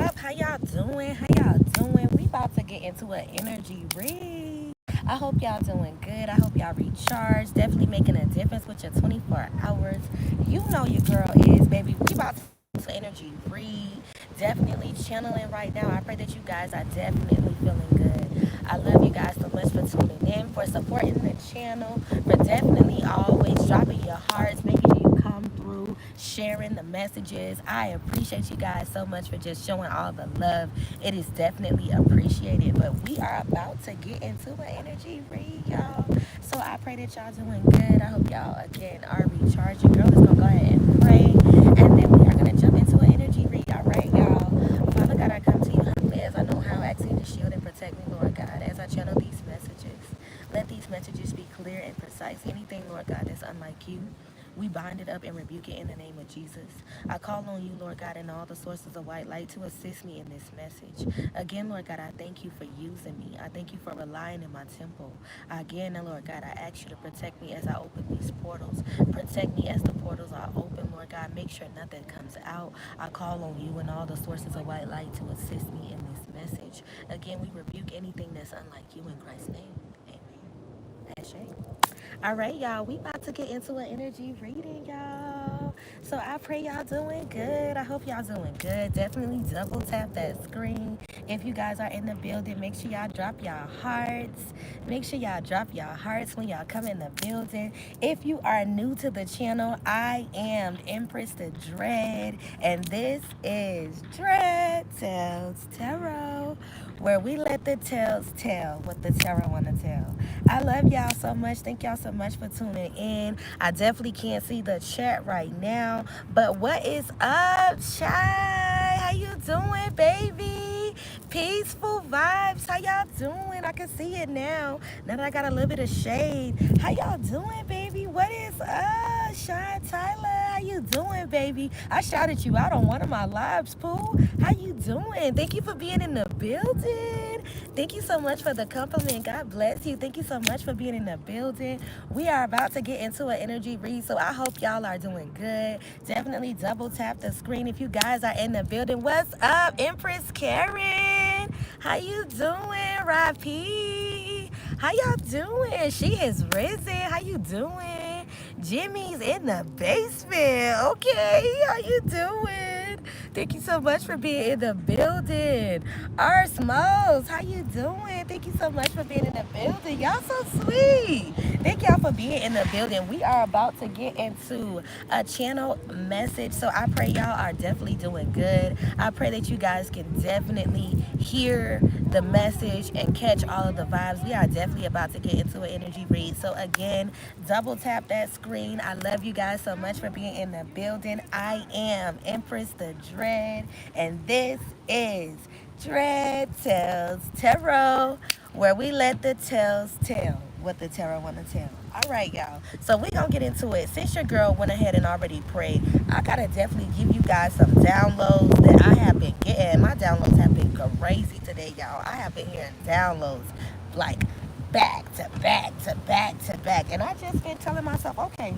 up? How y'all doing? How y'all doing? We about to get into an energy read. I hope y'all doing good. I hope y'all recharged. Definitely making a difference with your 24 hours. You know your girl is, baby. We about to energy read. Definitely channeling right now. I pray that you guys are definitely feeling good. I love you guys so much for tuning in, for supporting the channel, for definitely always dropping your hearts, making sure you come through, sharing the messages. I appreciate you guys so much for just showing all the love. It is definitely appreciated. But we are about to get into an energy read, y'all. So I pray that y'all doing good. I hope y'all again are recharged. Your girl is gonna go ahead and pray, and then we are gonna jump into an energy read. All right, y'all. Father God, I come to you humbly as I know how, asking you to shield and protect me, Lord God, as I channel these messages. Let these messages be clear and precise. Anything, Lord God, that's unlike you, we bind it up and rebuke it in the name of Jesus. I call on you, Lord God, and all the sources of white light to assist me in this message. Again, Lord God, I thank you for using me. I thank you for relying in my temple. Again, Lord God, I ask you to protect me as I open these portals. Protect me as the portals are open, Lord God. Make sure nothing comes out. I call on you and all the sources of white light to assist me in this message. Again, we rebuke anything that's unlike you in Christ's name. Amen. Ashe. All right, y'all, we about to get into an energy reading, y'all. So I pray y'all doing good. I hope y'all doing good. Definitely double tap that screen. If you guys are in the building, make sure y'all drop y'all hearts. Make sure y'all drop y'all hearts when y'all come in the building. If you are new to the channel, I am Empress the Dread, and this is Dread Tells Tarot, where we let the tales tell what the tarot want to tell. I love y'all so much. Thank y'all so much for tuning in. I definitely can't see the chat right now, but what is up, Shy? How you doing, baby? Peaceful vibes. How y'all doing? I can see it now. Now that I got a little bit of shade. How y'all doing, baby? What is up, Shy Tyler? How you doing, baby? I shouted you out on one of my lives, Pooh. How you doing? Thank you for being in the building. Thank you so much for the compliment. God bless you. Thank you so much for being in the building. We are about to get into an energy read, so I hope y'all are doing good. Definitely double tap the screen if you guys are in the building. What's up, Empress Karen? How you doing, Rapi? How y'all doing? She has risen. How you doing? Jimmy's in the basement. Okay, how you doing? Thank you so much for being in the building. R Smokes, how you doing? Thank you so much for being in the building. Y'all so sweet. Thank y'all for being in the building. We are about to get into a channel message. So I pray y'all are definitely doing good. I pray that you guys can definitely hear the message and catch all of the vibes. We are definitely about to get into an energy read. So again, double tap that screen. I love you guys so much for being in the building. I am Empress the Dread, and this is Dread Tells Tarot, where we let the tales tell what the tarot want to tell. All right, y'all. So we're going to get into it. Since your girl went ahead and already prayed, I got to definitely give you guys some downloads that I have been getting. My downloads have been crazy today, y'all. I have been hearing downloads like back to back to back to back. And I just been telling myself, okay,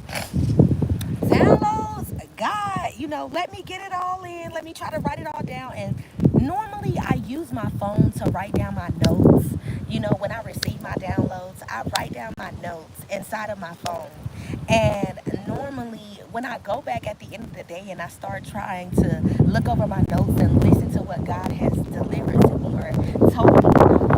downloads, God, let me get it all in. Let me try to write it all down. And normally I use my phone to write down my notes. When I receive my downloads, I write down my notes inside of my phone. And normally when I go back at the end of the day and I start trying to look over my notes and listen to what God has delivered to me or told me along the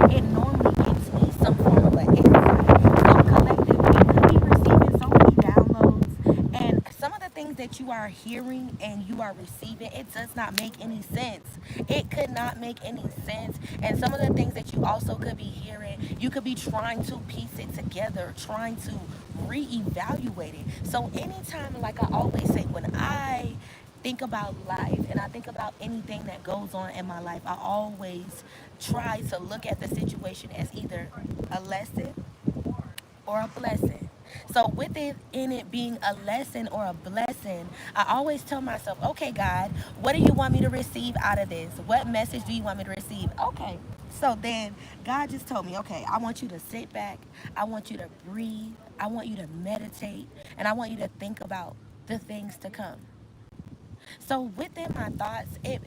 way, it normally gives me some form of an insight. So collectively, we receiving so many downloads, and some of the things that you are hearing and you are receiving, it does not make any sense. It could not make any sense. And some of the things that you also could be hearing, you could be trying to piece it together, trying to reevaluate it. So anytime, like I always say, when I think about life and I think about anything that goes on in my life, I always try to look at the situation as either a lesson or a blessing. So with it in it being a lesson or a blessing, I always tell myself, okay, God, what do you want me to receive out of this? What message do you want me to receive? Okay. So then God just told me, okay, I want you to sit back. I want you to breathe. I want you to meditate. And I want you to think about the things to come. So within my thoughts, it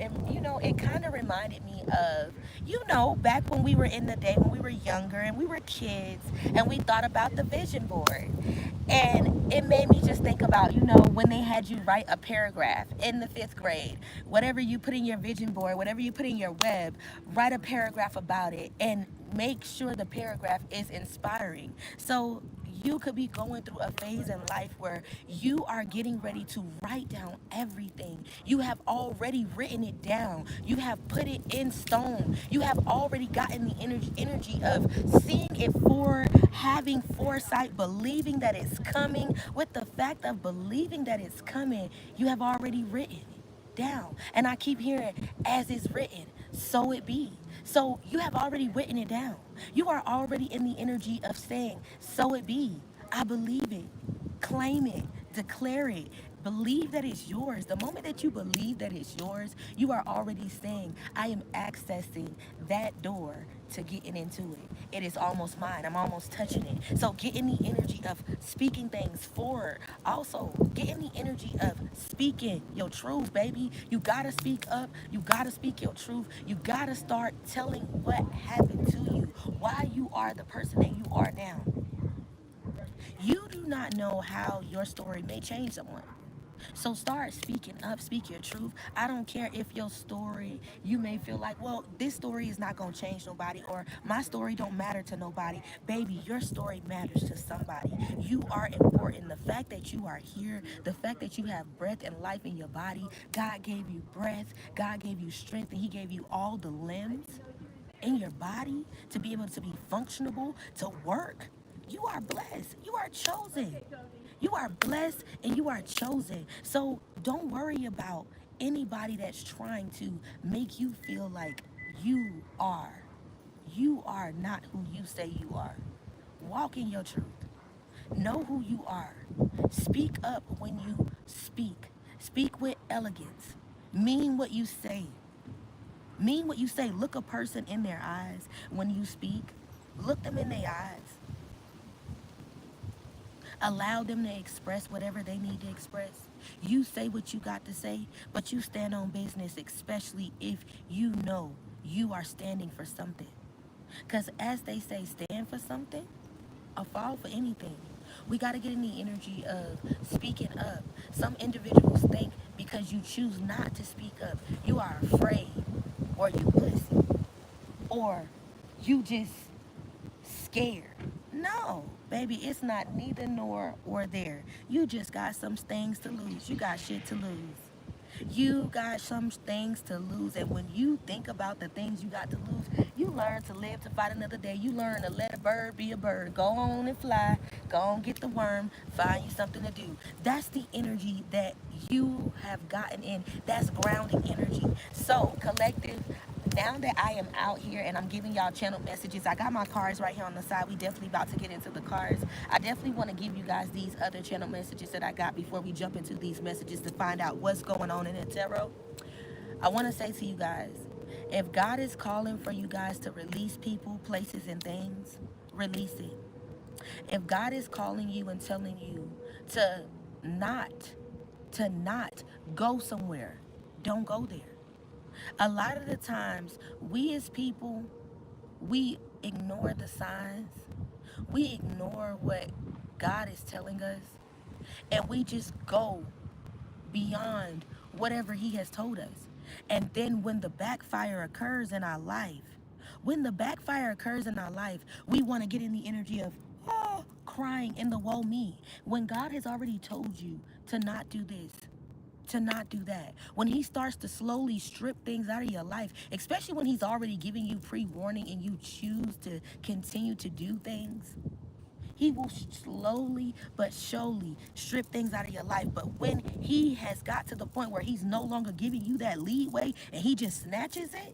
kind of reminded me of, back when we were in the day, when we were younger and we were kids and we thought about the vision board. And it made me just think about, when they had you write a paragraph in the fifth grade, whatever you put in your vision board, whatever you put in your web, write a paragraph about it and make sure the paragraph is inspiring. So you could be going through a phase in life where you are getting ready to write down everything. You have already written it down. You have put it in stone. You have already gotten the energy of seeing it forward, having foresight, believing that it's coming. With the fact of believing that it's coming, you have already written it down. And I keep hearing, as is written, so it be. So you have already written it down. You are already in the energy of saying, so it be. I believe it. Claim it. Declare it. Believe that it's yours. The moment that you believe that it's yours, you are already saying, I am accessing that door to getting into it. It is almost mine. I'm almost touching it. So get in the energy of speaking things forward. Also, get in the energy of speaking your truth, baby. You gotta speak up. You gotta speak your truth. You gotta start telling what happened to you, why you are the person that you are now. You do not know how your story may change someone. So start speaking up, speak your truth. I don't care if your story, you may feel like, well, this story is not going to change nobody, or my story don't matter to nobody. Baby, your story matters to somebody. You are important. The fact that you are here, the fact that you have breath and life in your body, God gave you breath, God gave you strength, and he gave you all the limbs in your body to be able to be functional, to work. You are blessed. You are chosen. You are blessed and you are chosen. So don't worry about anybody that's trying to make you feel like you are. You are not who you say you are. Walk in your truth. Know who you are. Speak up when you speak. Speak with elegance. Mean what you say. Mean what you say. Look a person in their eyes when you speak. Look them in their eyes. Allow them to express whatever they need to express. You say what you got to say, but you stand on business, especially if you know you are standing for something. Because as they say, stand for something or fall for anything. We got to get in the energy of speaking up. Some individuals think because you choose not to speak up, you are afraid, or you pussy, or you just scared. No, baby, it's not neither nor or there. You just got some things to lose. You got shit to lose. You got some things to lose. And when you think about the things you got to lose, you learn to live to fight another day. You learn to let a bird be a bird. Go on and fly. Go on, get the worm. Find you something to do. That's the energy that you have gotten in. That's grounding energy. So, collective, now that I am out here and I'm giving y'all channel messages, I got my cards right here on the side. We definitely about to get into the cards. I definitely want to give you guys these other channel messages that I got before we jump into these messages to find out what's going on in the tarot. I want to say to you guys, if God is calling for you guys to release people, places, and things, release it. If God is calling you and telling you to not, to not go somewhere, don't go there. A lot of the times, we as people, we ignore the signs. We ignore what God is telling us. And we just go beyond whatever he has told us. And then when the backfire occurs in our life, we want to get in the energy of, oh, crying in the woe me. When God has already told you to not do this, to not do that. When he starts to slowly strip things out of your life, especially when he's already giving you pre-warning and you choose to continue to do things, he will slowly but surely strip things out of your life. But when he has got to the point where he's no longer giving you that leeway and he just snatches it,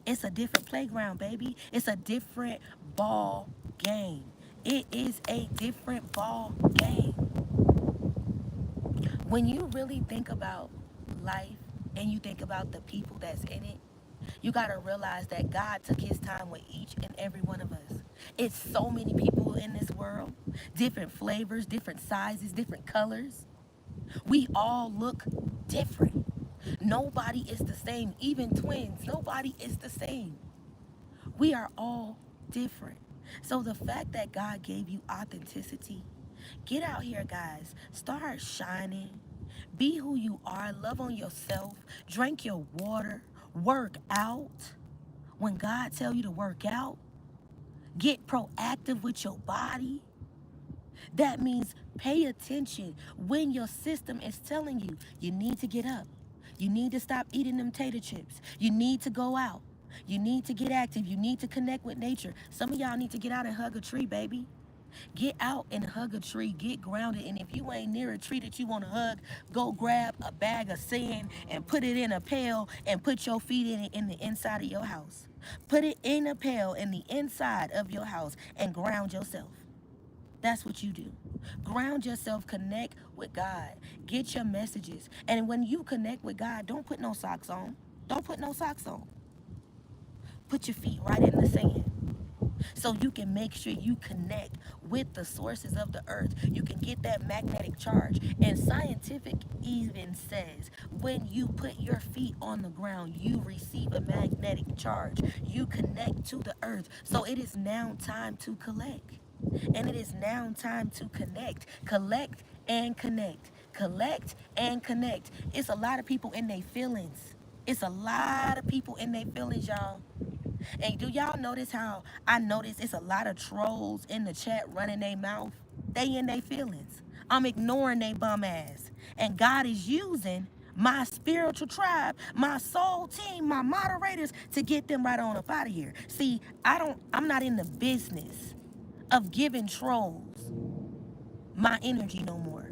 it's a different playground, baby. It's a different ball game. It is a different ball game. When you really think about life and you think about the people that's in it, you got to realize that God took his time with each and every one of us. It's so many people in this world, different flavors, different sizes, different colors. We all look different. Nobody is the same. Even twins, nobody is the same. We are all different. So the fact that God gave you authenticity, get out here, guys. Start shining. Be who you are. Love on yourself. Drink your water. Work out. When God tell you to work out, get proactive with your body. That means pay attention when your system is telling you you need to get up. You need to stop eating them tater chips. You need to go out. You need to get active. You need to connect with nature. Some of y'all need to get out and hug a tree, baby. Get out and hug a tree. Get grounded. And if you ain't near a tree that you want to hug, go grab a bag of sand and put it in a pail and put your feet in it in the inside of your house. Put it in a pail in the inside of your house and ground yourself. That's what you do. Ground yourself, connect with God. Get your messages. And when you connect with God, don't put no socks on. Don't put no socks on. Put your feet right in the sand so you can make sure you connect with the sources of the earth. You can get that magnetic charge. And scientific even says when you put your feet on the ground, you receive a magnetic charge. You connect to the earth. So it is now time to collect. And it is now time to connect. Collect and connect. Collect and connect. It's a lot of people in their feelings. It's a lot of people in their feelings, y'all. And do y'all notice how I notice it's a lot of trolls in the chat running their mouth? They in their feelings. I'm ignoring they bum ass. And God is using my spiritual tribe, my soul team, my moderators to get them right on up out of here. See, I'm not in the business of giving trolls my energy no more.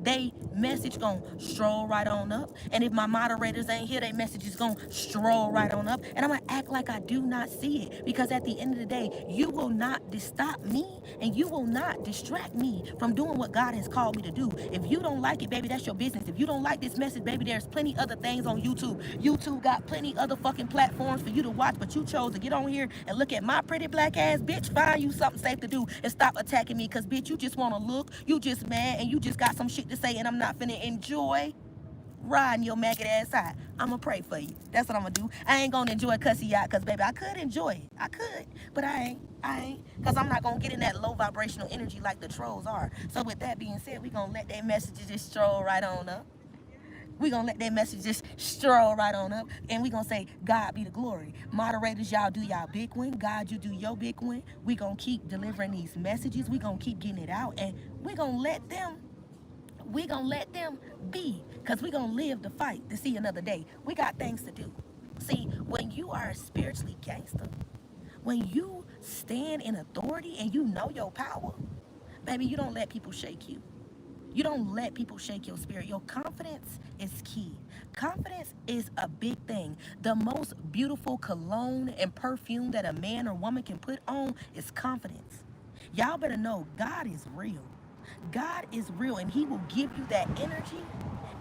They message gon' stroll right on up. And if my moderators ain't here, they message is gon' stroll right on up. And I'm gonna act like I do not see it. Because at the end of the day, you will not stop me and you will not distract me from doing what God has called me to do. If you don't like it, baby, that's your business. If you don't like this message, baby, there's plenty other things on YouTube. YouTube got plenty other fucking platforms for you to watch, but you chose to get on here and look at my pretty black ass. Bitch, find you something safe to do and stop attacking me. Because, bitch, you just want to look, you just mad, and you just got some shit to say, and I'm not finna enjoy riding your maggot ass out. I'ma pray for you. That's what I'm gonna do. I ain't gonna enjoy cussing you out, because, baby, I could enjoy it. I could, but I ain't, because I'm not gonna get in that low vibrational energy like the trolls are. So with that being said, we gonna let their messages just stroll right on up. We gonna let their messages stroll right on up, and we gonna say, God be the glory. Moderators, y'all do y'all big one. God, you do your big one. We gonna keep delivering these messages. We gonna keep getting it out, and we gonna let them be, because we gonna live the fight to see another day. We got things to do. See, when you are spiritually gangster, when you stand in authority and you know your power, baby, you don't let people shake you. You don't let people shake your spirit. Your confidence is key. Confidence is a big thing. The most beautiful cologne and perfume that a man or woman can put on is confidence. Y'all better know God is real. God is real, and he will give you that energy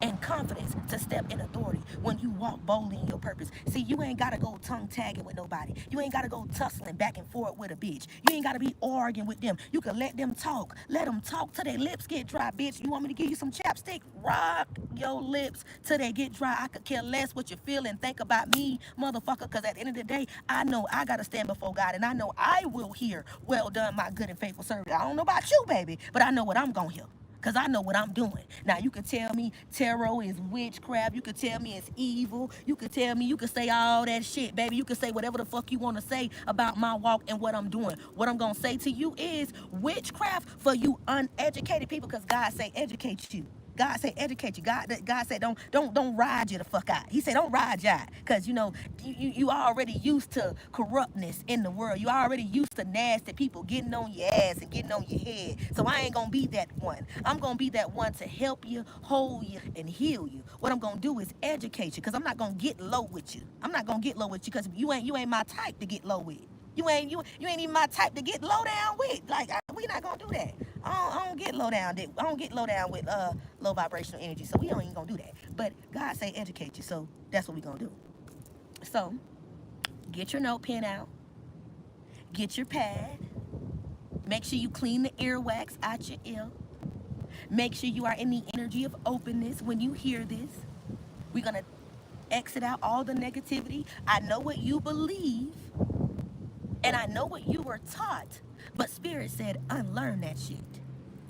and confidence to step in authority when you walk boldly in your purpose. See, you ain't gotta go tongue tagging with nobody. You ain't gotta go tussling back and forth with a bitch. You ain't gotta be arguing with them. You can let them talk. Let them talk till their lips get dry, bitch. You want me to give you some chapstick? Rock your lips till they get dry. I could care less what you feel and think about me, motherfucker, because at the end of the day, I know I gotta stand before God, and I know I will hear, well done, my good and faithful servant. I don't know about you, baby, but I know what I'm gonna hear. Because I know what I'm doing. Now, you could tell me tarot is witchcraft. You could tell me it's evil. You could tell me, you could say all that shit, baby. You could say whatever the fuck you want to say about my walk and what I'm doing. What I'm going to say to you is witchcraft for you uneducated people, because God say educate you. God said educate you. God said don't ride you the fuck out. He said don't ride you out, because you already used to corruptness in the world. You already used to nasty people getting on your ass and getting on your head. So I ain't gonna be that one. I'm gonna be that one to help you, hold you, and heal you. What I'm gonna do is educate you, because I'm not gonna get low with you. I'm not gonna get low with you, because you ain't my type to get low with. You ain't even my type to get low down with. Like, we not gonna do that. I don't get low down. I don't get low down with low vibrational energy. So we don't even gonna do that. But God say educate you, so that's what we gonna do. So get your note pen out. Get your pad. Make sure you clean the earwax out your ear. Make sure you are in the energy of openness when you hear this. We're going to exit out all the negativity. I know what you believe, and I know what you were taught, but Spirit said, unlearn that shit.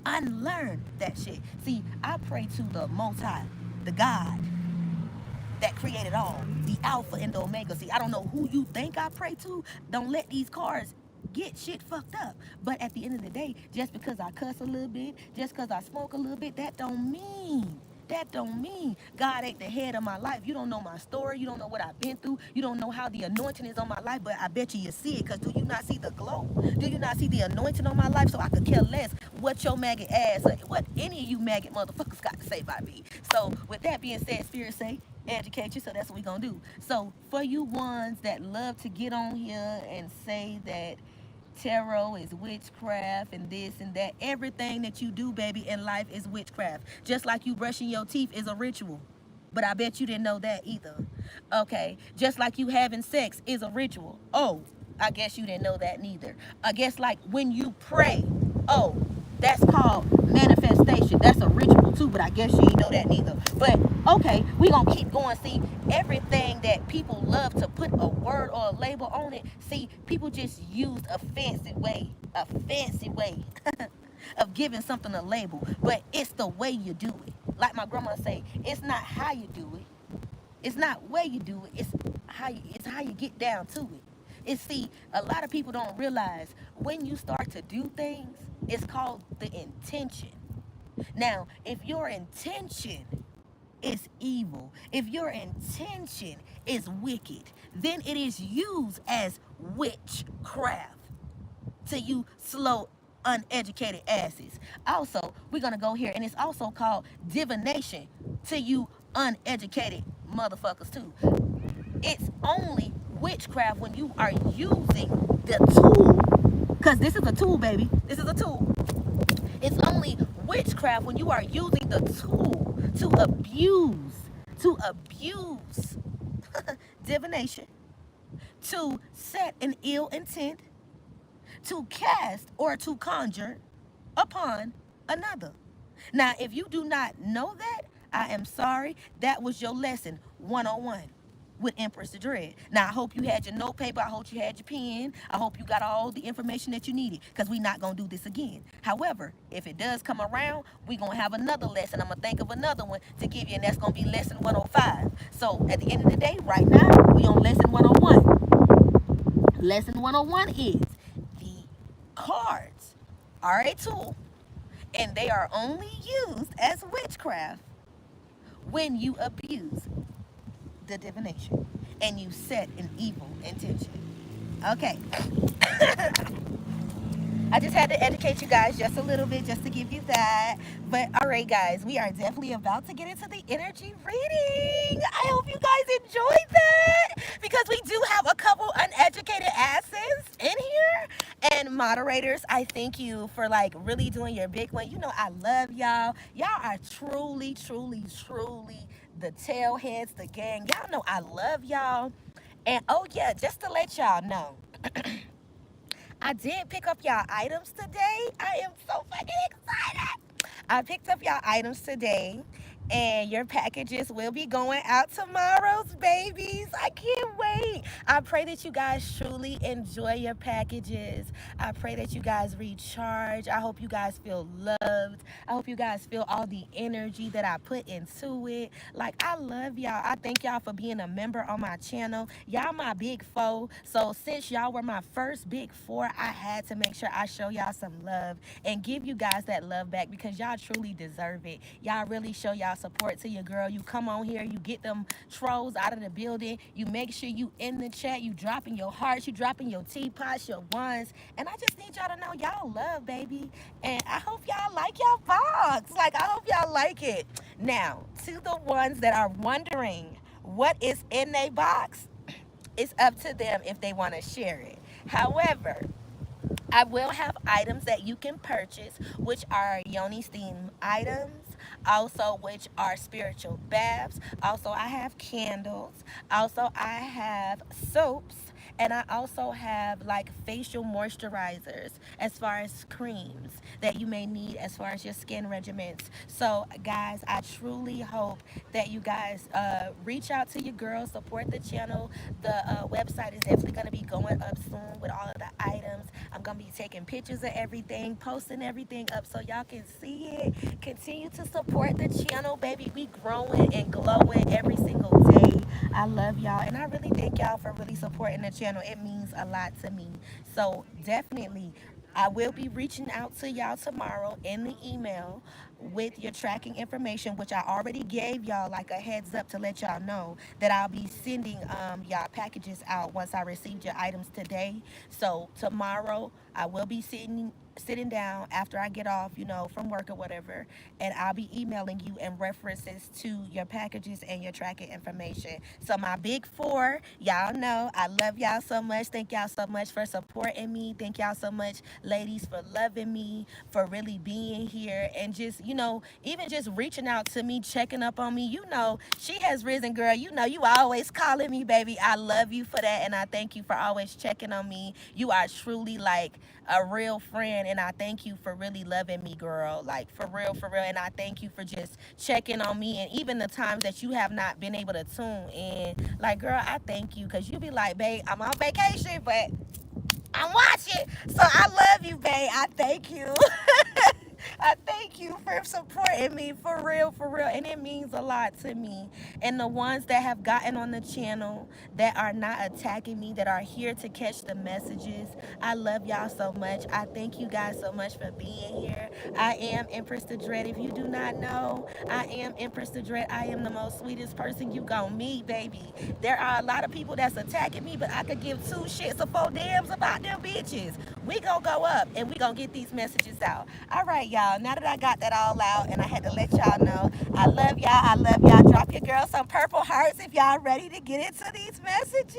Unlearn that shit. See, I pray to the Most High, the God that created all, the Alpha and the Omega. See, I don't know who you think I pray to. Don't let these cards get shit fucked up. But at the end of the day, just because I cuss a little bit, just because I smoke a little bit, that don't mean God ain't the head of my life. You don't know my story. You don't know what I've been through. You don't know how the anointing is on my life, but I bet you see it, because do you not see the glow? Do you not see the anointing on my life? So I could care less what your maggot ass, or what any of you maggot motherfuckers got to say about me. So with that being said, Spirit say, educate you, so that's what we gonna do. So for you ones that love to get on here and say that tarot is witchcraft and this and that, everything that you do, baby, in life is witchcraft. Just like you brushing your teeth is a ritual. But I bet you didn't know that either. Okay. Just like you having sex is a ritual. Oh, I guess you didn't know that neither. I guess like when you pray, oh, that's called manifestation. That's a ritual too, but I guess you didn't know that neither. But okay, we gonna keep going. See, everything that people love to put a word or a label on it, see, people just used a fancy way of giving something a label. But it's the way you do it. Like my grandma say, it's not how you do it. It's not where you do it. It's how you get down to it. It's, see, a lot of people don't realize when you start to do things, it's called the intention. Now, if your intention is evil, if your intention is wicked, then it is used as witchcraft to you slow, uneducated asses. Also, we're gonna go here, and it's also called divination to you uneducated motherfuckers too. It's only witchcraft when you are using the tool, because this is a tool, baby. This is a tool. It's only witchcraft when you are using the tool to abuse divination, to set an ill intent, to cast or to conjure upon another. Now, if you do not know that, I am sorry. That was your lesson 101 with Empress the Dread. Now, I hope you had your note paper. I hope you had your pen. I hope you got all the information that you needed, because we're not going to do this again. However, if it does come around, we're going to have another lesson. I'm going to think of another one to give you, and that's going to be lesson 105. So, at the end of the day, right now, we on lesson 101. Lesson 101 is the cards are a tool, and they are only used as witchcraft when you abuse the divination and you set an evil intention. Okay. I just had to educate you guys just a little bit, just to give you that. But all right, guys, we are definitely about to get into the energy reading. I hope you guys enjoyed that, because we do have a couple uneducated asses in here. And moderators, I thank you for like really doing your big one. You know, I love y'all. Y'all are truly, truly, truly the tailheads, the gang. Y'all know I love y'all. And oh yeah, just to let y'all know, I did pick up y'all items today. I am so fucking excited. I picked up y'all items today, and your packages will be going out tomorrow's babies. I can't wait. I pray that you guys truly enjoy your packages. I pray that you guys recharge. I hope you guys feel loved. I hope you guys feel all the energy that I put into it. Like, I love y'all. I thank y'all for being a member on my channel. Y'all my big four. So since y'all were my first big four, I had to make sure I show y'all some love and give you guys that love back, because y'all truly deserve it. Y'all really show y'all support to your girl. You come on here, you get them trolls out of the building, you make sure you in the chat, you dropping your hearts, you dropping your teapots, your ones, and I just need y'all to know y'all love, baby. And I hope y'all like y'all box. Like, I hope y'all like it. Now, to the ones that are wondering what is in their box, it's up to them if they want to share it. However, I will have items that you can purchase, which are Yoni Steam items, also which are spiritual baths. Also, I have candles. Also, I have soaps. And I also have like facial moisturizers as far as creams that you may need as far as your skin regimens. So, guys, I truly hope that you guys reach out to your girls, support the channel. The website is definitely going to be going up soon with all of the items. I'm going to be taking pictures of everything, posting everything up so y'all can see it. Continue to support the channel, baby. We growing and glowing every single day. I love y'all, and I really thank y'all for really supporting the channel. It means a lot to me. So definitely, I will be reaching out to y'all tomorrow in the email with your tracking information, which I already gave y'all like a heads up to let y'all know that I'll be sending y'all packages out once I received your items today. So tomorrow I will be sitting down after I get off, from work or whatever, and I'll be emailing you in references to your packages and your tracking information. So my big four, y'all know I love y'all so much. Thank y'all so much for supporting me. Thank y'all so much, ladies, for loving me, for really being here, and just, even just reaching out to me, checking up on me. She has risen, girl. You always calling me, baby. I love you for that, and I thank you for always checking on me. You are truly like a real friend, and I thank you for really loving me, girl. Like, for real, for real. And I thank you for just checking on me, and even the times that you have not been able to tune in. Like, girl, I thank you, because you be like, babe, I'm on vacation, but I'm watching. So I love you, babe. I thank you. I thank you for supporting me, for real, for real. And it means a lot to me. And the ones that have gotten on the channel that are not attacking me, that are here to catch the messages, I love y'all so much. I thank you guys so much for being here. I am Empress the Dread. If you do not know, I am Empress the Dread. I am the most sweetest person you gonna meet, baby. There are a lot of people that's attacking me, but I could give two shits or four damns about them bitches. We gonna go up and we gonna get these messages out. All right, y'all. Now that I got that all out and I had to let y'all know, I love y'all. I love y'all. Drop your girls some purple hearts if y'all ready to get into these messages.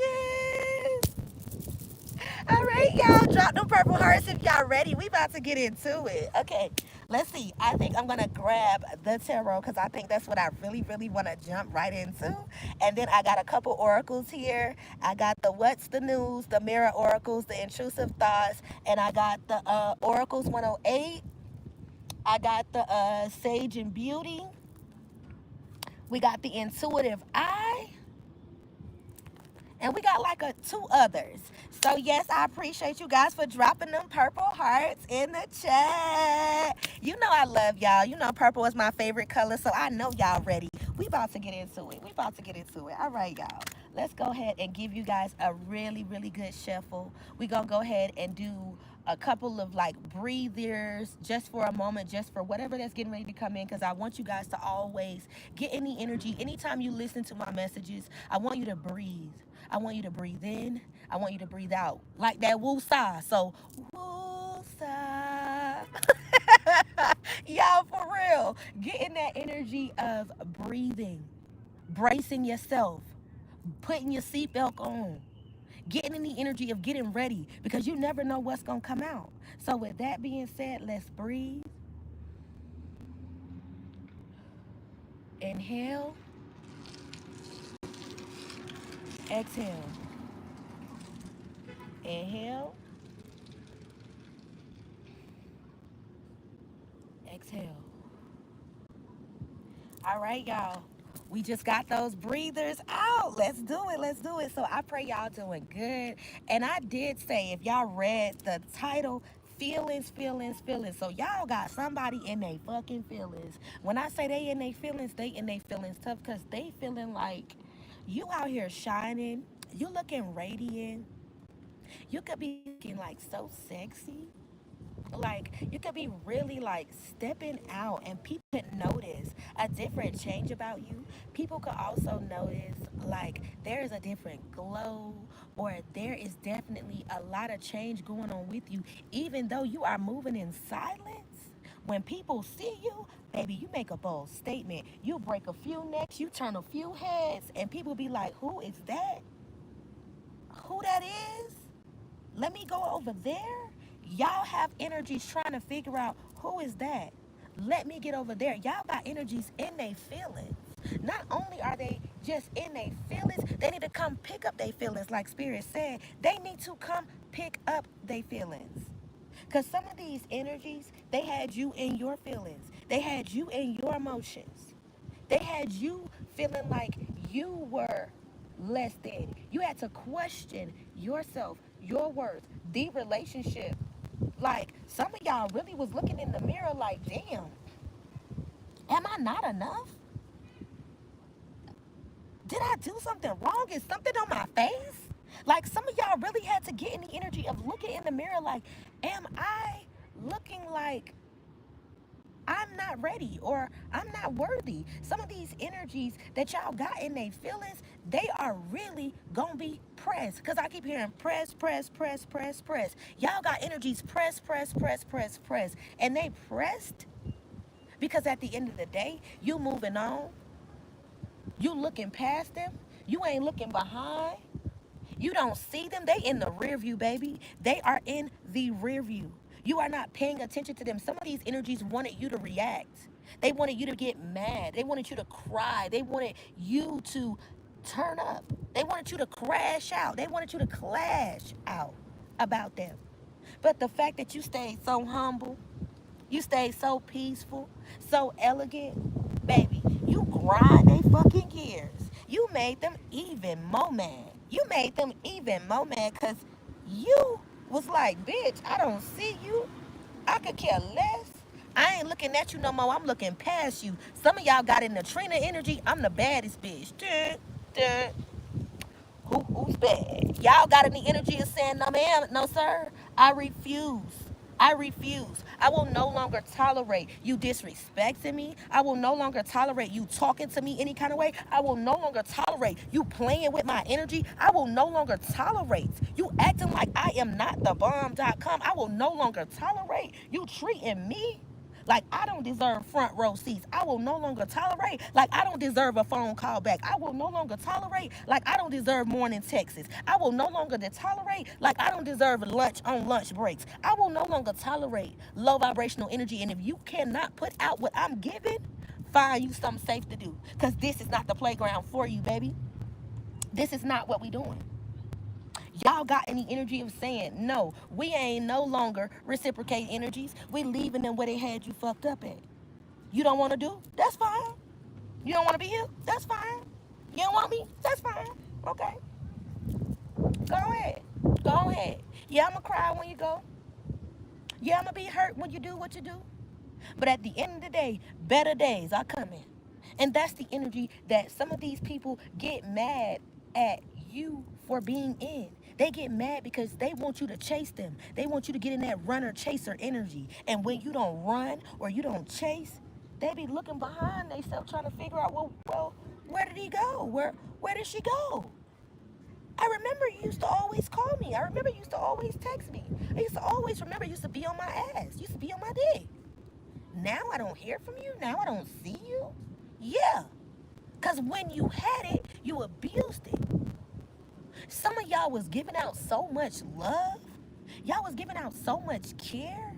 All right, y'all. Drop them purple hearts if y'all ready. We about to get into it. Okay, let's see. I think I'm going to grab the tarot because I think that's what I really, really want to jump right into. And then I got a couple oracles here. I got the What's the News, the Mirror Oracles, the Intrusive Thoughts, and I got the Oracles 108. I got the Sage and Beauty. We got the Intuitive Eye. And we got like two others. So yes, I appreciate you guys for dropping them purple hearts in the chat. You know I love y'all. You know purple is my favorite color, so I know y'all ready. We about to get into it. All right, y'all. Let's go ahead and give you guys a really, really good shuffle. We gonna go ahead and do a couple of like breathers just for a moment, just for whatever that's getting ready to come in, because I want you guys to always get any energy. Anytime you listen to my messages, I want you to breathe. I want you to breathe in. I want you to breathe out. Like that woo-sa. So, woo-sa. Y'all, for real. Getting that energy of breathing, bracing yourself, putting your seatbelt on, getting in the energy of getting ready, because you never know what's going to come out. So with that being said, let's breathe. Inhale. Exhale. Inhale. Exhale. All right, y'all. We just got those breathers out. Let's do it. Let's do it. So I pray y'all doing good. And I did say, if y'all read the title, feelings, feelings, feelings. So y'all got somebody in their fucking feelings. When I say they in their feelings, they in their feelings tough, because they feeling like you out here shining. You looking radiant. You could be looking like so sexy. Like, you could be really like stepping out, and people could notice a different change about you. People could also notice like there is a different glow, or there is definitely a lot of change going on with you, even though you are moving in silence. When people see you, baby, you make a bold statement. You break a few necks, you turn a few heads, and people be like, who is that? Who that is? Let me go over there. Y'all have energies trying to figure out who is that. Let me get over there. Y'all got energies in their feelings. Not only are they just in their feelings. They need to come pick up their feelings, like Spirit said. They need to come pick up their feelings. Because some of these energies, they had you in your feelings. They had you in your emotions. They had you feeling like you were less than. You had to question yourself, your words, the relationship. Like, some of y'all really was looking in the mirror like, damn, am I not enough? Did I do something wrong? Is something on my face? Like, some of y'all really had to get in the energy of looking in the mirror like, am I looking like I'm not ready or I'm not worthy? Some of these energies that y'all got in their feelings, they are really gonna be pressed. Because I keep hearing press, press, press, press, press. Y'all got energies press, press, press, press, press. And they pressed because at the end of the day, you moving on. You looking past them. You ain't looking behind. You don't see them. They in the rear view, baby. They are in the rear view. You are not paying attention to them. Some of these energies wanted you to react. They wanted you to get mad. They wanted you to cry. They wanted you to turn up. They wanted you to crash out. They wanted you to clash out about them. But the fact that you stayed so humble, you stayed so peaceful, so elegant, baby, you grind they fucking gears. You made them even more mad. You made them even more mad because you was like, bitch, I don't see you. I could care less. I ain't looking at you no more. I'm looking past you. Some of y'all got in the Trina energy. I'm the baddest bitch. Dun, dun. Who's bad? Y'all got any energy of saying, no, ma'am, no, sir? I refuse. I refuse. I will no longer tolerate you disrespecting me. I will no longer tolerate you talking to me any kind of way. I will no longer tolerate you playing with my energy. I will no longer tolerate you acting like I am not the bomb.com. I will no longer tolerate you treating me like I don't deserve front row seats. I will no longer tolerate like I don't deserve a phone call back. I will no longer tolerate like I don't deserve morning texts. I will no longer tolerate like I don't deserve lunch on lunch breaks. I will no longer tolerate low vibrational energy. And if you cannot put out what I'm giving, find you something safe to do. Because this is not the playground for you, baby. This is not what we doing. Y'all got any energy of saying, no, we ain't no longer reciprocating energies. We leaving them where they had you fucked up at. You don't want to do? That's fine. You don't want to be here? That's fine. You don't want me? That's fine. Okay. Go ahead. Go ahead. Yeah, I'm going to cry when you go. Yeah, I'm going to be hurt when you do what you do. But at the end of the day, better days are coming. And that's the energy that some of these people get mad at you for being in. They get mad because they want you to chase them. They want you to get in that runner chaser energy. And when you don't run or you don't chase, they be looking behind themselves trying to figure out, well, where did he go? Where did she go? I remember you used to always call me. I remember you used to always text me. I used to always remember you used to be on my ass. You used to be on my dick. Now I don't hear from you. Now I don't see you. Yeah. Because when you had it, you abused it. Some of y'all was giving out so much love. Y'all was giving out so much care.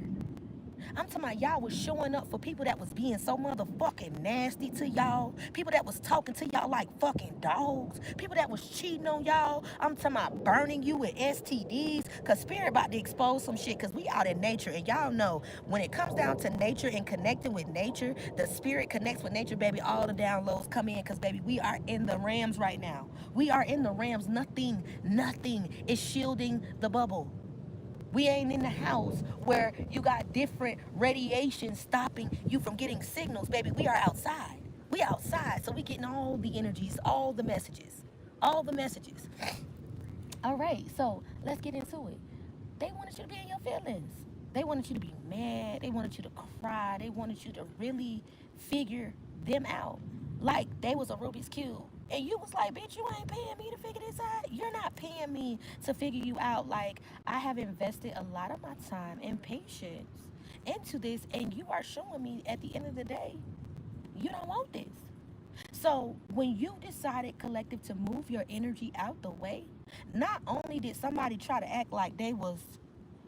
I'm talking about y'all was showing up for people that was being so motherfucking nasty to y'all. People that was talking to y'all like fucking dogs. People that was cheating on y'all. I'm talking about burning you with STDs. Because Spirit about to expose some shit because we out in nature. And y'all know when it comes down to nature and connecting with nature, the Spirit connects with nature, baby. All the downloads come in because, baby, we are in the Rams right now. We are in the Rams. Nothing is shielding the bubble. We ain't in the house where you got different radiation stopping you from getting signals, baby. We are outside. We outside, so we getting all the energies, all the messages, all the messages. All right, so let's get into it. They wanted you to be in your feelings. They wanted you to be mad. They wanted you to cry. They wanted you to really figure them out like they was a Rubik's Cube. And you was like, bitch, you ain't paying me to figure this out. You're not paying me to figure you out. Like, I have invested a lot of my time and patience into this, and you are showing me at the end of the day, you don't want this. So when you decided, collective, to move your energy out the way, not only did somebody try to act like they was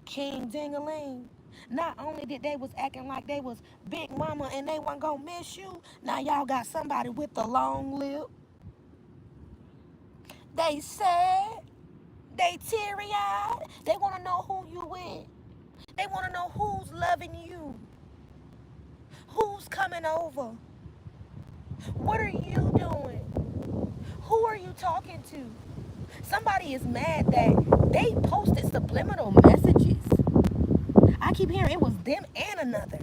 King Ding-a-ling, not only did they was acting like they was Big Mama and they wasn't gonna miss you, now y'all got somebody with the long lip. They sad. They teary-eyed. They want to know who you with. They want to know who's loving you. Who's coming over. What are you doing? Who are you talking to? Somebody is mad that they posted subliminal messages. I keep hearing it was them and another.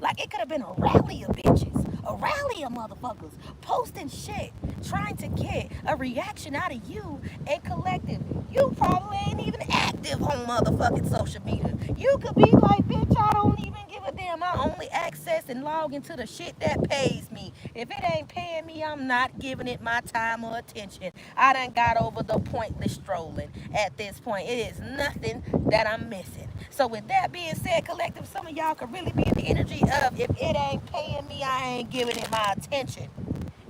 Like it could have been a rally of bitches, a rally of motherfuckers posting shit, trying to get a reaction out of you and collective. You probably ain't even active on motherfucking social media. You could be like, bitch, I don't even give a damn. I only access and log into the shit that pays me. If it ain't paying me, I'm not giving it my time or attention. I done got over the pointless strolling at this point. It is nothing that I'm missing. So with that being said, collective, some of y'all could really be in the energy of, if it ain't paying me, I ain't giving it my attention.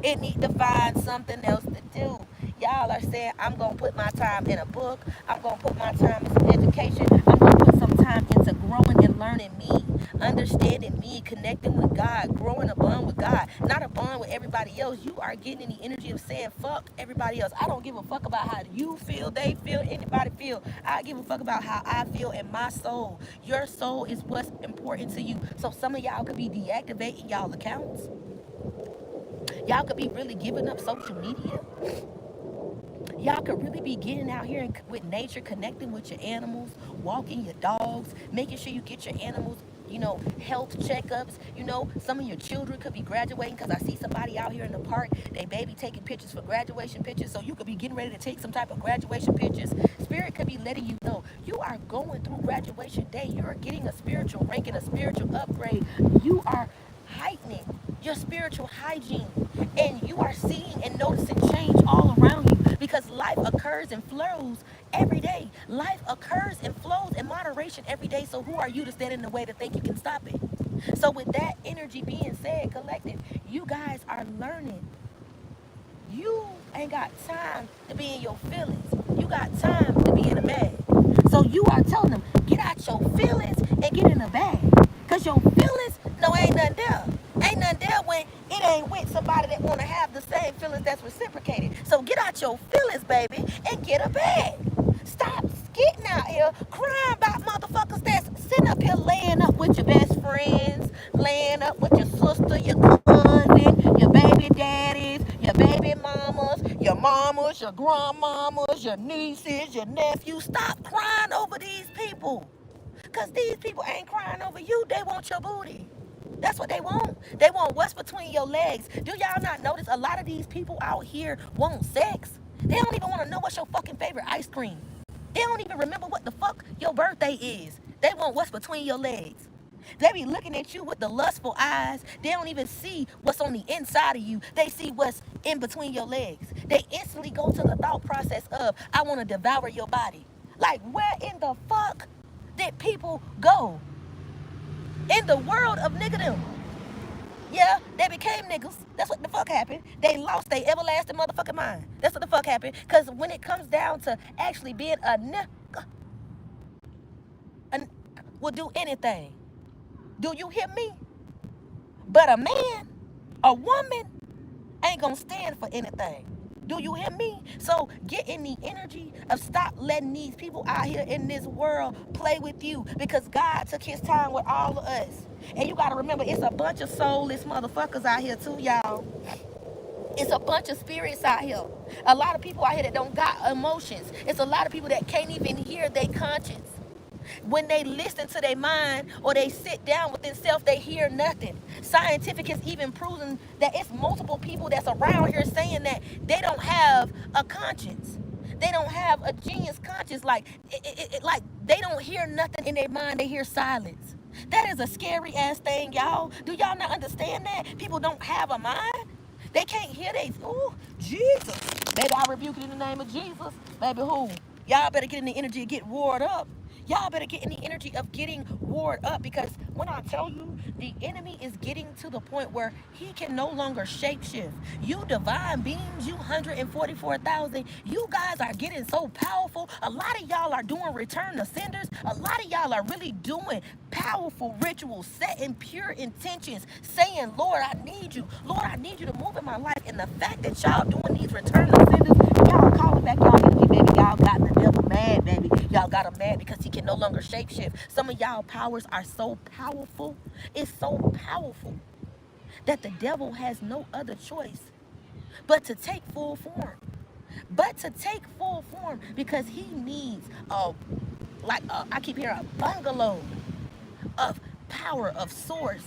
It need to find something else to do. Y'all are saying, I'm going to put my time in a book. I'm going to put my time in some education. I'm going to put some time into growing and learning me, understanding me, connecting with God, growing a bond with God, not a bond with everybody else. You are getting in the energy of saying, fuck everybody else. I don't give a fuck about how you feel, they feel, anybody feel. I give a fuck about how I feel in my soul. Your soul is what's important to you. So some of y'all could be deactivating y'all accounts. Y'all could be really giving up social media. Y'all could really be getting out here with nature, connecting with your animals, walking your dogs, making sure you get your animals, health checkups. Some of your children could be graduating, because I see somebody out here in the park, they baby taking pictures for graduation pictures. So you could be getting ready to take some type of graduation pictures. Spirit could be letting you know you are going through graduation day. You're getting a spiritual ranking, a spiritual upgrade. You are heightening your spiritual hygiene, and you are seeing and noticing change all around you, because life occurs and flows every day. Life occurs and flows in moderation every day. So who are you to stand in the way to think you can stop it? So with that energy being said, collective, you guys are learning. You ain't got time to be in your feelings. You got time to be in a bag. So you are telling them, get out your feelings and get in a bag. Because your feelings, no, ain't nothing there. Ain't nothing there when it ain't with somebody that want to have the same feelings that's reciprocated. So get out your feelings, baby, and get a bag. Stop getting out here crying about motherfuckers that's sitting up here laying up with your best friends, laying up with your sister, your cousin, your baby daddies, your baby mamas, your grandmamas, your nieces, your nephews. Stop crying over these people. Because these people ain't crying over you. They want your booty. That's what they want. They want what's between your legs. Do y'all not notice a lot of these people out here want sex? They don't even want to know what's your fucking favorite ice cream. They don't even remember what the fuck your birthday is. They want what's between your legs. They be looking at you with the lustful eyes. They don't even see what's on the inside of you. They see what's in between your legs. They instantly go to the thought process of, I want to devour your body. Like, where in the fuck did people go? In the world of niggadom. Yeah, they became niggas. That's what the fuck happened. They lost their everlasting motherfucking mind. That's what the fuck happened. Because when it comes down to actually being a nigga, will do anything. Do you hear me? But a man, a woman, ain't gonna stand for anything. Do you hear me? So get in the energy of stop letting these people out here in this world play with you, because God took his time with all of us. And you gotta remember, it's a bunch of soulless motherfuckers out here too, y'all. It's a bunch of spirits out here. A lot of people out here that don't got emotions. It's a lot of people that can't even hear their conscience. When they listen to their mind or they sit down within self, they hear nothing. Scientific has even proven that it's multiple people that's around here saying that they don't have a conscience. They don't have a genius conscience. Like they don't hear nothing in their mind. They hear silence. That is a scary ass thing, y'all. Do y'all not understand that? People don't have a mind. They can't hear they. Ooh, Jesus. Baby, I rebuke it in the name of Jesus. Baby, who? Y'all better get in the energy and get roared up. Y'all better get in the energy of getting warred up, because when I tell you, the enemy is getting to the point where he can no longer shapeshift. You divine beings, you 144,000, you guys are getting so powerful. A lot of y'all are doing return to senders. A lot of y'all are really doing powerful rituals, setting pure intentions, saying, Lord, I need you. Lord, I need you to move in my life. And the fact that y'all doing these return to senders, y'all calling y'all got the devil mad, baby. Y'all got him mad because he can no longer shapeshift. Some of y'all powers are so powerful. It's so powerful that the devil has no other choice but to take full form. But to take full form because he needs I keep hearing a bungalow of power, of source,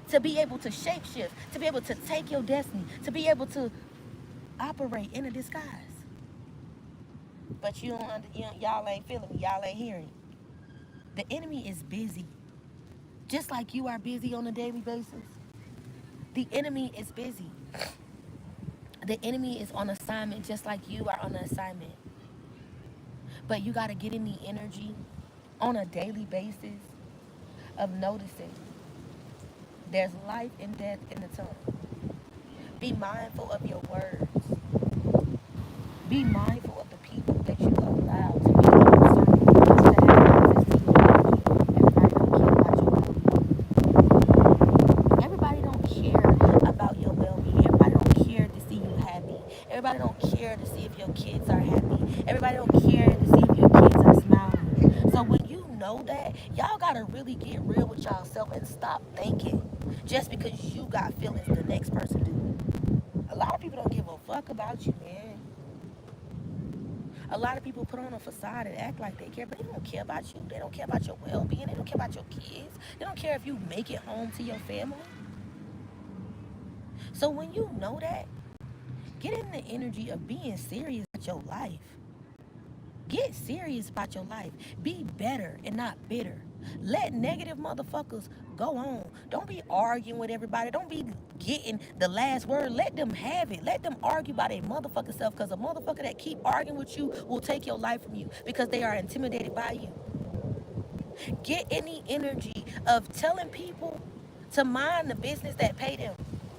to be able to shapeshift, to be able to take your destiny, to be able to operate in a disguise. But y'all ain't feeling me. Y'all ain't hearing. The enemy is busy, just like you are busy on a daily basis. The enemy is busy. The enemy is on assignment, just like you are on an assignment. But you got to get in the energy on a daily basis of noticing there's life and death in the tongue. Be mindful of your words. Be mindful of the people that you allow to be to have access to your everybody don't care about your well-being. Everybody don't care to see you happy. Everybody don't care to see if your kids are happy. Everybody don't care to see if your kids are smiling. So when you know that, y'all gotta really get real with y'allself and stop thinking just because you got feelings the next person do. A lot of people don't give a fuck about you, man. A lot of people put on a facade and act like they care, but they don't care about you. They don't care about your well-being. They don't care about your kids. They don't care if you make it home to your family. So when you know that, get in the energy of being serious about your life. Get serious about your life. Be better and not bitter. Let negative motherfuckers go on. Don't be arguing with everybody. Don't be getting the last word. Let them have it. Let them argue by their motherfucking self, because a motherfucker that keep arguing with you will take your life from you because they are intimidated by you. Get any energy of telling people to mind the business that pay them,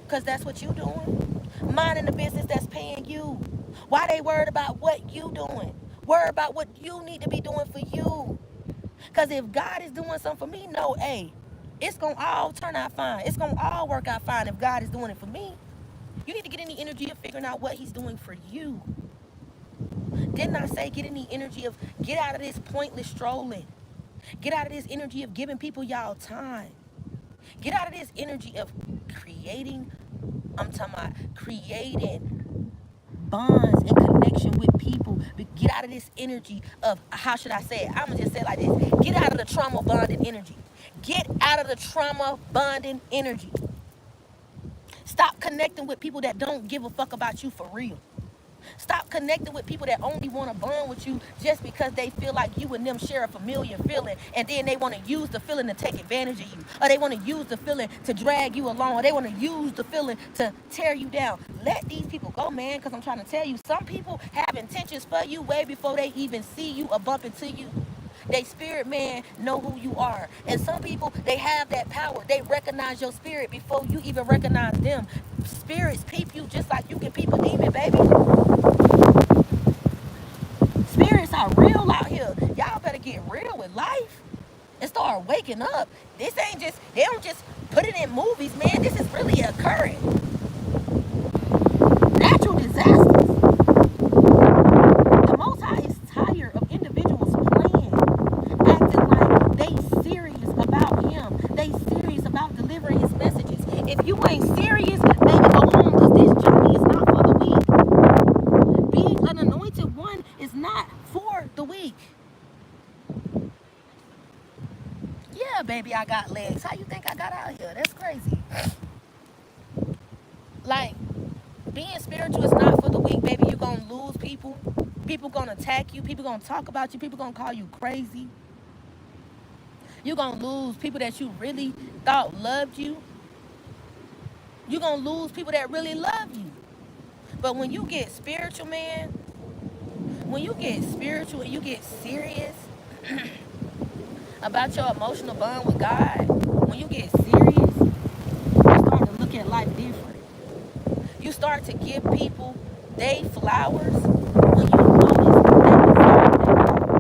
because that's what you doing. Minding the business that's paying you. Why they worried about what you doing? Worry about what you need to be doing for you. Because if God is doing something for me, no, hey, it's going to all turn out fine. It's going to all work out fine if God is doing it for me. You need to get in the energy of figuring out what he's doing for you. Didn't I say get in the energy of get out of this pointless strolling? Get out of this energy of giving people y'all time. Get out of this energy of creating bonds and connection with people. Get out of this energy of, how should I say it? I'm going to just say it like this. Get out of the trauma bonding energy. Get out of the trauma bonding energy. Stop connecting with people that don't give a fuck about you for real. Stop connecting with people that only want to bond with you just because they feel like you and them share a familiar feeling, and then they want to use the feeling to take advantage of you, or they want to use the feeling to drag you along, or they want to use the feeling to tear you down. Let these people go, man, because I'm trying to tell you, some people have intentions for you way before they even see you or bump into you. They spirit man know who you are. And some people, they have that power. They recognize your spirit before you even recognize them. Spirits peep you just like you can peep a demon, baby. Spirits are real out here. Y'all better get real with life and start waking up. This ain't just, they don't just put it in movies, man. This is really occurring. Natural disasters. The Most High is tired of individuals playing, acting like they serious about him. They serious about delivering his messages. If you ain't serious, baby, go home, because this journey is not for the weak. Being an anointed one is not for the weak. Yeah, baby, I got legs. How you think I got out here? That's crazy. Like, being spiritual is not for the weak, baby. You're going to lose people. People going to attack you. People going to talk about you. People going to call you crazy. You're going to lose people that you really thought loved you. You're going to lose people that really love you. But when you get spiritual, man, when you get spiritual and you get serious about your emotional bond with God, when you get serious, you start to look at life different. You start to give people they flowers when you notice they deserve their flowers.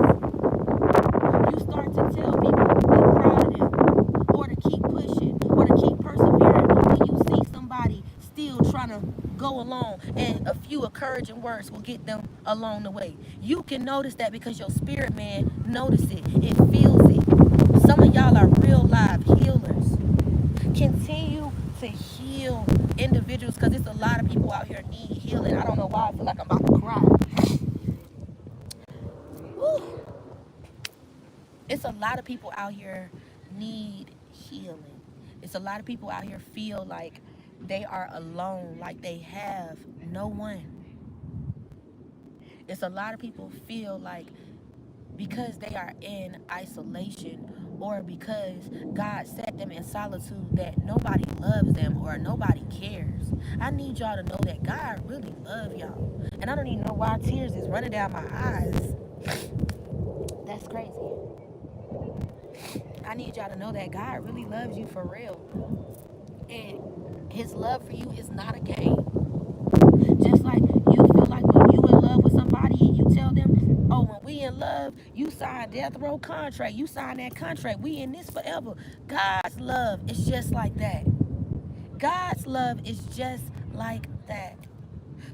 You start to tell people you're proud of them, or to keep pushing, or to keep persevering when you see somebody still trying to go along and a few occurrences encouraging words will get them along the way. You can notice that because your spirit man notice it. It feels it. Some of y'all are real live healers. Continue to heal individuals because there's a lot of people out here need healing. I don't know why I feel like I'm about to cry. Whew. It's a lot of people out here need healing. It's a lot of people out here feel like they are alone, like they have no one. It's a lot of people feel like because they are in isolation or because God set them in solitude that nobody loves them or nobody cares. I need y'all to know that God really loves y'all. And I don't even know why tears is running down my eyes. That's crazy. I need y'all to know that God really loves you for real. And his love for you is not a game. Just like you feel like when you in love with somebody and you tell them, oh, when we in love, you sign death row contract. You sign that contract. We in this forever. God's love is just like that. God's love is just like that.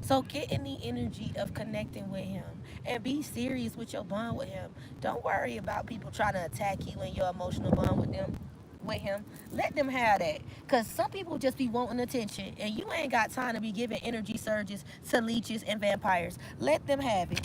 So get in the energy of connecting with him and be serious with your bond with him. Don't worry about people trying to attack you and your emotional bond with them. With him, let them have that. Cause some people just be wanting attention, and you ain't got time to be giving energy surges to leeches and vampires. Let them have it.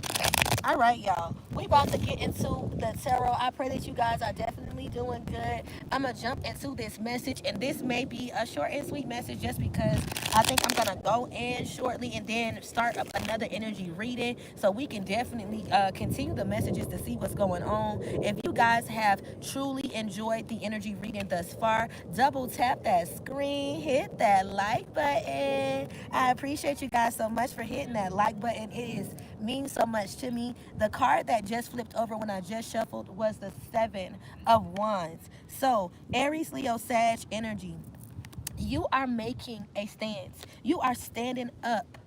All right, y'all. We about to get into the tarot. I pray that you guys are definitely doing good. I'm going to jump into this message, and this may be a short and sweet message just because I think I'm going to go in shortly and then start up another energy reading so we can definitely continue the messages to see what's going on. If you guys have truly enjoyed the energy reading thus far, double tap that screen, hit that like button. I appreciate you guys so much for hitting that like button. Means so much to me. The card that just flipped over when I just shuffled was the 7 of Wands. So, Aries, Leo, Sag energy. You are making a stance. You are standing up.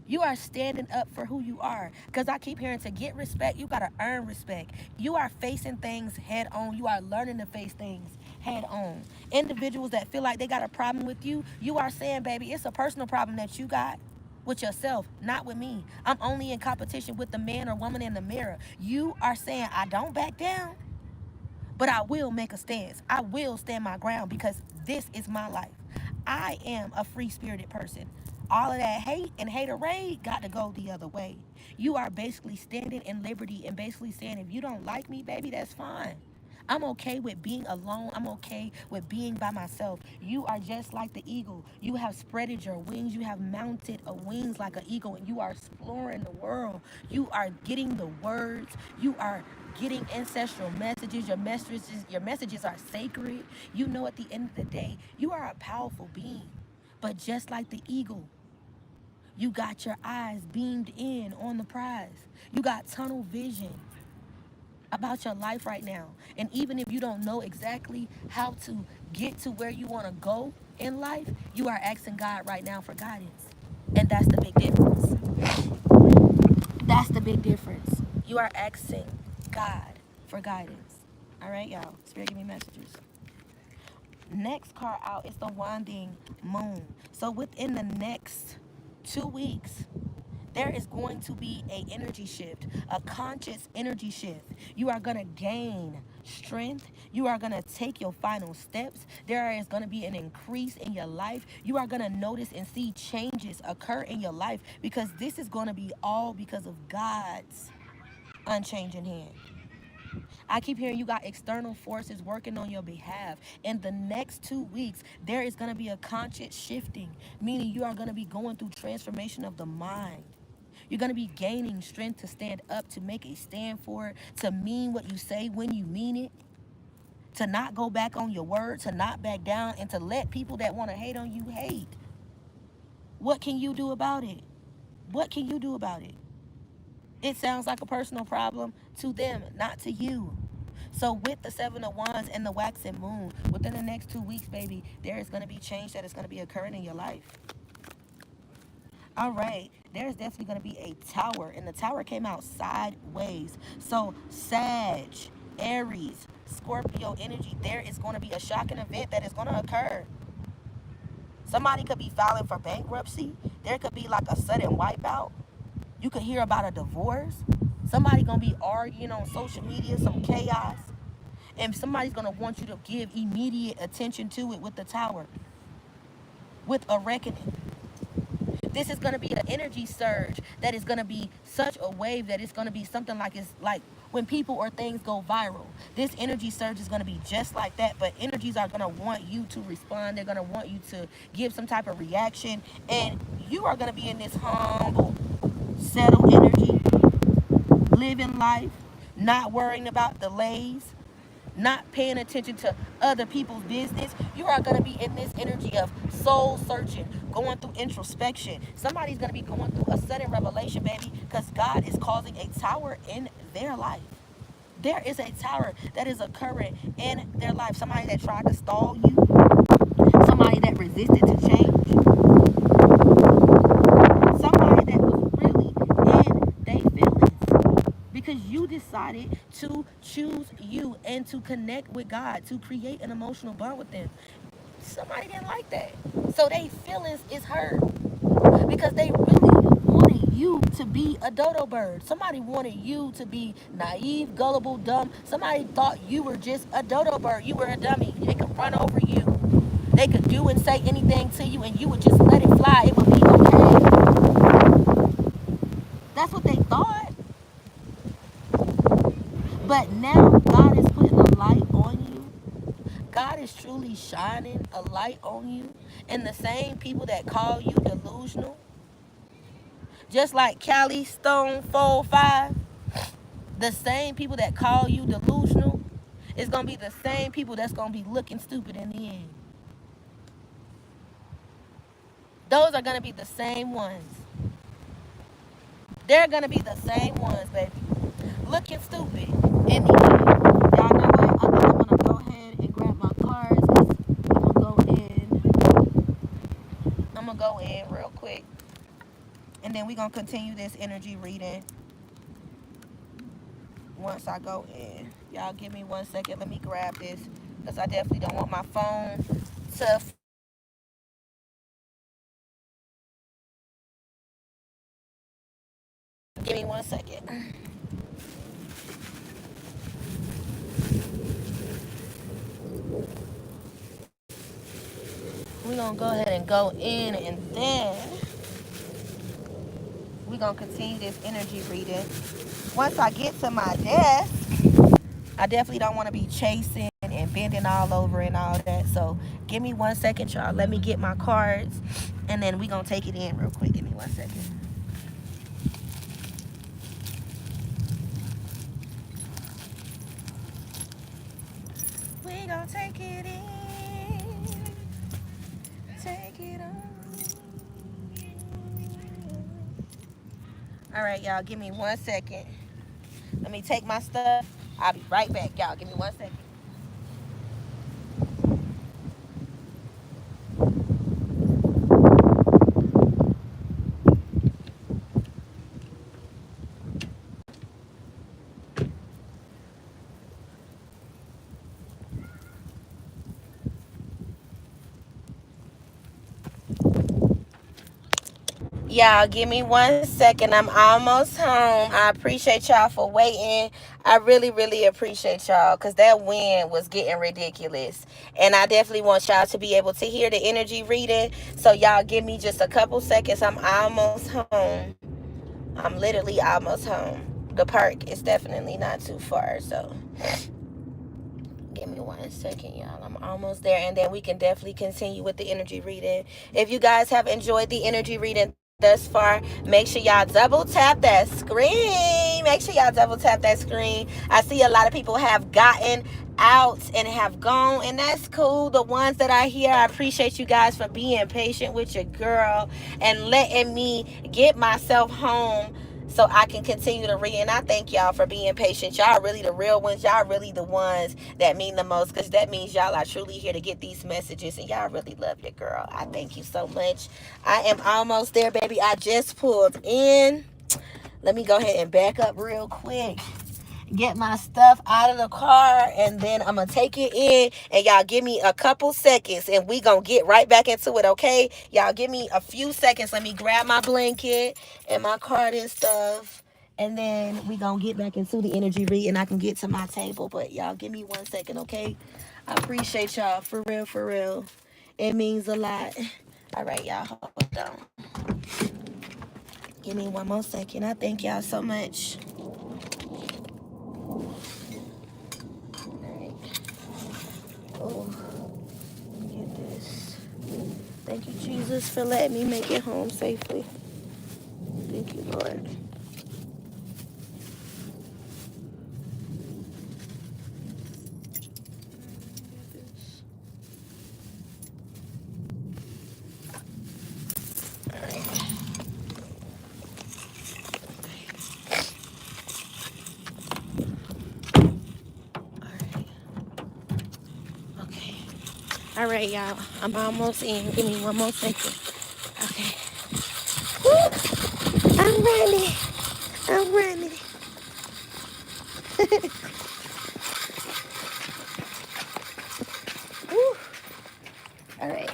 You are standing up for who you are. Because I keep hearing to get respect, you got to earn respect. You are facing things head on. You are learning to face things head on. Individuals that feel like they got a problem with you, you are saying, baby, it's a personal problem that you got with yourself, not with me. I'm only in competition with the man or woman in the mirror. You are saying, I don't back down, but I will make a stance. I will stand my ground because this is my life. I am a free-spirited person. All of that hate and haterade got to go the other way. You are basically standing in liberty and basically saying, if you don't like me, baby, that's fine. I'm okay with being alone. I'm okay with being by myself. You are just like the eagle. You have spreaded your wings. You have mounted a wings like an eagle, and you are exploring the world. You are getting the words. You are getting ancestral messages. Your messages are sacred. You know, at the end of the day, you are a powerful being. But just like the eagle, you got your eyes beamed in on the prize. You got tunnel vision about your life right now. And even if you don't know exactly how to get to where you want to go in life, you are asking God right now for guidance. And that's the big difference. That's the big difference. You are asking God for guidance. All right, y'all. Spirit, give me messages. Next card out is the winding moon. So within the next 2 weeks, there is going to be a energy shift, a conscious energy shift. You are going to gain strength. You are going to take your final steps. There is going to be an increase in your life. You are going to notice and see changes occur in your life because this is going to be all because of God's unchanging hand. I keep hearing you got external forces working on your behalf. In the next 2 weeks, there is going to be a conscious shifting, meaning you are going to be going through transformation of the mind. You're going to be gaining strength to stand up, to make a stand for it, to mean what you say when you mean it, to not go back on your word, to not back down, and to let people that want to hate on you hate. What can you do about it? What can you do about it? It sounds like a personal problem to them, not to you. So with the 7 of Wands and the waxing moon, within the next 2 weeks, baby, there is going to be change that is going to be occurring in your life. All right, there's definitely going to be a tower, and the tower came out sideways. So Sag, Aries, Scorpio energy, there is going to be a shocking event that is going to occur. Somebody could be filing for bankruptcy. There could be like a sudden wipeout. You could hear about a divorce. Somebody gonna be arguing on social media, some chaos. And somebody's gonna want you to give immediate attention to it with the Tower, with a reckoning. This is going to be an energy surge that is going to be such a wave that it's going to be something like, it's like when people or things go viral. This energy surge is going to be just like that, but energies are going to want you to respond. They're going to want you to give some type of reaction, and you are going to be in this humble, settled energy, living life, not worrying about delays, not paying attention to other people's business. You are going to be in this energy of soul searching, going through introspection. Somebody's going to be going through a sudden revelation, baby, because God is causing a tower in their life. There is a tower that is occurring in their life. Somebody that tried to stall you, somebody that resisted to change, somebody that was really in their feelings, because you decided to choose you and to connect with God, to create an emotional bond with them. Somebody didn't like that. So their feelings is hurt because they really wanted you to be a dodo bird. Somebody wanted you to be naive, gullible, dumb. Somebody thought you were just a dodo bird. You were a dummy. They could run over you. They could do and say anything to you and you would just let it fly. It would be okay. That's what they thought. But now God is putting a light on you. God is truly shining a light on you. And the same people that call you delusional, just like Cali Stone 4-5, the same people that call you delusional is going to be the same people that's going to be looking stupid in the end. Those are going to be the same ones. They're going to be the same ones, baby. Looking stupid in the end. Y'all know what? I think I'm going to go ahead and grab my cards because I'm going to go in. I'm going to go in real quick. And then we're going to continue this energy reading once I go in. Y'all give me 1 second. Let me grab this because I definitely don't want my phone to... Give me 1 second. We're going to go ahead and go in, and then we're going to continue this energy reading. Once I get to my desk, I definitely don't want to be chasing and bending all over and all that. So give me 1 second, y'all. Let me get my cards, and then we're going to take it in real quick. Give me 1 second. We're going to take it in. Take it on. All right, y'all. Give me 1 second. Let me take my stuff. I'll be right back, y'all. Give me 1 second. Y'all, give me 1 second. I'm almost home. I appreciate y'all for waiting. I really, really appreciate y'all because that wind was getting ridiculous. And I definitely want y'all to be able to hear the energy reading. So y'all give me just a couple seconds. I'm almost home. I'm literally almost home. The park is definitely not too far. So give me 1 second, y'all. I'm almost there. And then we can definitely continue with the energy reading. If you guys have enjoyed the energy reading thus far, make sure y'all double tap that screen. Make sure y'all double tap that screen. I see a lot of people have gotten out and have gone, and that's cool. The ones that are here, I appreciate you guys for being patient with your girl and letting me get myself home so I can continue to read. And I thank y'all for being patient. Y'all really the real ones. Y'all really the ones that mean the most, because that means y'all are truly here to get these messages, and y'all really love your girl. I thank you so much. I am almost there, baby. I just pulled in. Let me go ahead and back up real quick. get my stuff out of the car, and then I'm gonna take it in, and y'all give me a couple seconds and we gonna get right back into it, okay? Y'all give me a few seconds. Let me grab my blanket and my card and stuff, and then we gonna get back into the energy read, and I can get to my table. But y'all give me 1 second, okay? I appreciate y'all, for real, for real. It means a lot. All right, y'all, hold on. Give me 1 more second. I thank y'all so much. Oh, let me get this. Thank you, Jesus, for letting me make it home safely. Thank you, Lord. All right. All right. Okay. All right, y'all. I'm almost in. Give me 1 more second. Okay. Woo! I'm ready. I'm ready. Woo! All right.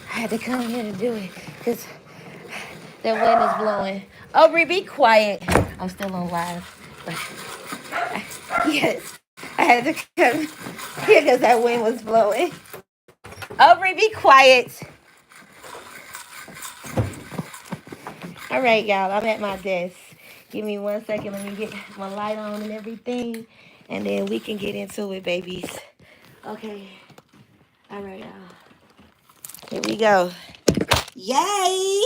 I had to come here to do it because the wind is blowing. Aubrey, be quiet. I'm still on live. But yes, I had to come here because that wind was blowing. Aubrey, be quiet. All right, y'all. I'm at my desk. Give me 1 second. Let me get my light on and everything. And then we can get into it, babies. Okay. All right, y'all. Here we go. Yay!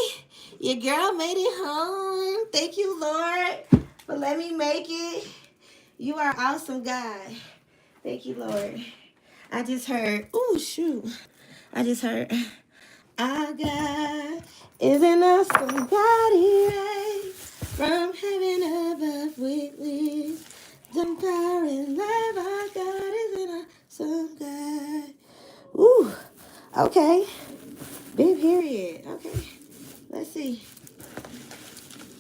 Your girl made it home. Thank you, Lord, for letting me make it. You are awesome, God. Thank you, Lord. I just heard, ooh, shoot. I just heard, our God is an awesome God. He reigns from heaven above with wisdom, power, and love. Our God is an awesome God. Ooh, okay. Big period. Okay. Let's see.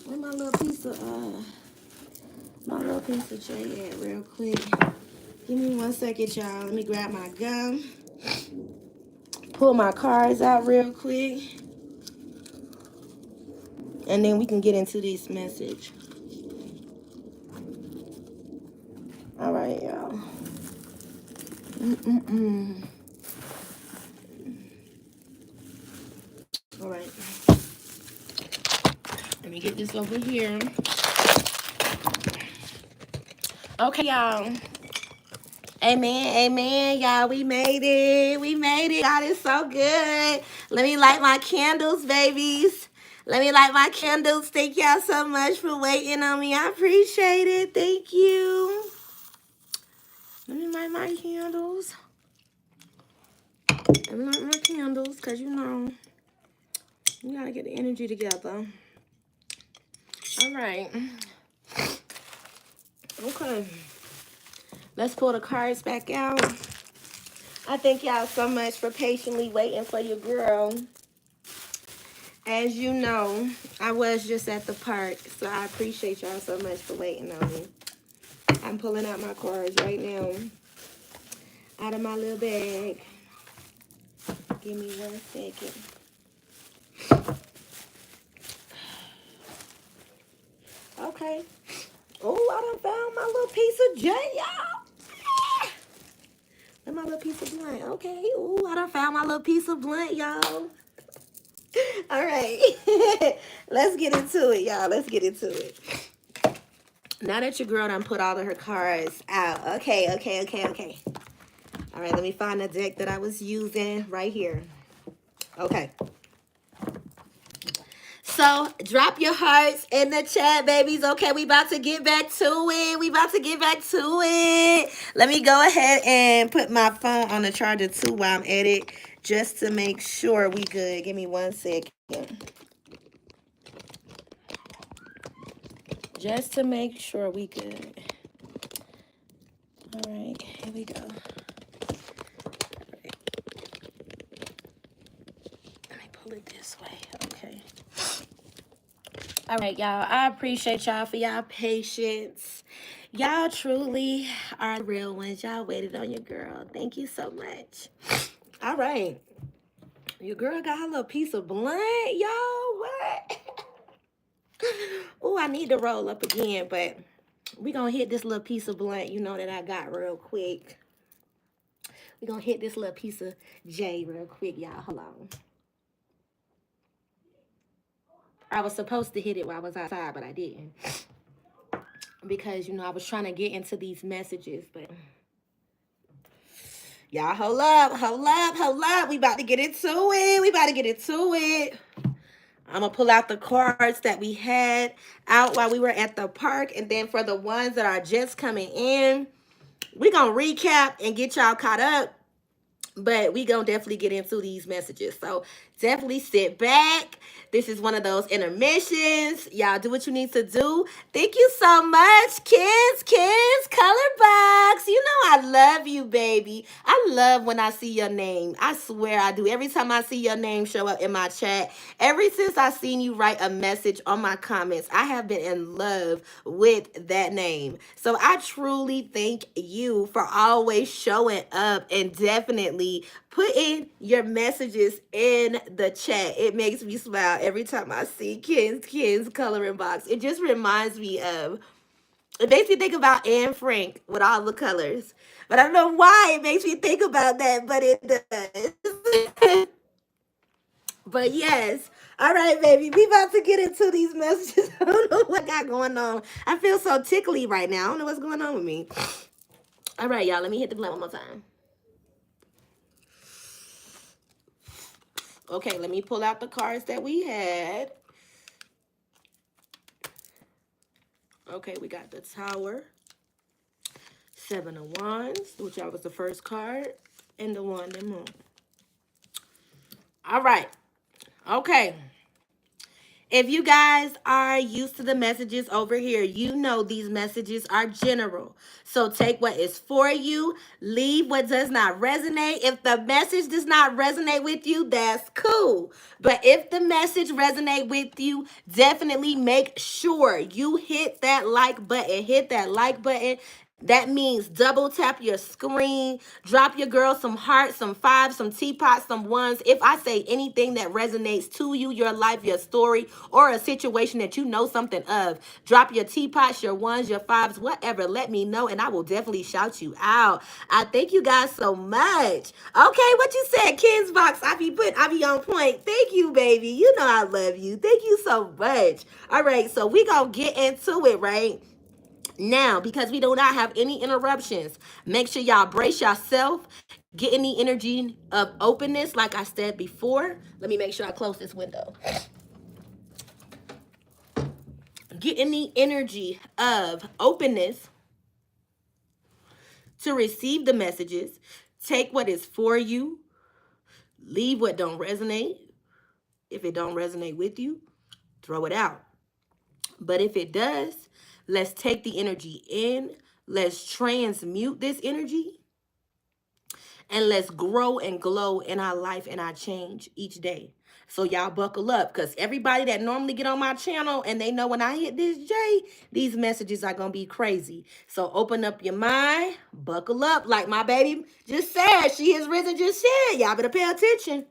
Where my little piece of J at real quick. Give me 1 second, y'all. Let me grab my gum. Pull my cards out real quick. And then we can get into this message. All right, y'all. All right. Let me get this over here. Okay, y'all. Amen, amen, y'all. We made it. We made it. God is so good. Let me light my candles, babies. Let me light my candles. Thank y'all so much for waiting on me. I appreciate it. Thank you. Let me light my candles. Let me light my candles, because you know, we got to get the energy together. All right. Okay. Let's pull the cards back out. I thank y'all so much for patiently waiting for your girl. As you know, I was just at the park, so I appreciate y'all so much for waiting on me. I'm pulling out my cards right now out of my little bag. Give me 1 second. Okay. Oh, I done found my little piece of J, y'all. And my little piece of blunt. Okay. Oh, I done found my little piece of blunt, y'all. All right. Let's get into it, y'all. Let's get into it. Now that your girl done put all of her cards out. Okay. All right, let me find the deck that I was using right here. Okay. So, drop your hearts in the chat, babies. Okay, we about to get back to it. Let me go ahead and put my phone on the charger, too, while I'm at it, just to make sure we good. Give me 1 second. Just to make sure we good. All right, here we go. Let me pull it this way. Okay. All right, y'all. I appreciate y'all for y'all patience. Y'all truly are the real ones. Y'all waited on your girl. Thank you so much. All right. Your girl got her little piece of blunt, y'all. What? Oh, I need to roll up again, but we gonna hit this little piece of blunt, that I got real quick. We gonna hit this little piece of J real quick, y'all. Hold on. I was supposed to hit it while I was outside, but I didn't. Because, I was trying to get into these messages, but y'all hold up, hold up, hold up. We about to get into it. We about to get into it. I'm going to pull out the cards that we had out while we were at the park. And then for the ones that are just coming in, we're going to recap and get y'all caught up. But we gonna definitely get into these messages. So definitely sit back. This is one of those intermissions. Y'all do what you need to do. Thank you so much, kids, color box. I love you, baby. I love when I see your name. I swear I do. Every time I see your name show up in my chat, ever since I seen you write a message on my comments, I have been in love with that name. So I truly thank you for always showing up and definitely putting your messages in the chat. It makes me smile every time I see Ken's coloring box. It just reminds me of, it makes me think about Anne Frank with all the colors. But I don't know why it makes me think about that, but it does. But yes. All right, baby. We about to get into these messages. I don't know what I got going on. I feel so tickly right now. I don't know what's going on with me. All right, y'all. Let me hit the blunt one more time. Okay, let me pull out the cards that we had. Okay, we got the Tower, Seven of Wands, which was the first card, and the Wand and Moon. All right. Okay. If you guys are used to the messages over here, you know these messages are general. So take what is for you, leave what does not resonate. If the message does not resonate with you, that's cool. But if the message resonate with you, definitely make sure you hit that like button. Hit that like button. That means double tap your screen, drop your girl some hearts, some fives, some teapots, some ones. If I say anything that resonates to you, your life, your story, or a situation that you know something of, drop your teapots, your ones, your fives, whatever. Let me know, and I will definitely shout you out. I thank you guys so much. Okay, what you said, Kids Box, I be on point. Thank you, baby. You know I love you. Thank you so much. All right, so we gonna get into it, right? Now, because we do not have any interruptions, make sure y'all brace yourself. Get in the energy of openness, like I said before. Let me make sure I close this window. Get in the energy of openness to receive the messages. Take what is for you. Leave what don't resonate. If it don't resonate with you, throw it out. But if it does, let's take the energy in. Let's transmute this energy. And let's grow and glow in our life and our change each day. So y'all buckle up, because everybody that normally get on my channel and they know when I hit this J, these messages are going to be crazy. So open up your mind, buckle up. Like my baby just said, she is risen just said. Y'all better pay attention.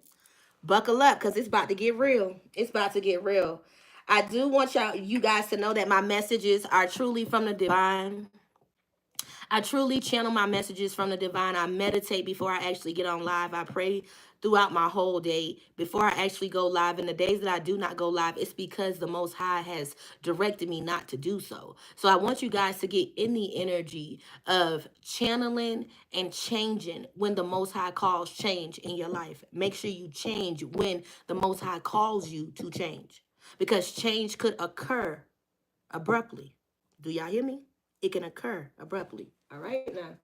Buckle up, because it's about to get real. It's about to get real. I do want you guys to know that my messages are truly from the divine. I truly channel my messages from the divine. I meditate before I actually get on live. I pray throughout my whole day before I actually go live. And the days that I do not go live, it's because the Most High has directed me not to do so. So I want you guys to get in the energy of channeling and changing when the Most High calls change in your life. Make sure you change when the Most High calls you to change, because change could occur abruptly. Do y'all hear me? It can occur abruptly. All right now.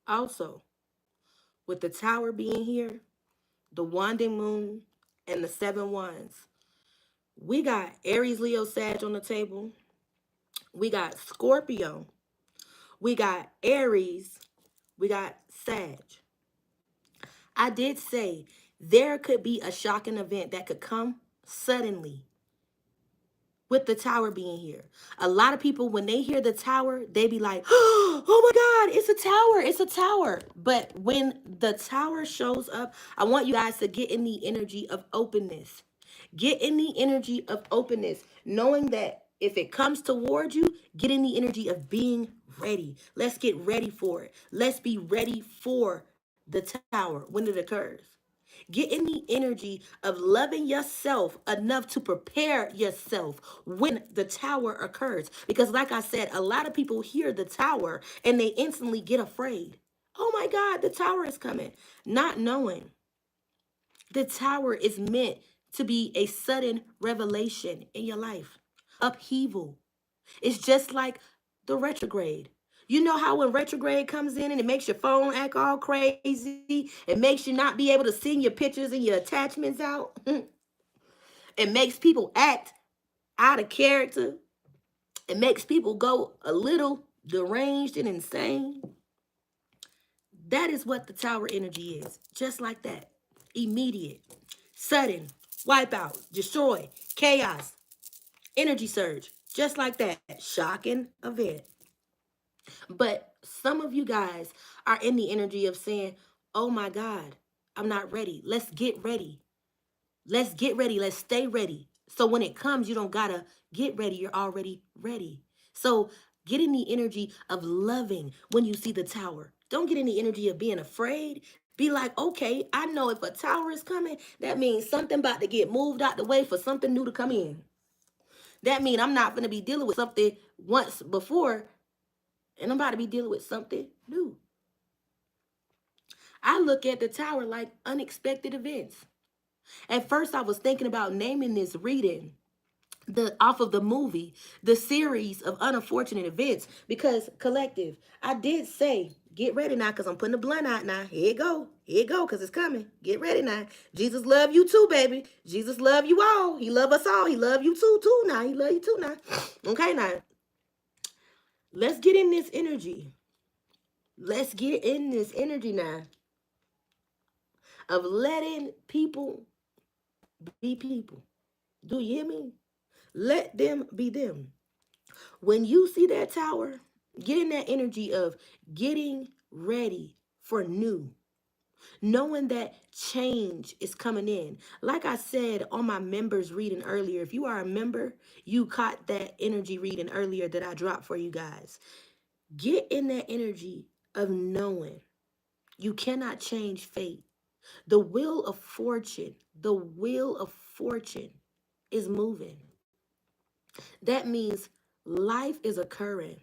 Also, with the Tower being here, the Wanding Moon, and the Seven Wands, we got Aries, Leo, Sag on the table. We got Scorpio. We got Aries. We got Sag. I did say there could be a shocking event that could come suddenly with the tower being here. A lot of people, when they hear the tower, they be like, oh my God, it's a tower, it's a tower. But when the tower shows up, I want you guys to get in the energy of openness. Get in the energy of openness, knowing that if it comes toward you, get in the energy of being ready. Let's get ready for it. Let's be ready for the tower when it occurs. Get in the energy of loving yourself enough to prepare yourself when the tower occurs. Because, like I said, a lot of people hear the tower and they instantly get afraid. Oh my God, the tower is coming. Not knowing the tower is meant to be a sudden revelation in your life, upheaval. It's just like the retrograde. You know how when retrograde comes in and it makes your phone act all crazy, it makes you not be able to send your pictures and your attachments out. It makes people act out of character. It makes people go a little deranged and insane. That is what the tower energy is. Just like that. Immediate, sudden, wipeout, destroy, chaos, energy surge. Just like that. Shocking event. But some of you guys are in the energy of saying, oh my God, I'm not ready. Let's get ready. Let's get ready. Let's stay ready. So when it comes, you don't gotta get ready. You're already ready. So get in the energy of loving when you see the tower. Don't get in the energy of being afraid. Be like, okay, I know if a tower is coming, that means something about to get moved out the way for something new to come in. That means I'm not going to be dealing with something once before, and I'm about to be dealing with something new. I look at the tower like unexpected events. At first, I was thinking about naming this reading off of the movie, the series of unfortunate events, because collective, I did say, get ready now, because I'm putting the blunt out now. Here it go. Here it go, because it's coming. Get ready now. Jesus love you too, baby. Jesus love you all. He love us all. He love you too now. He love you too now. Okay, now. Let's get in this energy. Let's get in this energy now of letting people be people. Do you hear me? Let them be them. When you see that tower, get in that energy of getting ready for new, knowing that change is coming in. Like I said on my members reading earlier, if you are a member, you caught that energy reading earlier that I dropped for you guys. Get in that energy of knowing you cannot change fate. The wheel of fortune is moving. That means life is occurring.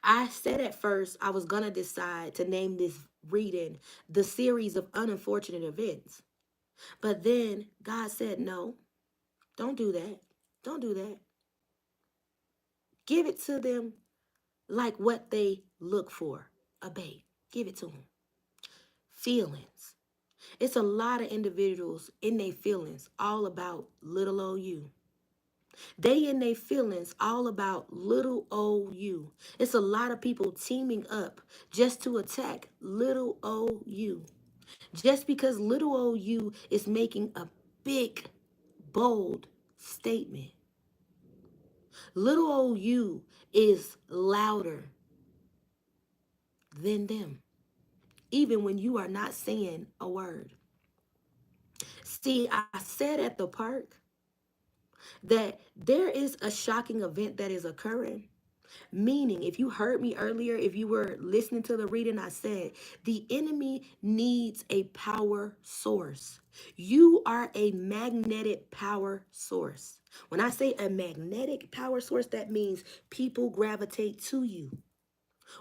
I said at first I was going to decide to name this reading the series of unfortunate events. But then God said, no, don't do that. Don't do that. Give it to them like what they look for, a bait. Give it to them. Feelings. It's a lot of individuals in their feelings all about little old you. They in their feelings all about little old you. It's a lot of people teaming up just to attack little old you. Just because little old you is making a big, bold statement. Little old you is louder than them, even when you are not saying a word. See, I said at the park that there is a shocking event that is occurring. Meaning, if you heard me earlier, if you were listening to the reading, I said the enemy needs a power source. You are a magnetic power source. When I say a magnetic power source, that means people gravitate to you.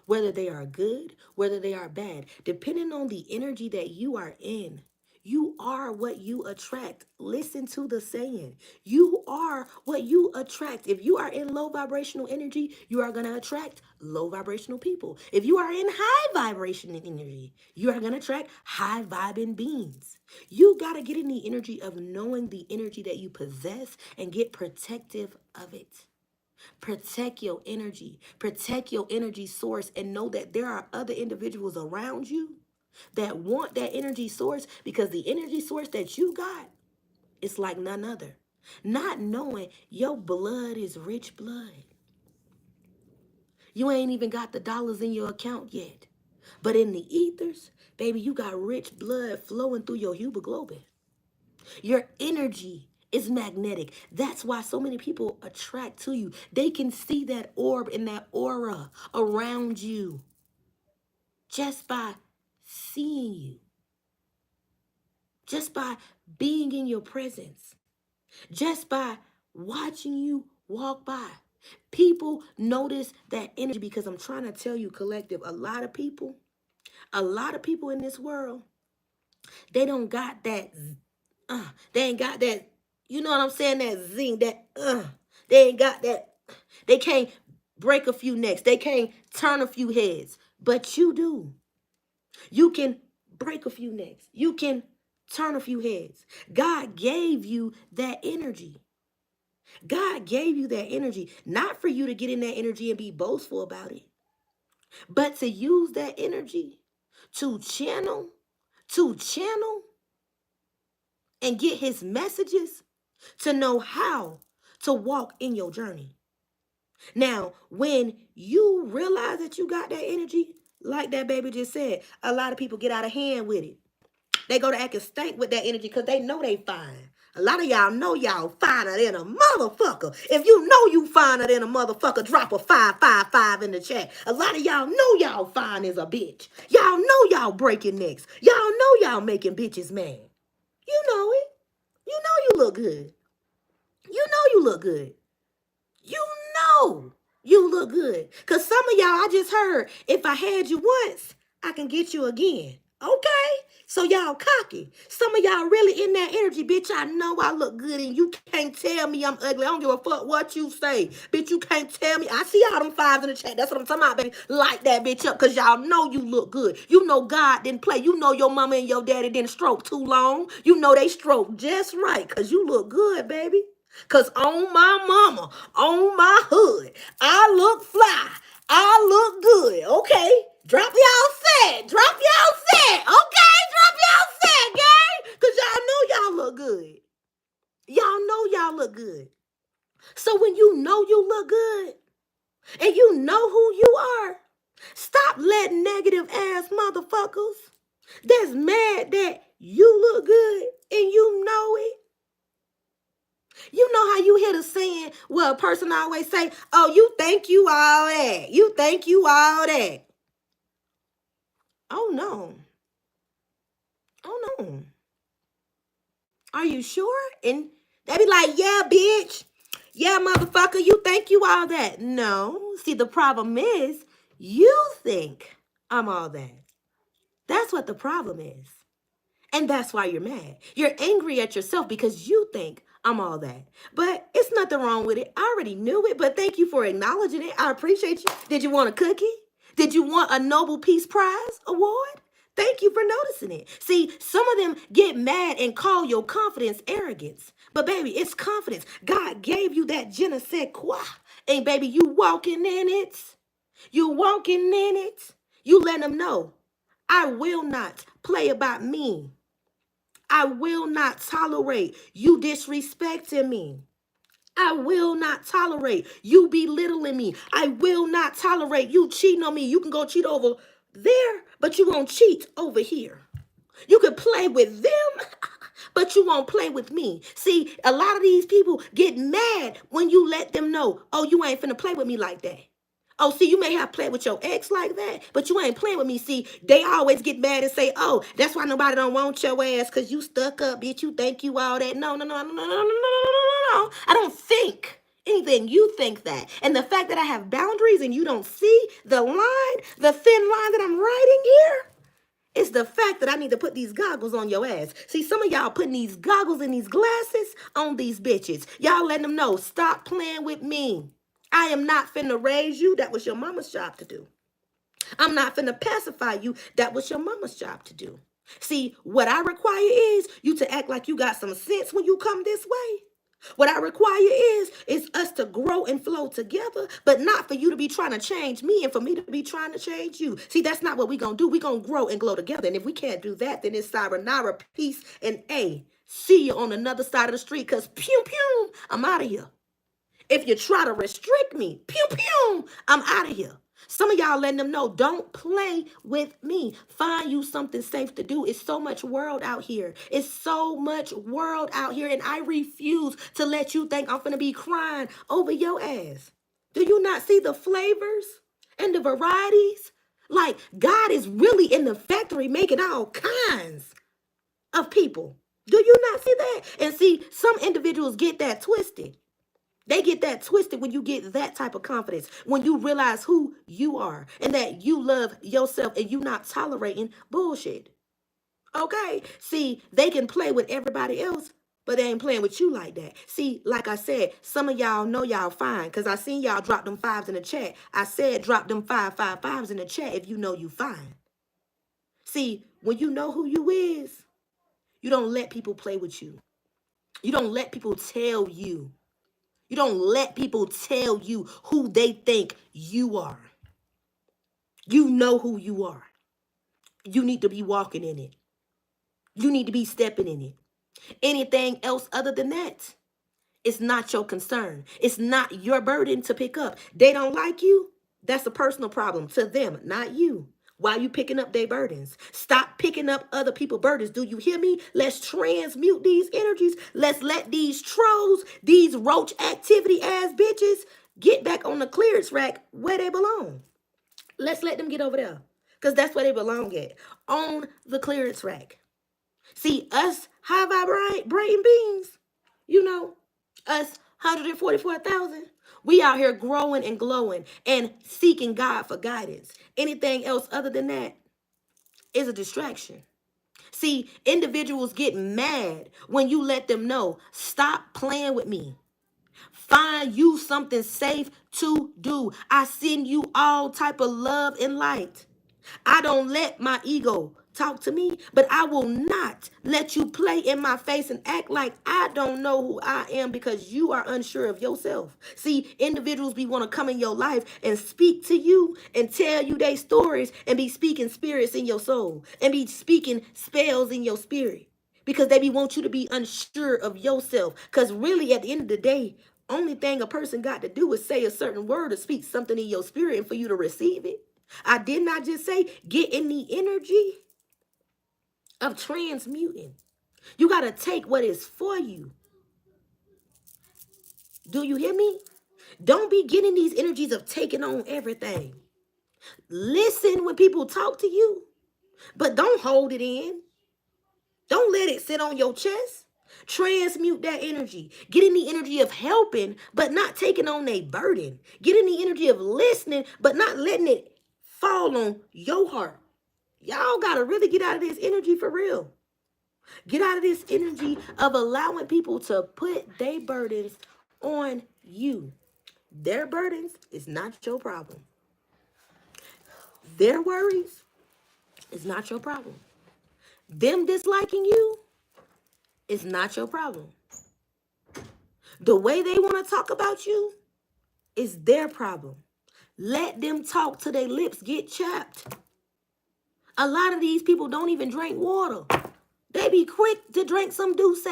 Whether they are good, whether they are bad, depending on the energy that you are in. You are what you attract. Listen to the saying. You are what you attract. If you are in low vibrational energy, you are going to attract low vibrational people. If you are in high vibrational energy, you are going to attract high vibing beings. You got to get in the energy of knowing the energy that you possess and get protective of it. Protect your energy. Protect your energy source and know that there are other individuals around you that want that energy source, because the energy source that you got is like none other. Not knowing your blood is rich blood. You ain't even got the dollars in your account yet. But in the ethers, baby, you got rich blood flowing through your hemoglobin. Your energy is magnetic. That's why so many people attract to you. They can see that orb and that aura around you just by seeing you, just by being in your presence, just by watching you walk by. People notice that energy, because I'm trying to tell you, collective, a lot of people in this world, they don't got that, they ain't got that, you know what I'm saying, that zing, that, they ain't got that, they can't break a few necks, they can't turn a few heads, but you do. You can break a few necks, you can turn a few heads. God gave you that energy. God gave you that energy, not for you to get in that energy and be boastful about it, but to use that energy to channel, to channel and get his messages, to know how to walk in your journey. Now, when you realize that you got that energy, like that baby just said, a lot of people get out of hand with it. They go to act and stank with that energy because they know they fine. A lot of y'all know y'all finer than a motherfucker. If you know you finer than a motherfucker, drop a 555 in the chat. A lot of y'all know y'all fine as a bitch. Y'all know y'all breaking necks. Y'all know y'all making bitches mad. You know it. You know you look good. You know you look good. You know you look good. Because some of y'all, I just heard, if I had you once, I can get you again. Okay? So y'all cocky. Some of y'all really in that energy. Bitch, I know I look good and you can't tell me I'm ugly. I don't give a fuck what you say. Bitch, you can't tell me. I see all them fives in the chat. That's what I'm talking about, baby. Light that bitch up because y'all know you look good. You know God didn't play. You know your mama and your daddy didn't stroke too long. You know they stroked just right because you look good, baby. Because on my mama, on my hood, I look fly. I look good. Okay? Drop y'all set. Drop y'all set. Okay? Drop y'all set, gang. Because y'all know y'all look good. Y'all know y'all look good. So when you know you look good and you know who you are, stop letting negative ass motherfuckers that's mad that you look good and you know it. You know how you hear the saying where a person always say, oh, you think you all that. You think you all that. Oh, no. Oh, no. Are you sure? And they be like, yeah, bitch. Yeah, motherfucker, you think you all that. No. See, the problem is you think I'm all that. That's what the problem is. And that's why you're mad. You're angry at yourself because you think I'm all that. But it's nothing wrong with it. I already knew it, but thank you for acknowledging it. I appreciate you. Did you want a cookie? Did you want a Nobel Peace Prize award? Thank you for noticing it. See, some of them get mad and call your confidence arrogance. But baby, it's confidence. God gave you that je ne sais quoi. And baby, you walking in it. You walking in it. You let them know, I will not play about me. I will not tolerate you disrespecting me. I will not tolerate you belittling me. I will not tolerate you cheating on me. You can go cheat over there, but you won't cheat over here. You could play with them, but you won't play with me. See, a lot of these people get mad when you let them know, oh, you ain't finna play with me like that. Oh, see, you may have played with your ex like that, but you ain't playing with me. See, they always get mad and say, oh, that's why nobody don't want your ass because you stuck up, bitch. You think you all that. No, no, no, no, no, no, no, no, no, no. I don't think anything. You think that. And the fact that I have boundaries and you don't see the line, the thin line that I'm writing here, it's the fact that I need to put these goggles on your ass. See, some of y'all putting these goggles and these glasses on these bitches. Y'all letting them know, stop playing with me. I am not finna raise you. That was your mama's job to do. I'm not finna pacify you. That was your mama's job to do. See, what I require is you to act like you got some sense when you come this way. What I require is us to grow and flow together, but not for you to be trying to change me and for me to be trying to change you. See, that's not what we're going to do. We're going to grow and glow together. And if we can't do that, then it's sayonara, peace, and see you on another side of the street because pew, pew, I'm out of here. If you try to restrict me, pew, pew, I'm out of here. Some of y'all letting them know, don't play with me. Find you something safe to do. It's so much world out here. It's so much world out here. And I refuse to let you think I'm going to be crying over your ass. Do you not see the flavors and the varieties? Like, God is really in the factory making all kinds of people. Do you not see that? And see, some individuals get that twisted. They get that twisted when you get that type of confidence, when you realize who you are and that you love yourself and you not tolerating bullshit. Okay? See, they can play with everybody else, but they ain't playing with you like that. See, like I said, some of y'all know y'all fine because I seen y'all drop them fives in the chat. I said drop them fives in the chat if you know you fine. See, when you know who you is, you don't let people play with you. You don't let people tell you. You don't let people tell you who they think you are. You know who you are. You need to be walking in it. You need to be stepping in it. Anything else other than that, it's not your concern. It's not your burden to pick up. They don't like you. That's a personal problem to them, not you. Why you picking up their burdens? Stop picking up other people's burdens. Do you hear me? Let's transmute these energies. Let's let these trolls, these roach activity ass bitches get back on the clearance rack where they belong. Let's let them get over there because that's where they belong at, on the clearance rack. See, us high vibrating beings, you know, us 144,000, we out here growing and glowing and seeking God for guidance. Anything else other than that is a distraction. See, individuals get mad when you let them know, stop playing with me. Find you something safe to do. I send you all type of love and light. I don't let my ego talk to me, but I will not let you play in my face and act like I don't know who I am because you are unsure of yourself. See, individuals be want to come in your life and speak to you and tell you their stories and be speaking spirits in your soul and be speaking spells in your spirit because they be want you to be unsure of yourself. Because really, at the end of the day, only thing a person got to do is say a certain word or speak something in your spirit and for you to receive it. I did not just say get in the energy of transmuting. You got to take what is for you. Do you hear me? Don't be getting these energies of taking on everything. Listen when people talk to you, but don't hold it in. Don't let it sit on your chest. Transmute that energy. Get in the energy of helping, but not taking on a burden. Get in the energy of listening, but not letting it fall on your heart. Y'all got to really get out of this energy for real. Get out of this energy of allowing people to put their burdens on you. Their burdens is not your problem. Their worries is not your problem. Them disliking you is not your problem. The way they want to talk about you is their problem. Let them talk till their lips get chapped. A lot of these people don't even drink water. They be quick to drink some Douce.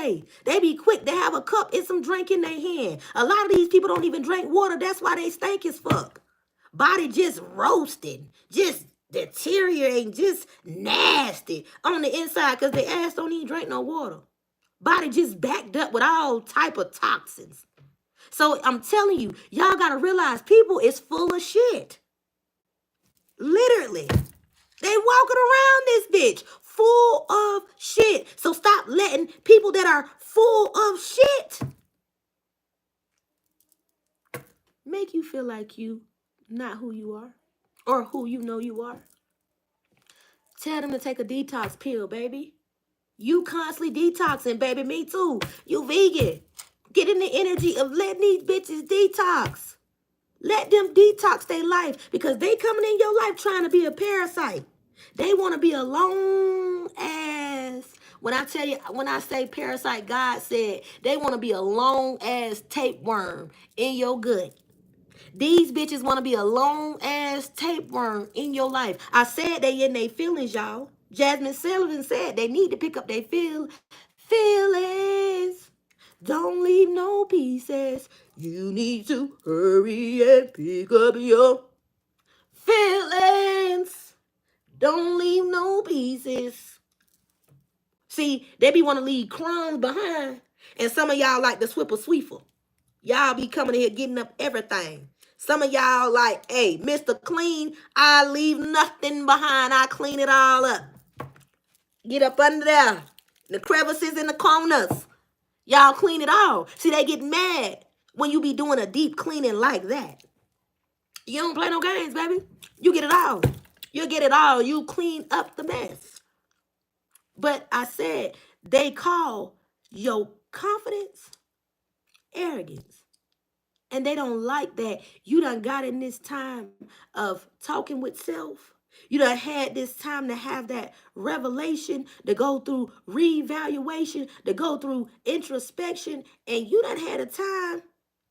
They be quick to have a cup and some drink in their hand. A lot of these people don't even drink water. That's why they stink as fuck. Body just roasted, just deteriorating, just nasty on the inside because their ass don't even drink no water. Body just backed up with all type of toxins. So I'm telling you, y'all got to realize people is full of shit. Literally. They walking around this bitch full of shit. So stop letting people that are full of shit make you feel like you not who you are or who you know you are. Tell them to take a detox pill, baby. You constantly detoxing, baby. Me too. You vegan. Get in the energy of letting these bitches detox. Let them detox their life because they coming in your life trying to be a parasite. They want to be a long ass When I tell you, when I say parasite, God said they want to be a long ass tapeworm in your gut. These bitches want to be a long ass tapeworm in your life. I said they in their feelings, y'all. Jasmine Sullivan said they need to pick up their feelings. Don't leave no pieces. You need to hurry and pick up your feelings. Don't leave no pieces. See, they be want to leave crumbs behind. And some of y'all like the swipper sweeper. Y'all be coming in here getting up everything. Some of y'all like, hey, Mr. Clean, I leave nothing behind. I clean it all up. Get up under there. The crevices in the corners. Y'all clean it all. See, they get mad when you be doing a deep cleaning like that. You don't play no games, baby. You get it all. You get it all. You clean up the mess. But I said, they call your confidence arrogance. And they don't like that. You done got in this time of talking with self. You done had this time to have that revelation, to go through reevaluation, to go through introspection. And you done had a time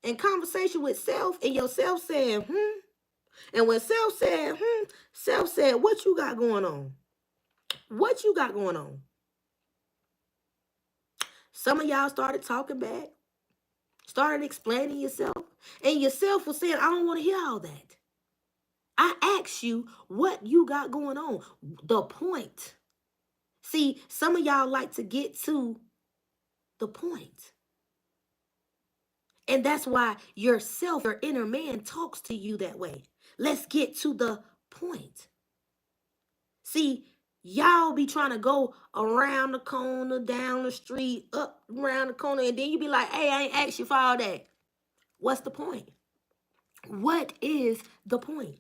and conversation with self, and yourself saying, And when self said, self said, what you got going on? What you got going on? Some of y'all started talking back, started explaining yourself, and yourself was saying, I don't want to hear all that. I asked you what you got going on. The point. See, some of y'all like to get to the point. And that's why yourself, your inner man, talks to you that way. Let's get to the point. See, y'all be trying to go around the corner, down the street, up around the corner, and then you be like, hey, I ain't asked you for all that. What's the point? What is the point?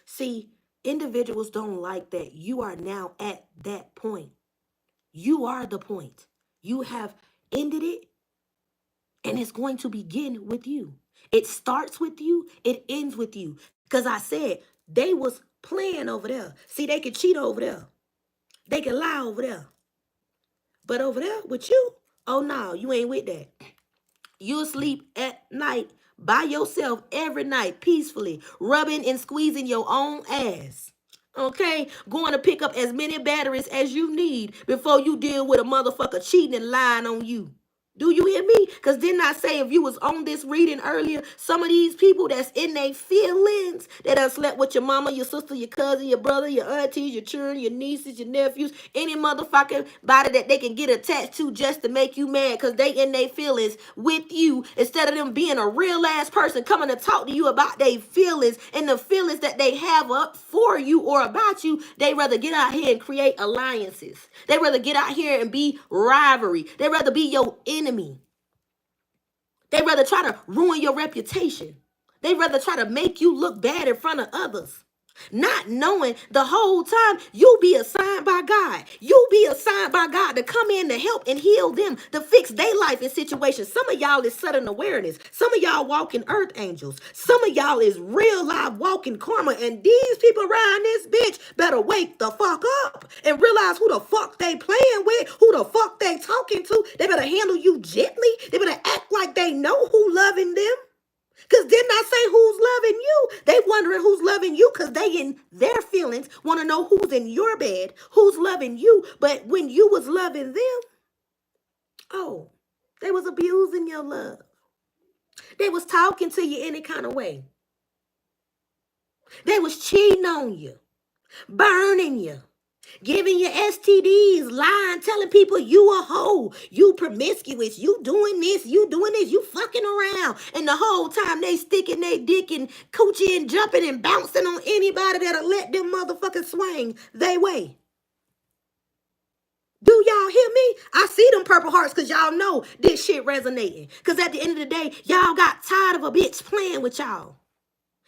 See, individuals don't like that. You are now at that point. You are the point. You have ended it, and it's going to begin with you. It starts with you. It ends with you. Because I said they was playing over there. See, they could cheat over there. They could lie over there. But over there with you, oh no, you ain't with that. You'll sleep at night by yourself every night peacefully, rubbing and squeezing your own ass. Okay? Going to pick up as many batteries as you need before you deal with a motherfucker cheating and lying on you. Do you hear me? Because didn't I say if you was on this reading earlier, some of these people that's in their feelings, that done slept with your mama, your sister, your cousin, your brother, your aunties, your children, your nieces, your nephews, any motherfucking body that they can get attached to just to make you mad because they in their feelings with you, instead of them being a real ass person coming to talk to you about their feelings and the feelings that they have up for you or about you. They rather get out here and create alliances. They rather get out here and be rivalry. They rather be your enemy. They rather try to ruin your reputation. They rather try to make you look bad in front of others. Not knowing the whole time you be assigned by God. You be assigned by God to come in to help and heal them, to fix their life and situations. Some of y'all is sudden awareness. Some of y'all walking earth angels. Some of y'all is real life walking karma. And these people around this bitch better wake the fuck up and realize who the fuck they playing with, who the fuck they talking to. They better handle you gently. They better act like they know who loving them. Because didn't I say who's loving you? They wondering who's loving you because they in their feelings want to know who's in your bed, who's loving you. But when you was loving them, oh, they was abusing your love. They was talking to you any kind of way. They was cheating on you, burning you, giving you STDs, lying, telling people you a hoe, you promiscuous, you doing this, you fucking around. And the whole time they sticking their dick and coochie and jumping and bouncing on anybody that'll let them motherfuckers swing they way. Do y'all hear me? I see them purple hearts because y'all know this shit resonating. Because at the end of the day, y'all got tired of a bitch playing with y'all.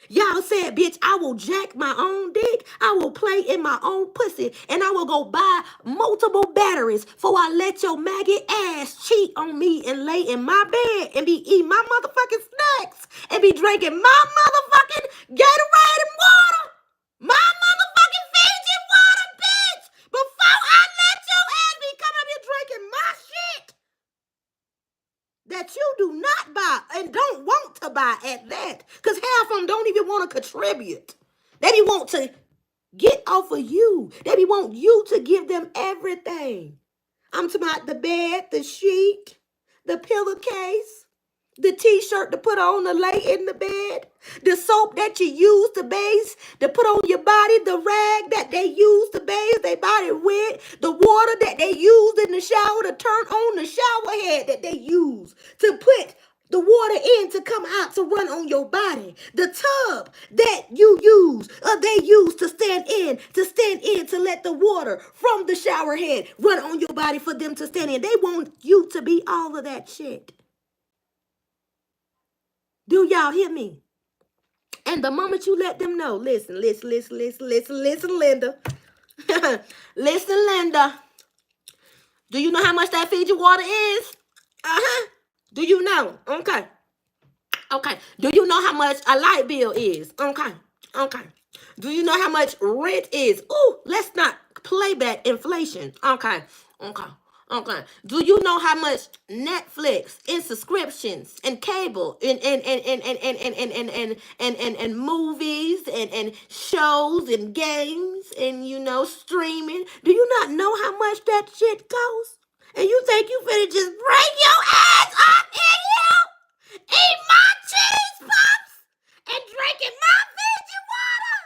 Y'all said, bitch, I will jack my own dick. I will play in my own pussy. And I will go buy multiple batteries before I let your maggot ass cheat on me and lay in my bed and be eating my motherfucking snacks and be drinking my motherfucking Gatorade and water. My motherfucking Fiji water, bitch. Before I let your do not buy and don't want to buy at that. Because half of them don't even want to contribute. They be want to get off of you. They be want you to give them everything. I'm talking about the bed, the sheet, the pillowcase, the t-shirt to put on to lay in the bed, the soap that you use to bathe, to put on your body, the rag that they use to bathe their body with, the water that they use in the shower to turn on the shower head that they use to put the water in to come out to run on your body, the tub that you use or they use to stand in to let the water from the shower head run on your body for them to stand in. They want you to be all of that shit. Do y'all hear me? And the moment you let them know, listen, Linda. Listen, Linda. Do you know how much that Fiji water is? Uh-huh. Do you know? Okay. Okay. Do you know how much a light bill is? Okay. Okay. Do you know how much rent is? Ooh, let's not play back inflation. Okay. Okay. Okay. Do you know how much Netflix and subscriptions and cable and movies and shows and games and streaming? Do you not know how much that shit costs? And you think you finna just bring your ass up in here, eat my cheese puffs, and drinking my Fiji water?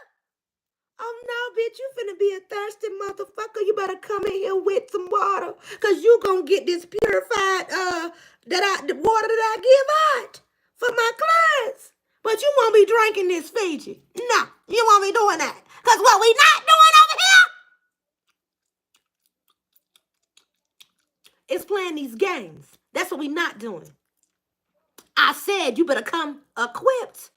Oh no, bitch, you finna be a thirsty motherfucker. You better come in here with some water, cause you gonna get this purified the water that I give out for my clients. But you won't be drinking this Fiji. No, you won't be doing that. Cause what we not doing over here is playing these games. That's what we not doing. I said you better come equipped.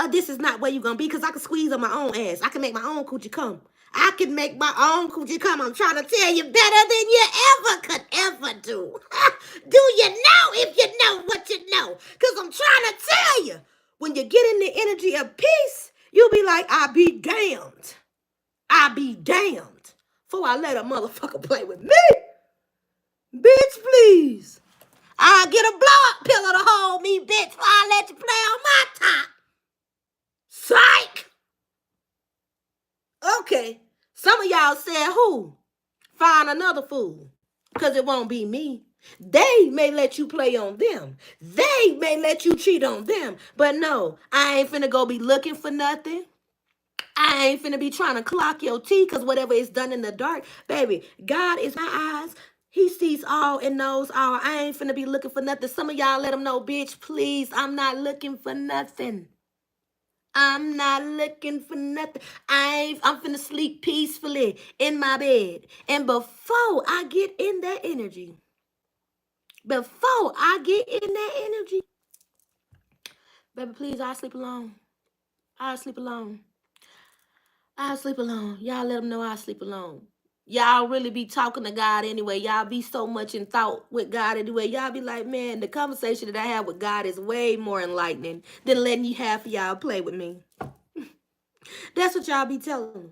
This is not where you're going to be, because I can squeeze on my own ass. I can make my own coochie come. I can make my own coochie come. I'm trying to tell you, better than you ever could ever do. Do you know if you know what you know? Because I'm trying to tell you, when you get in the energy of peace, you'll be like, I be damned. I be damned. Before I let a motherfucker play with me. Bitch, please. I'll get a blow-up pillow to hold me, bitch, before I let you play on my top. Psych! Okay. Some of y'all said who? Find another fool. Because it won't be me. They may let you play on them. They may let you cheat on them. But no, I ain't finna go be looking for nothing. I ain't finna be trying to clock your teeth, because whatever is done in the dark, baby, God is my eyes. He sees all and knows all. I ain't finna be looking for nothing. Some of y'all let him know, bitch, please, I'm not looking for nothing. I'm not looking for nothing. I'm finna sleep peacefully in my bed. And before I get in that energy, baby, please, I'll sleep alone. I'll sleep alone. Y'all let them know I'll sleep alone. Y'all really be talking to God anyway. Y'all be so much in thought with God anyway. Y'all be like, man, the conversation that I have with God is way more enlightening than letting you half of y'all play with me. That's what y'all be telling them.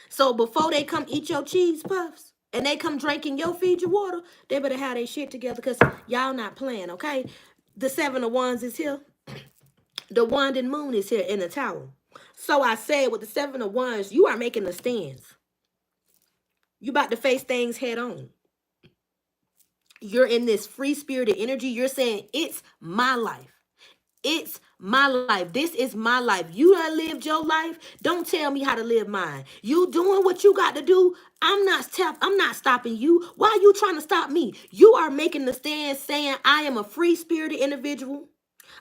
So before they come eat your cheese puffs and they come drinking your Fiji water, they better have their shit together, because y'all not playing, okay? The 7 of Wands is here. The Wand and Moon is here in the tower. So I said, with the 7 of Wands, you are making a stance. You about to face things head on. You're in this free-spirited energy. You're saying, it's my life. It's my life. This is my life. You done lived your life. Don't tell me how to live mine. You doing what you got to do. I'm not stopping you. Why are you trying to stop me? You are making the stand, saying, I am a free-spirited individual.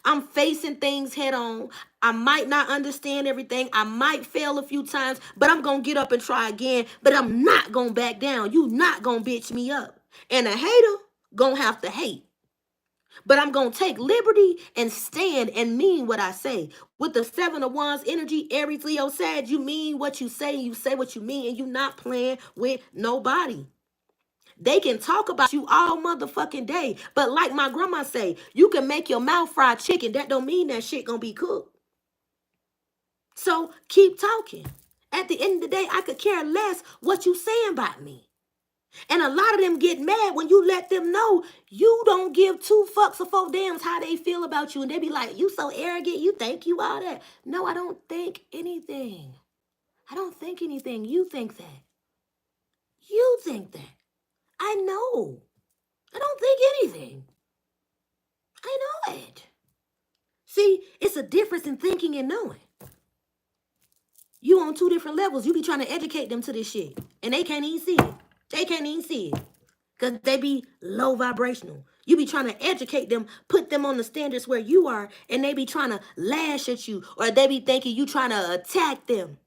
I'm facing things head on. I might not understand everything. I might fail a few times, but I'm going to get up and try again. But I'm not going to back down. You not going to bitch me up. And a hater going to have to hate. But I'm going to take liberty and stand and mean what I say. With the 7 of Wands energy, Aries, Leo, Sag, you mean what you say what you mean, and you not playing with nobody. They can talk about you all motherfucking day. But like my grandma say, you can make your mouth fried chicken. That don't mean that shit gonna be cooked. So keep talking. At the end of the day, I could care less what you saying about me. And a lot of them get mad when you let them know you don't give two fucks or four damns how they feel about you. And they be like, you so arrogant, you think you all that. No, I don't think anything. I don't think anything. You think that. You think that. I know. I don't think anything. I know it. See, it's a difference in thinking and knowing. You on two different levels. You be trying to educate them to this shit. And they can't even see it. They can't even see it. Because they be low vibrational. You be trying to educate them, put them on the standards where you are, and they be trying to lash at you, or they be thinking you trying to attack them.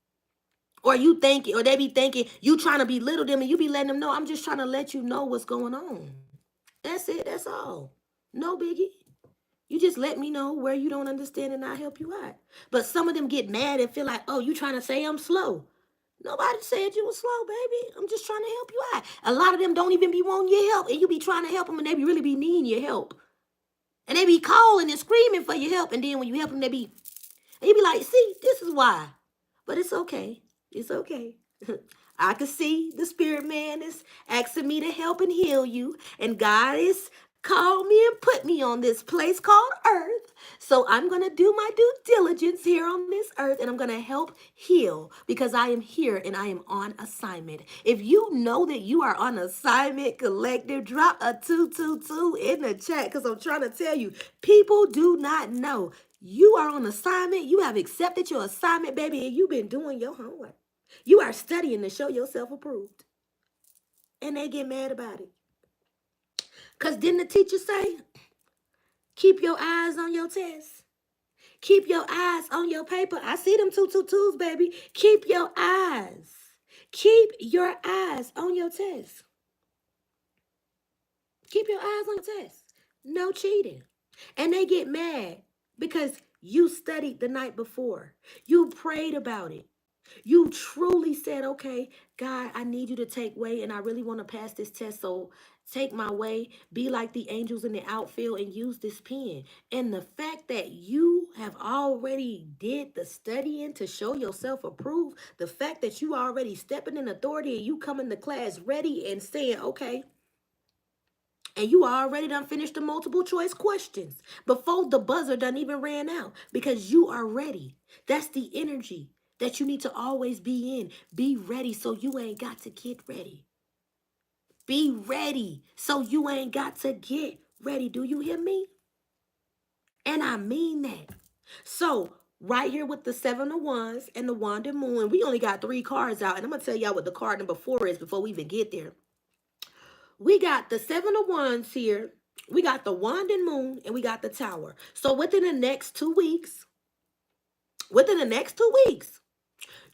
Or they be thinking you trying to belittle them, and you be letting them know, I'm just trying to let you know what's going on. That's it, that's all. No biggie. You just let me know where you don't understand and I'll help you out. But some of them get mad and feel like, oh, you trying to say I'm slow. Nobody said you were slow, baby. I'm just trying to help you out. A lot of them don't even be wanting your help, and you be trying to help them, and they be really be needing your help. And they be calling and screaming for your help, and then when you help them, and you be like, see, this is why. But it's okay. It's okay. I can see the spirit man is asking me to help and heal you, and God is called me and put me on this place called earth. So I'm going to do my due diligence here on this earth, and I'm going to help heal because I am here and I am on assignment. If you know that you are on assignment, collective, drop a 222 in the chat, because I'm trying to tell you, people do not know. You are on assignment. You have accepted your assignment, baby, and you've been doing your homework. You are studying to show yourself approved. And they get mad about it. Because didn't the teacher say, keep your eyes on your test? Keep your eyes on your paper. I see them 222s, baby. Keep your eyes. Keep your eyes on your test. Keep your eyes on your test. No cheating. And they get mad because you studied the night before. You prayed about it. You truly said, okay, God, I need you to take way, and I really want to pass this test, so take my way, be like the angels in the outfield, and use this pen. And the fact that you have already did the studying to show yourself approved, the fact that you already stepping in authority and you coming to class ready and saying, okay, and you already done finished the multiple choice questions before the buzzer done even ran out because you are ready. That's the energy that you need to always be in. Be ready so you ain't got to get ready. Be ready so you ain't got to get ready. Do you hear me? And I mean that. So right here with the 7 of Wands and the Wand and Moon, we only got 3 cards out. And I'm going to tell y'all what the card number 4 is before we even get there. We got the 7 of Wands here. We got the Wand and Moon, and we got the Tower. So within the next 2 weeks,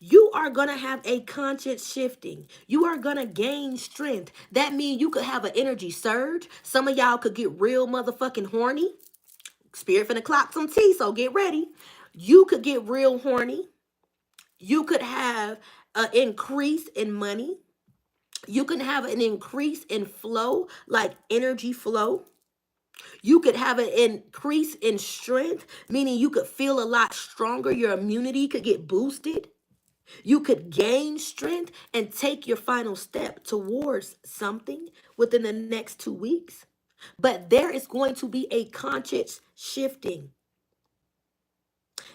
you are going to have a conscious shifting. You are going to gain strength. That means you could have an energy surge. Some of y'all could get real motherfucking horny. Spirit finna clock some tea, so get ready. You could get real horny. You could have an increase in money. You can have an increase in flow, like energy flow. You could have an increase in strength, meaning you could feel a lot stronger. Your immunity could get boosted. You could gain strength and take your final step towards something within the next 2 weeks. But there is going to be a conscious shifting.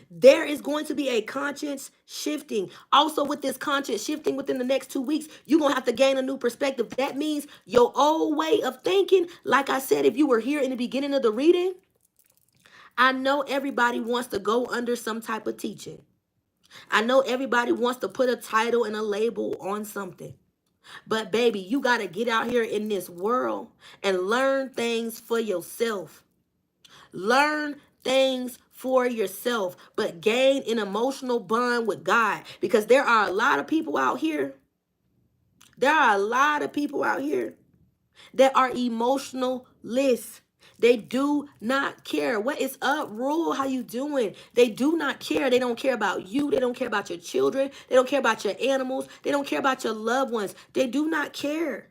There is going to be a conscious shifting. Also, with this conscious shifting within the next 2 weeks, you're going to have to gain a new perspective. That means your old way of thinking, like I said, if you were here in the beginning of the reading, I know everybody wants to go under some type of teaching. I know everybody wants to put a title and a label on something. But baby, you got to get out here in this world and learn things for yourself. Learn things for yourself, but gain an emotional bond with God, because there are a lot of people out here. There are a lot of people out here that are emotionless. They do not care. What is up, Rule? How you doing? They do not care. They don't care about you. They don't care about your children. They don't care about your animals. They don't care about your loved ones. They do not care.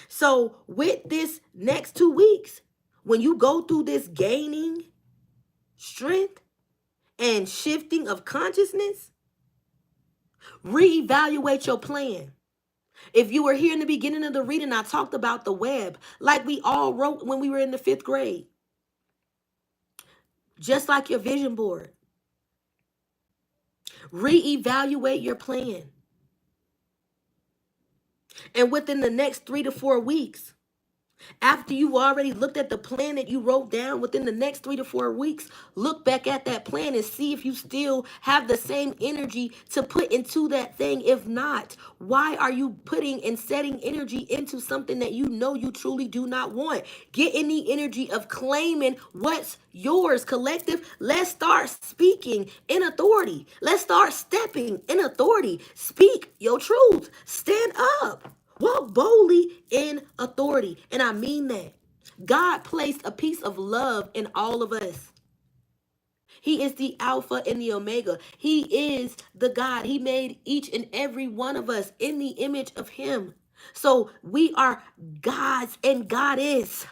So with this next 2 weeks, when you go through this gaining strength and shifting of consciousness, reevaluate your plan. If you were here in the beginning of the reading, I talked about the web, like we all wrote when we were in the 5th grade. Just like your vision board. Reevaluate your plan. And within the next 3 to 4 weeks, after you already looked at the plan that you wrote down, within the next 3 to 4 weeks, look back at that plan and see if you still have the same energy to put into that thing. If not, why are you putting and setting energy into something that you know you truly do not want? Get in the energy of claiming what's yours, collective. Let's start speaking in authority. Let's start stepping in authority. Speak your truth. Stand up. Walk boldly in authority. And I mean that. God placed a piece of love in all of us. He is the Alpha and the Omega. He is the God. He made each and every one of us in the image of Him. So we are gods and goddess.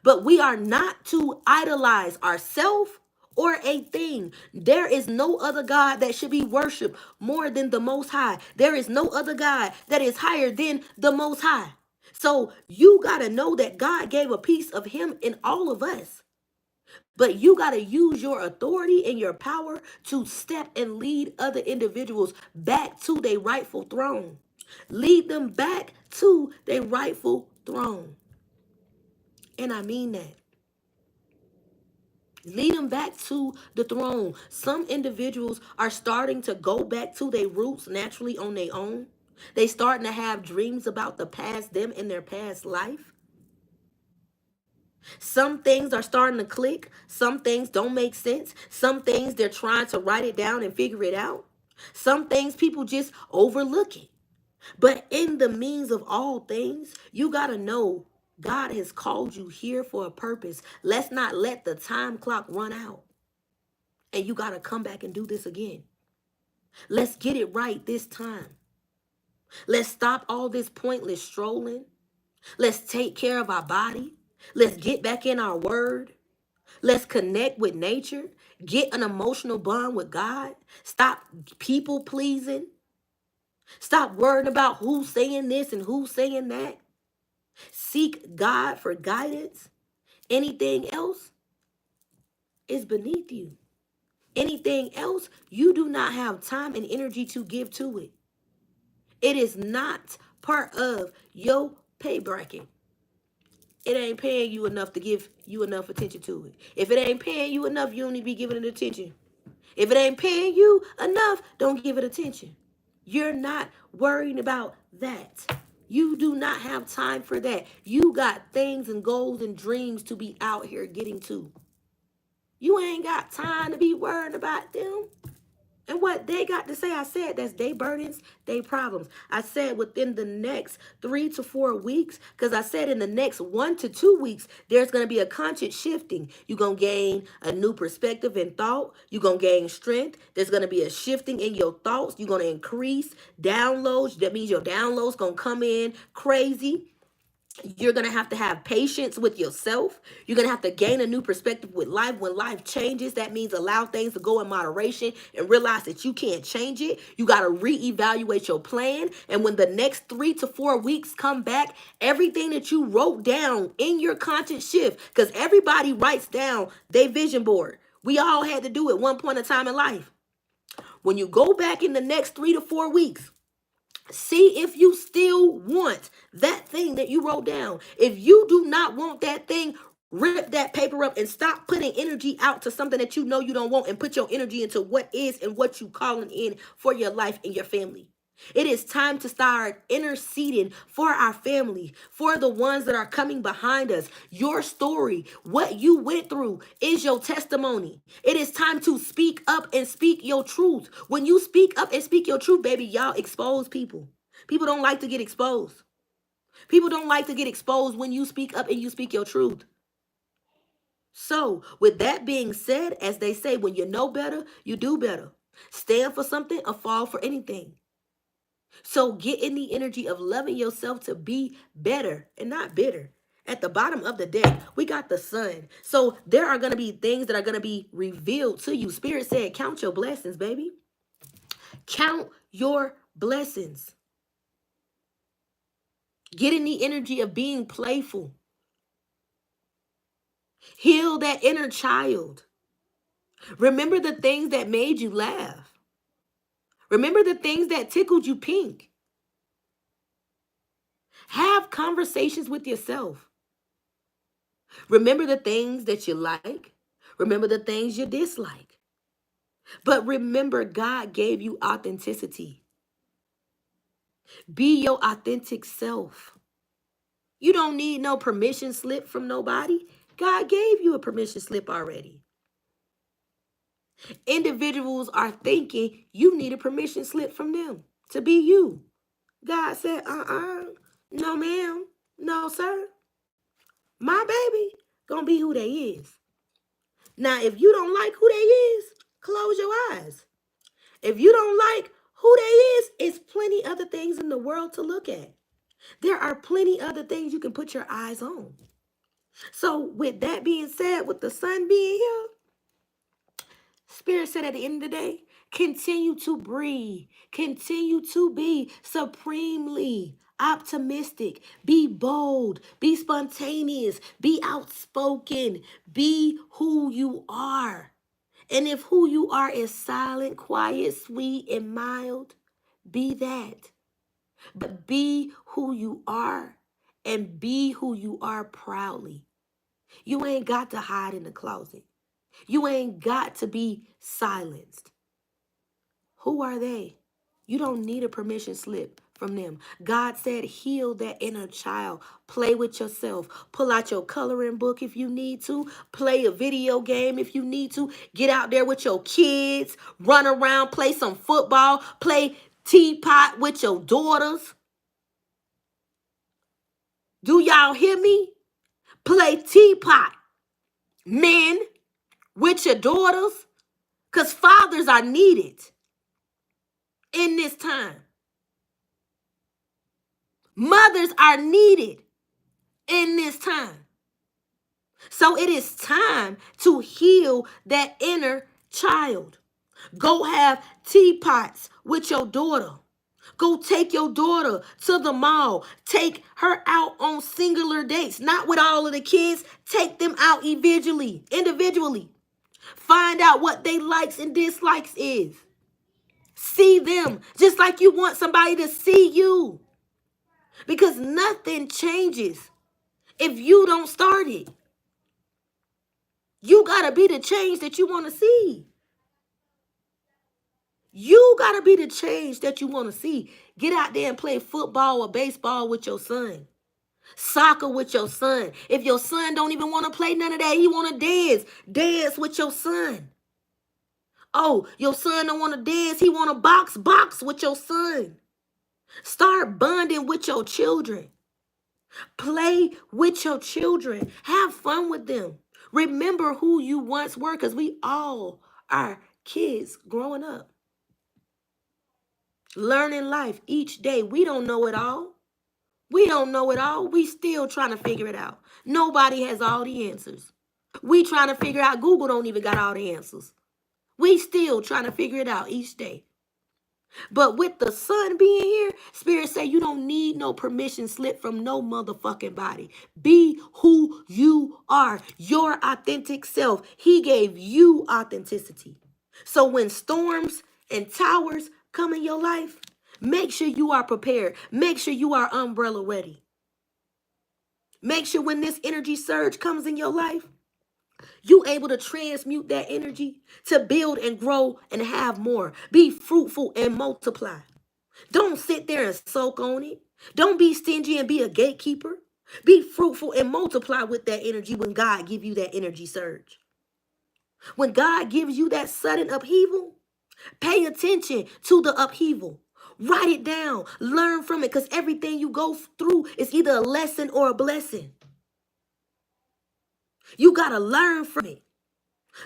But we are not to idolize ourselves or a thing. There is no other God that should be worshiped more than the Most High. There is no other God that is higher than the Most High. So you got to know that God gave a piece of Him in all of us. But you got to use your authority and your power to step and lead other individuals back to their rightful throne. Lead them back to their rightful throne. And I mean that. Lead them back to the throne. Some individuals are starting to go back to their roots naturally on their own. They starting to have dreams about the past, them in their past life. Some things are starting to click. Some things don't make sense. Some things they're trying to write it down and figure it out. Some things people just overlook it. But in the means of all things, you got to know God has called you here for a purpose. Let's not let the time clock run out. And you got to come back and do this again. Let's get it right this time. Let's stop all this pointless strolling. Let's take care of our body. Let's get back in our word. Let's connect with nature. Get an emotional bond with God. Stop people pleasing. Stop worrying about who's saying this and who's saying that. Seek God for guidance. Anything else is beneath you. Anything else, you do not have time and energy to give to it. It is not part of your pay bracket. It ain't paying you enough to give you enough attention to it. If it ain't paying you enough, you don't need to be giving it attention. If it ain't paying you enough, don't give it attention. You're not worrying about that. You do not have time for that. You got things and goals and dreams to be out here getting to. You ain't got time to be worrying about them. And what they got to say, I said, that's their burdens, their problems. I said within the next 3 to 4 weeks, because I said in the next 1 to 2 weeks, there's going to be a conscious shifting. You're going to gain a new perspective and thought. You're going to gain strength. There's going to be a shifting in your thoughts. You're going to increase downloads. That means your downloads going to come in crazy. You're going to have patience with yourself. You're going to have to gain a new perspective with life. When life changes, that means allow things to go in moderation and realize that you can't change it. You got to reevaluate your plan. And when the next 3 to 4 weeks come back, everything that you wrote down in your conscious shift, because everybody writes down their vision board. We all had to do it one point in time in life. When you go back in the next 3 to 4 weeks, see if you still want that thing that you wrote down. If you do not want that thing, rip that paper up and stop putting energy out to something that you know you don't want and put your energy into what is and what you calling in for your life and your family. It is time to start interceding for our family, for the ones that are coming behind us. Your story, what you went through is your testimony. It is time to speak up and speak your truth. When you speak up and speak your truth, baby, y'all expose people. People don't like to get exposed. People don't like to get exposed when you speak up and you speak your truth. So, with that being said, as they say, when you know better, you do better. Stand for something or fall for anything. So get in the energy of loving yourself to be better and not bitter. At the bottom of the deck, we got the sun. So there are going to be things that are going to be revealed to you. Spirit said, count your blessings, baby. Count your blessings. Get in the energy of being playful. Heal that inner child. Remember the things that made you laugh. Remember the things that tickled you pink. Have conversations with yourself. Remember the things that you like. Remember the things you dislike. But remember, God gave you authenticity. Be your authentic self. You don't need no permission slip from nobody. God gave you a permission slip already. Individuals are thinking you need a permission slip from them to be you. God said, no ma'am, no sir. My baby gonna be who they is. Now, if you don't like who they is, close your eyes. If you don't like who they is, it's plenty other things in the world to look at. There are plenty other things you can put your eyes on. So with that being said, with the sun being here, Spirit said at the end of the day, continue to breathe. Continue to be supremely optimistic. Be bold. Be spontaneous. Be outspoken. Be who you are. And if who you are is silent, quiet, sweet, and mild, be that. But be who you are and be who you are proudly. You ain't got to hide in the closet. You ain't got to be silenced. Who are they? You don't need a permission slip from them. God said, heal that inner child. Play with yourself. Pull out your coloring book if you need to. Play a video game if you need to. Get out there with your kids. Run around, play some football. Play teapot with your daughters. Do y'all hear me? Play teapot. Men, with your daughters. Because fathers are needed in this time. Mothers are needed in this time. So it is time to heal that inner child. Go have teapots with your daughter. Go take your daughter to the mall. Take her out on singular dates, not with all of the kids. Take them out individually. Find out what they likes and dislikes is. See them just like you want somebody to see you. Because nothing changes if you don't start it. You got to be the change that you want to see. You got to be the change that you want to see. Get out there and play football or baseball with your son. Soccer with your son. If your son don't even want to play none of that, he want to dance. Dance with your son. Oh, your son don't want to dance. He want to box with your son. Start bonding with your children. Play with your children. Have fun with them. Remember who you once were, because we all are kids growing up. Learning life each day. We don't know it all. We don't know it all. We still trying to figure it out. Nobody has all the answers. We trying to figure out. Google don't even got all the answers. We still trying to figure it out each day. But with the sun being here, Spirit say you don't need no permission slip from no motherfucking body. Be who you are, your authentic self. He gave you authenticity. So when storms and towers come in your life, make sure you are prepared. Make sure you are umbrella ready. Make sure when this energy surge comes in your life, you able to transmute that energy to build and grow and have more. Be fruitful and multiply. Don't sit there and soak on it. Don't be stingy and be a gatekeeper. Be fruitful and multiply with that energy when God gives you that energy surge. When God gives you that sudden upheaval, pay attention to the upheaval. Write it down. Learn from it, because everything you go through is either a lesson or a blessing. You got to learn from it.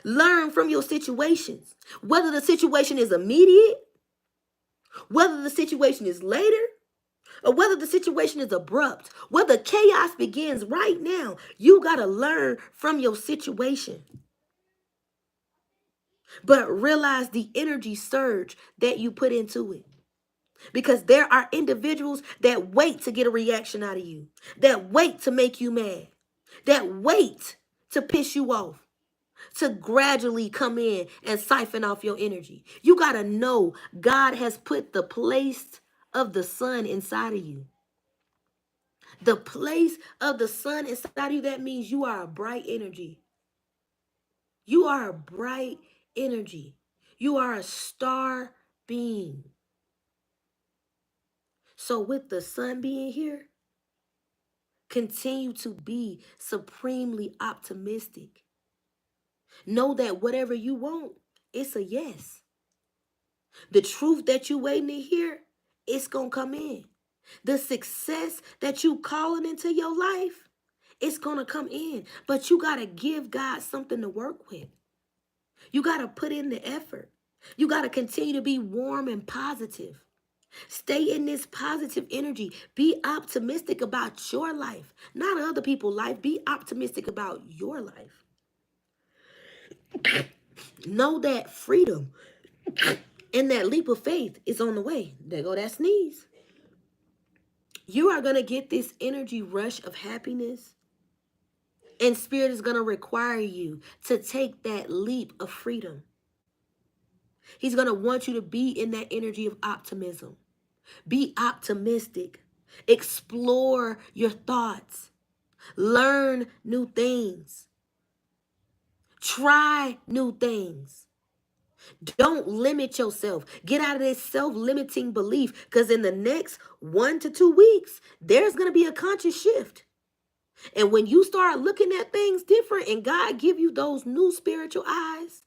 Learn from your situations. Whether the situation is immediate, whether the situation is later, or whether the situation is abrupt, whether chaos begins right now, you got to learn from your situation. But realize the energy surge that you put into it. Because there are individuals that wait to get a reaction out of you, that wait to make you mad, that wait to piss you off, to gradually come in and siphon off your energy. You got to know God has put the place of the sun inside of you. The place of the sun inside of you, that means you are a bright energy. You are a bright energy. You are a star being. So with the sun being here, continue to be supremely optimistic. Know that whatever you want, it's a yes. The truth that you waiting to hear, it's going to come in. The success that you calling into your life, it's going to come in. But you got to give God something to work with. You got to put in the effort. You got to continue to be warm and positive. Stay in this positive energy. Be optimistic about your life, not other people's life. Be optimistic about your life. Know that freedom and that leap of faith is on the way. There go that sneeze. You are going to get this energy rush of happiness, and Spirit is going to require you to take that leap of freedom. He's going to want you to be in that energy of optimism. Be optimistic. Explore your thoughts. Learn new things. Try new things. Don't limit yourself. Get out of this self-limiting belief, because in the next 1 to 2 weeks, there's going to be a conscious shift. And when you start looking at things different and God give you those new spiritual eyes,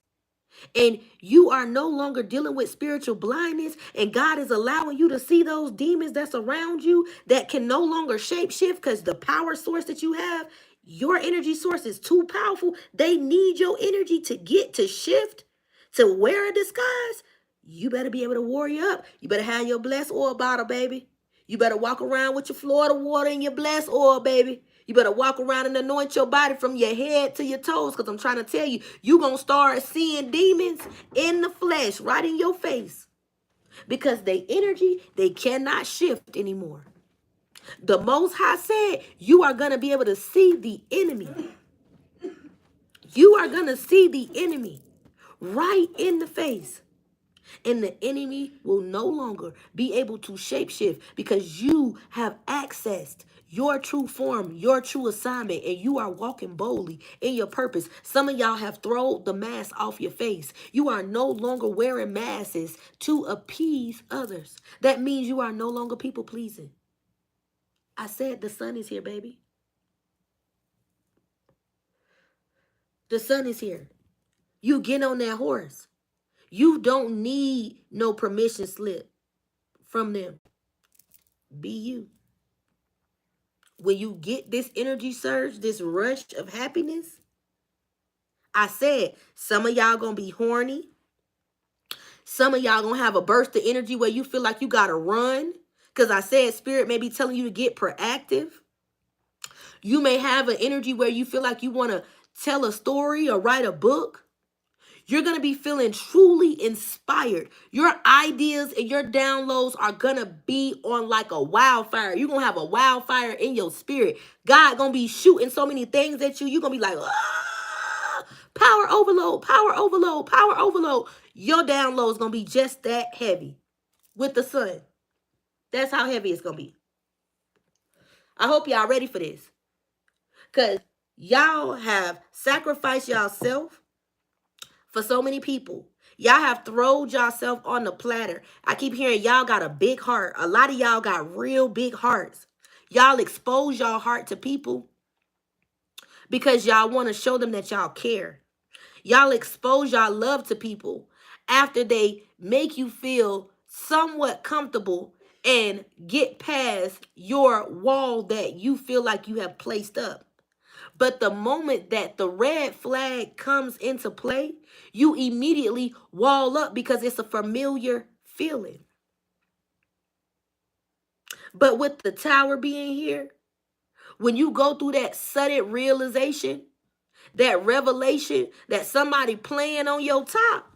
and you are no longer dealing with spiritual blindness, and God is allowing you to see those demons that's around you that can no longer shapeshift because the power source that you have, your energy source is too powerful. They need your energy to get to shift, to wear a disguise. You better be able to warrior up. You better have your blessed oil bottle, baby. You better walk around with your Florida water and your blessed oil, baby. You better walk around and anoint your body from your head to your toes, because I'm trying to tell you, you're going to start seeing demons in the flesh right in your face, because they energy, they cannot shift anymore. The Most High said you are going to be able to see the enemy. You are going to see the enemy right in the face. And the enemy will no longer be able to shapeshift, because you have accessed your true form, your true assignment, and you are walking boldly in your purpose. Some of y'all have thrown the mask off your face. You are no longer wearing masks to appease others. That means you are no longer people pleasing. I said the sun is here, baby. The sun is here. You get on that horse. You don't need no permission slip from them. Be you. When you get this energy surge, this rush of happiness, I said some of y'all gonna be horny. Some of y'all gonna have a burst of energy where you feel like you gotta run, because I said Spirit may be telling you to get proactive. You may have an energy where you feel like you want to tell a story or write a book. You're going to be feeling truly inspired. Your ideas and your downloads are going to be on like a wildfire. You're going to have a wildfire in your spirit. God going to be shooting so many things at you. You're going to be like, ah, power overload, power overload, power overload. Your download is going to be just that heavy with the sun. That's how heavy it's going to be. I hope y'all ready for this, because y'all have sacrificed yourself for so many people. Y'all have thrown yourself on the platter. I keep hearing y'all got a big heart. A lot of y'all got real big hearts. Y'all expose y'all heart to people because y'all want to show them that y'all care. Y'all expose y'all love to people after they make you feel somewhat comfortable and get past your wall that you feel like you have placed up. But the moment that the red flag comes into play, you immediately wall up because it's a familiar feeling. But with the tower being here, when you go through that sudden realization, that revelation that somebody playing on your top,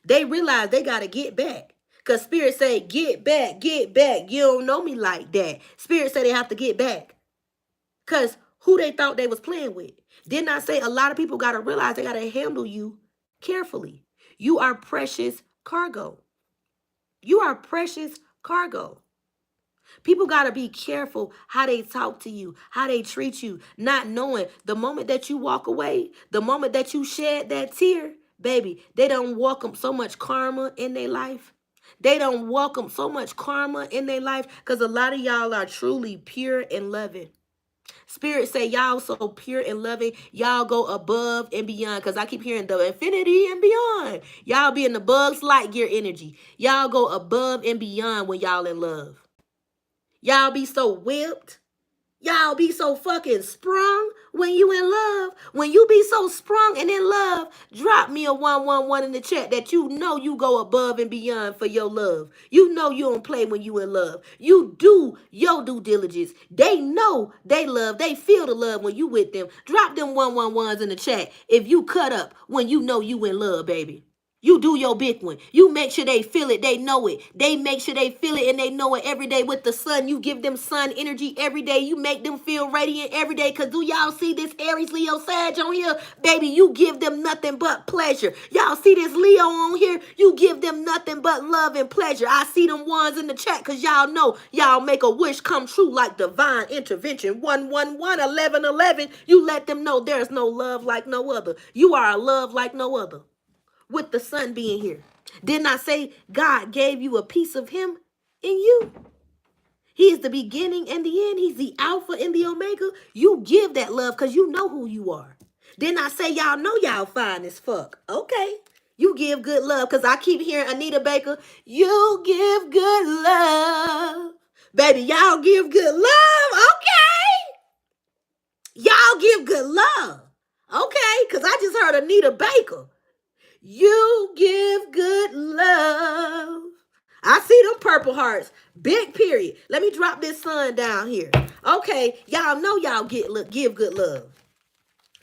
they realize they got to get back. Because Spirit say, get back, get back. You don't know me like that. Spirit say they have to get back. Because who they thought they was playing with. Didn't I say a lot of people got to realize they got to handle you carefully. You are precious cargo. You are precious cargo. People got to be careful how they talk to you, how they treat you, not knowing the moment that you walk away, the moment that you shed that tear, baby, they don't welcome so much karma in their life. They don't welcome so much karma in their life because a lot of y'all are truly pure and loving. Spirit say y'all so pure and loving, y'all go above and beyond. Because I keep hearing the infinity and beyond. Y'all be in the Bugs Lightyear energy. Y'all go above and beyond when y'all in love. Y'all be so whipped. Y'all be so fucking sprung when you in love. When you be so sprung and in love, drop me a 111 in the chat that you know you go above and beyond for your love. You know you don't play when you in love. You do your due diligence. They know they love. They feel the love when you with them. Drop them 111s in the chat if you cut up when you know you in love, baby. You do your big one. You make sure they feel it. They know it. They make sure they feel it and they know it every day with the sun. You give them sun energy every day. You make them feel radiant every day. Because do y'all see this Aries, Leo, Sag on here? Baby, you give them nothing but pleasure. Y'all see this Leo on here? You give them nothing but love and pleasure. I see them ones in the chat because y'all know y'all make a wish come true like divine intervention. 111, 1111. You let them know there's no love like no other. You are a love like no other. With the sun being here. Didn't I say God gave you a piece of him in you? He is the beginning and the end. He's the Alpha and the Omega. You give that love because you know who you are. Didn't I say y'all know y'all fine as fuck? Okay. You give good love because I keep hearing Anita Baker. You give good love. Baby, y'all give good love. Okay. Y'all give good love. Okay. Because I just heard Anita Baker. You give good love. I see them purple hearts. Big period. Let me drop this sun down here. Okay, y'all know y'all give good love.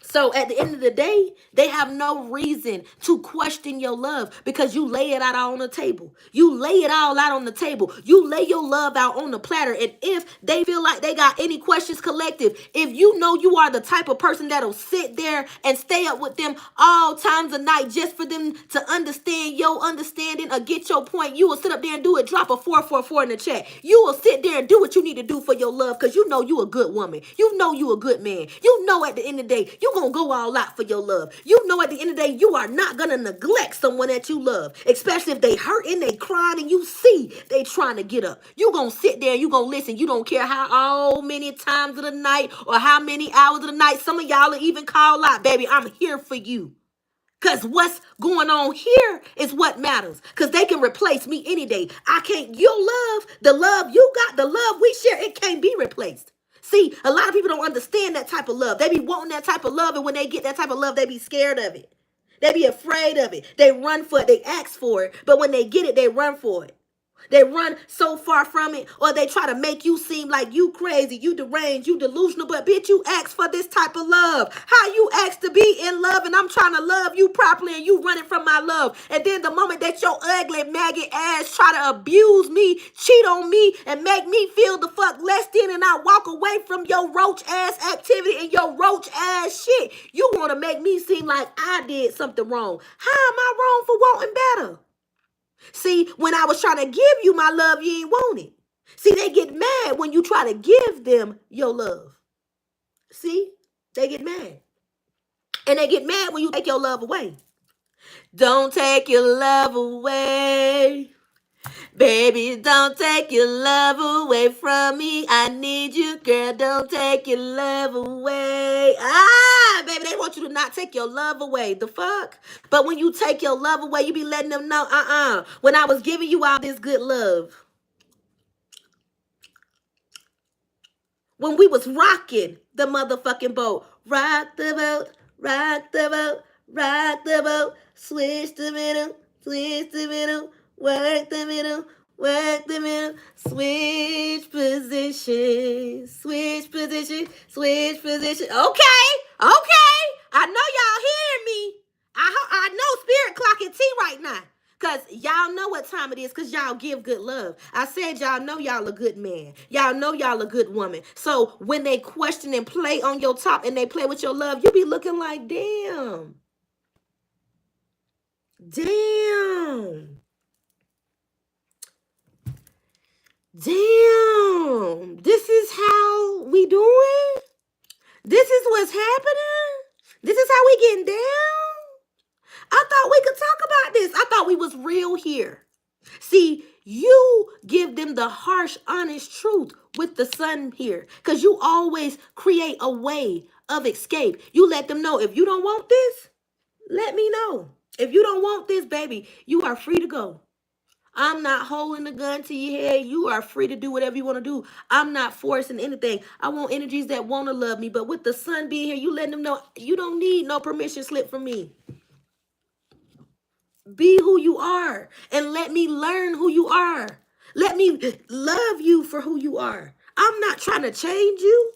So at the end of the day, they have no reason to question your love because you lay it out on the table. You lay it all out on the table. You lay your love out on the platter. And if they feel like they got any questions collective, if you know you are the type of person that'll sit there and stay up with them all times of night just for them to understand your understanding or get your point, you will sit up there and do it. Drop a 444 in the chat. You will sit there and do what you need to do for your love because you know you a good woman. You know you a good man. You know at the end of the day, you gonna go all out for your love. You know at the end of the day, you are not gonna neglect someone that you love, especially if they hurt and they crying and you see they trying to get up. You gonna sit there and you gonna listen. You don't care how many times of the night or how many hours of the night. Some of y'all will even call out, baby, I'm here for you. Because what's going on here is what matters. Because they can replace me any day. I can't, your love, the love you got, the love we share, it can't be replaced. See, a lot of people don't understand that type of love. They be wanting that type of love, and when they get that type of love, they be scared of it. They be afraid of it. They run for it. They ask for it. But when they get it, they run for it. They run so far from it, or they try to make you seem like you crazy, you deranged, you delusional. But bitch, you asked for this type of love. How you asked to be in love, and I'm trying to love you properly, and you running from my love. And then the moment that your ugly maggot ass try to abuse me, cheat on me, and make me feel the fuck less than, and I walk away from your roach ass activity and your roach ass shit, you want to make me seem like I did something wrong. How am I wrong for wanting better? See, when I was trying to give you my love, you ain't want it. See, they get mad when you try to give them your love. See, they get mad. And they get mad when you take your love away. Don't take your love away. Baby, don't take your love away from me. I need you, girl. Don't take your love away. Baby, they want you to not take your love away. The fuck? But when you take your love away, you be letting them know, when I was giving you all this good love, when we was rocking the motherfucking boat, rock the boat, rock the boat, rock the boat, switch the middle, work the middle, work the middle, switch position, switch position, switch position. Okay, okay. I know y'all hearing me. I know Spirit clocking T right now. Because y'all know what time it is, because y'all give good love. I said y'all know y'all a good man. Y'all know y'all a good woman. So when they question and play on your top and they play with your love, you be looking like, damn. Damn. Damn. This is how we doing? This is what's happening? This is how we getting down? I thought we could talk about this. I thought we was real here. See, you give them the harsh, honest truth with the sun here because you always create a way of escape. You let them know, if you don't want this, let me know. If you don't want this, baby, you are free to go. I'm not holding the gun to your head. You are free to do whatever you want to do. I'm not forcing anything. I want energies that want to love me. But with the sun being here, you letting them know you don't need no permission slip from me. Be who you are and let me learn who you are. Let me love you for who you are. I'm not trying to change you.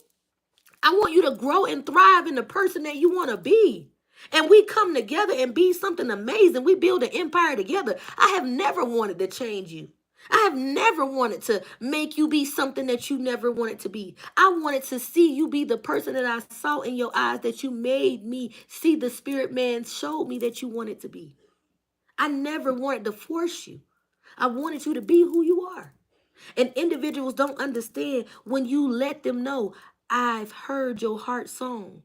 I want you to grow and thrive in the person that you want to be. And we come together and be something amazing. We build an empire together. I have never wanted to change you. I have never wanted to make you be something that you never wanted to be. I wanted to see you be the person that I saw in your eyes, that you made me see, the spirit man showed me that you wanted to be. I never wanted to force you. I wanted you to be who you are. And individuals don't understand when you let them know, I've heard your heart song.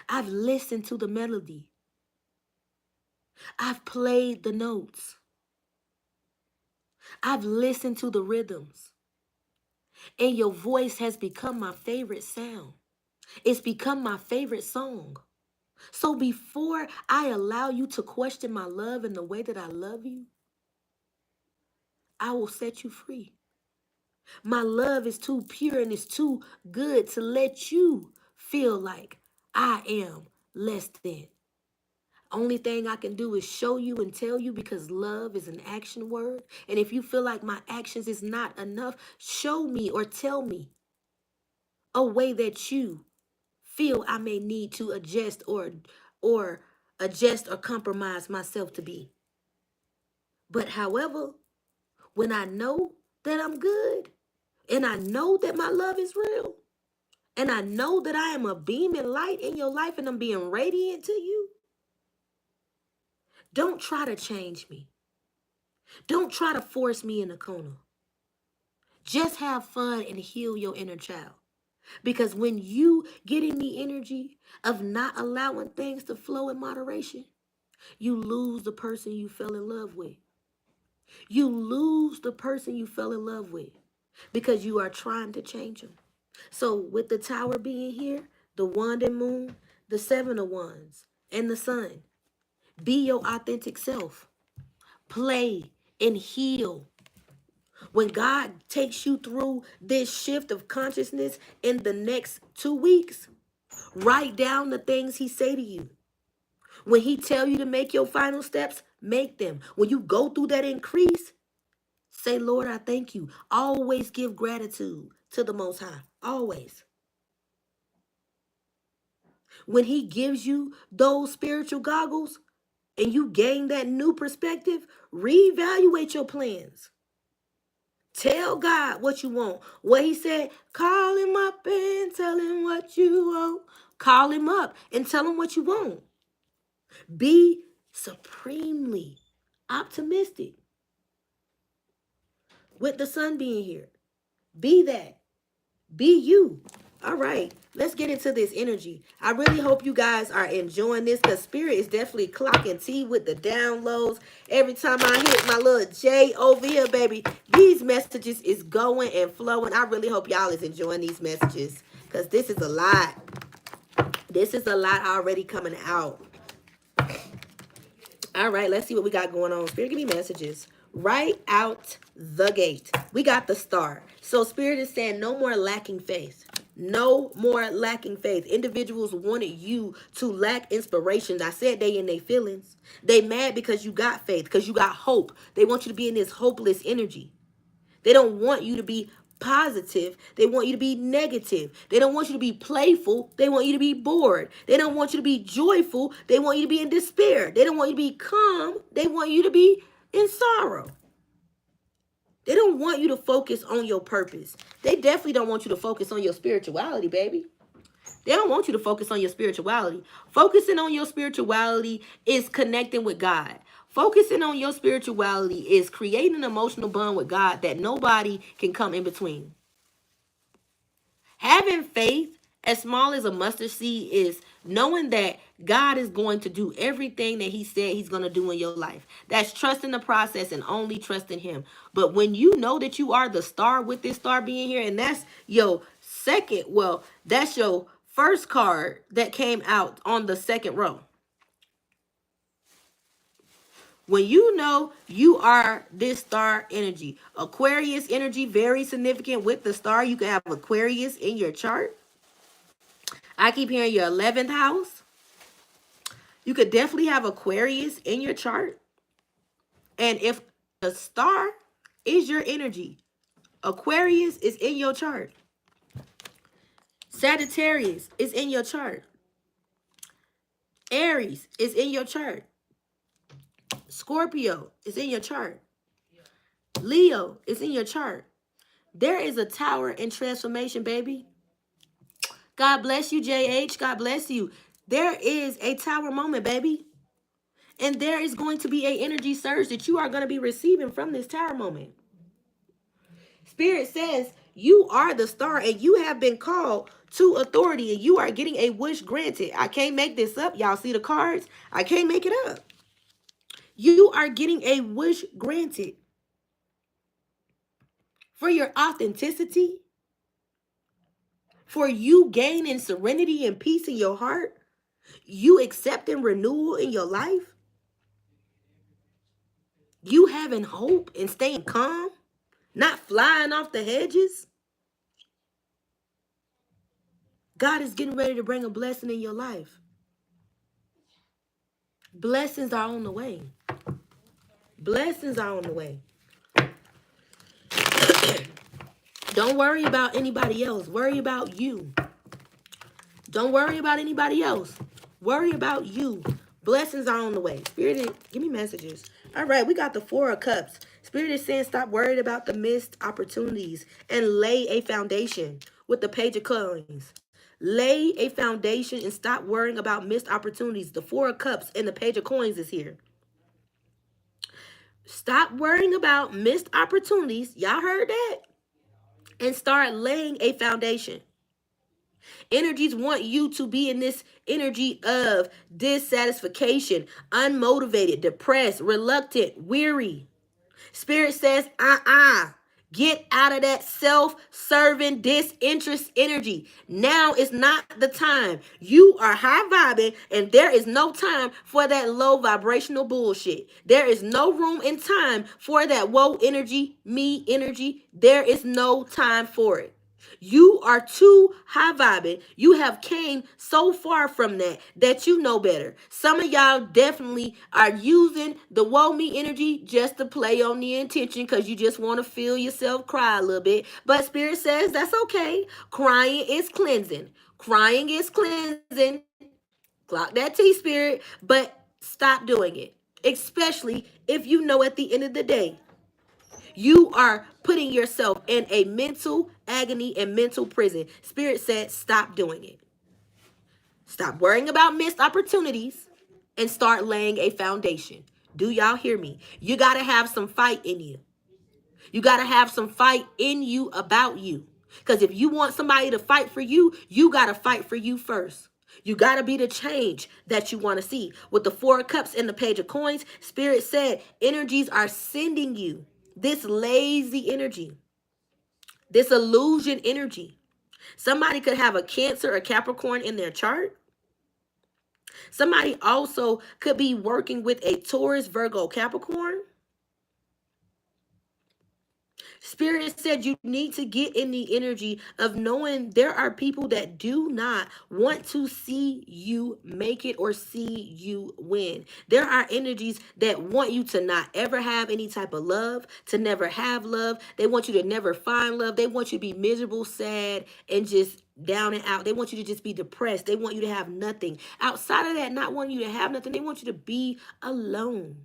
I've listened to the melody. I've played the notes. I've listened to the rhythms. And your voice has become my favorite sound. It's become my favorite song. So before I allow you to question my love and the way that I love you, I will set you free. My love is too pure and it's too good to let you feel like I am less than. Only thing I can do is show you and tell you, because love is an action word. And if you feel like my actions is not enough, show me or tell me a way that you feel I may need to adjust or adjust or compromise myself to be. But however, when I know that I'm good and I know that my love is real and I know that I am a beam and light in your life and I'm being radiant to you, don't try to change me. Don't try to force me in a corner. Just have fun and heal your inner child. Because when you get in the energy of not allowing things to flow in moderation, you lose the person you fell in love with. You lose the person you fell in love with because you are trying to change them. So with the tower being here, the wand and moon, the seven of wands, and the sun, be your authentic self. Play and heal. When God takes you through this shift of consciousness in the next 2 weeks, write down the things he say to you. When he tell you to make your final steps, make them. When you go through that increase, say, Lord, I thank you. Always give gratitude to the Most High. Always. When he gives you those spiritual goggles and you gain that new perspective, reevaluate your plans. Tell God what you want. What he said, call him up and tell him what you want. Call him up and tell him what you want. Be supremely optimistic. With the sun being here, be that. Be you. All right, let's get into this energy. I really hope you guys are enjoying this, because Spirit is definitely clocking T with the downloads. Every time I hit my little J over here, baby, these messages is going and flowing. I really hope y'all is enjoying these messages, because this is a lot. This is a lot already coming out. All right, let's see what we got going on. Spirit, give me messages. Right out the gate, we got the star. So Spirit is saying no more lacking faith. No more lacking faith. Individuals wanted you to lack inspiration. I said they in their feelings. They mad because you got faith, because you got hope. They want you to be in this hopeless energy. They don't want you to be positive. They want you to be negative. They don't want you to be playful. They want you to be bored. They don't want you to be joyful. They want you to be in despair. They don't want you to be calm. They want you to be in sorrow. They don't want you to focus on your purpose. They definitely don't want you to focus on your spirituality, baby. They don't want you to focus on your spirituality. Focusing on your spirituality is connecting with God. Focusing on your spirituality is creating an emotional bond with God that nobody can come in between. Having faith as small as a mustard seed is knowing that God is going to do everything that he said he's going to do in your life. That's trusting the process and only trusting him. But when you know that you are the star, with this star being here, and that's your second, well, that's your first card that came out on the second row. When you know you are this star energy, Aquarius energy, very significant with the star. You can have Aquarius in your chart. I keep hearing your 11th house. You could definitely have Aquarius in your chart. And if the star is your energy, Aquarius is in your chart. Sagittarius is in your chart. Aries is in your chart. Scorpio is in your chart. Leo is in your chart. There is a tower in transformation, baby. God bless you, JH. God bless you. There is a tower moment, baby. And there is going to be an energy surge that you are going to be receiving from this tower moment. Spirit says you are the star and you have been called to authority and you are getting a wish granted. I can't make this up. Y'all see the cards? I can't make it up. You are getting a wish granted for your authenticity, for you gaining serenity and peace in your heart, you accepting renewal in your life, you having hope and staying calm, not flying off the hedges. God is getting ready to bring a blessing in your life. Blessings are on the way. Blessings are on the way. Don't worry about anybody else. Worry about you. Don't worry about anybody else. Worry about you. Blessings are on the way. Spirit, give me messages. All right, we got the 4 of Cups. Spirit is saying stop worried about the missed opportunities and lay a foundation with the Page of Coins. Lay a foundation and stop worrying about missed opportunities. The 4 of Cups and the Page of Coins is here. Stop worrying about missed opportunities. Y'all heard that? And start laying a foundation. Energies want you to be in this energy of dissatisfaction, unmotivated, depressed, reluctant, weary. Spirit says, get out of that self-serving, disinterest energy. Now is not the time. You are high vibing and there is no time for that low vibrational bullshit. There is no room and time for that woe energy, me energy. There is no time for it. You are too high vibing. You have came so far from that you know better. Some of y'all definitely are using the woe me energy just to play on the intention because you just want to feel yourself cry a little bit. But Spirit says that's okay. Crying is cleansing. Crying is cleansing. Clock that T, Spirit. But stop doing it. Especially if you know at the end of the day, you are putting yourself in a mental agony and mental prison. Spirit said, stop doing it. Stop worrying about missed opportunities and start laying a foundation. Do y'all hear me? You got to have some fight in you. You got to have some fight in you about you. Because if you want somebody to fight for you, you got to fight for you first. You got to be the change that you want to see. With the 4 of Cups and the Page of Coins, Spirit said energies are sending you this lazy energy, this illusion energy. Somebody could have a Cancer or Capricorn in their chart. Somebody also could be working with a Taurus, Virgo, Capricorn. Spirit said you need to get in the energy of knowing there are people that do not want to see you make it or see you win. There are energies that want you to not ever have any type of love, to never have love. They want you to never find love. They want you to be miserable, sad, and just down and out. They want you to just be depressed. They want you to have nothing. Outside of that, not wanting you to have nothing, they want you to be alone.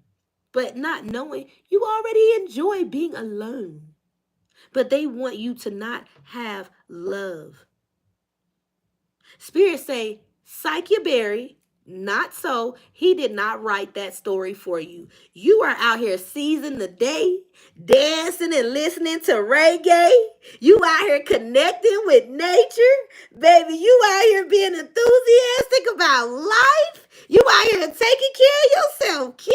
But not knowing you already enjoy being alone. But they want you to not have love. Spirit say, psych your berry. Not so. He did not write that story for you. You are out here seizing the day, dancing and listening to reggae. You out here connecting with nature. Baby, you out here being enthusiastic about life. You out here taking care of your self-care.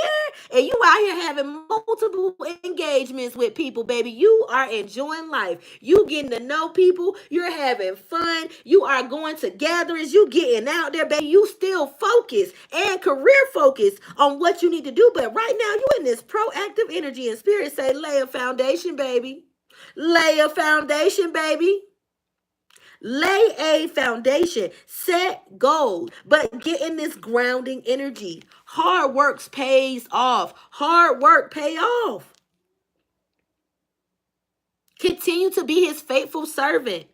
And you out here having multiple engagements with people, baby. You are enjoying life. You getting to know people. You're having fun. You are going to gatherings. You getting out there, baby. You still focused and career focused on what you need to do. But right now, you in this proactive energy, and Spirit say, lay a foundation, baby. Lay a foundation, baby. Lay a foundation, set goals, but get in this grounding energy. Hard work pays off. Hard work pay off. Continue to be his faithful servant.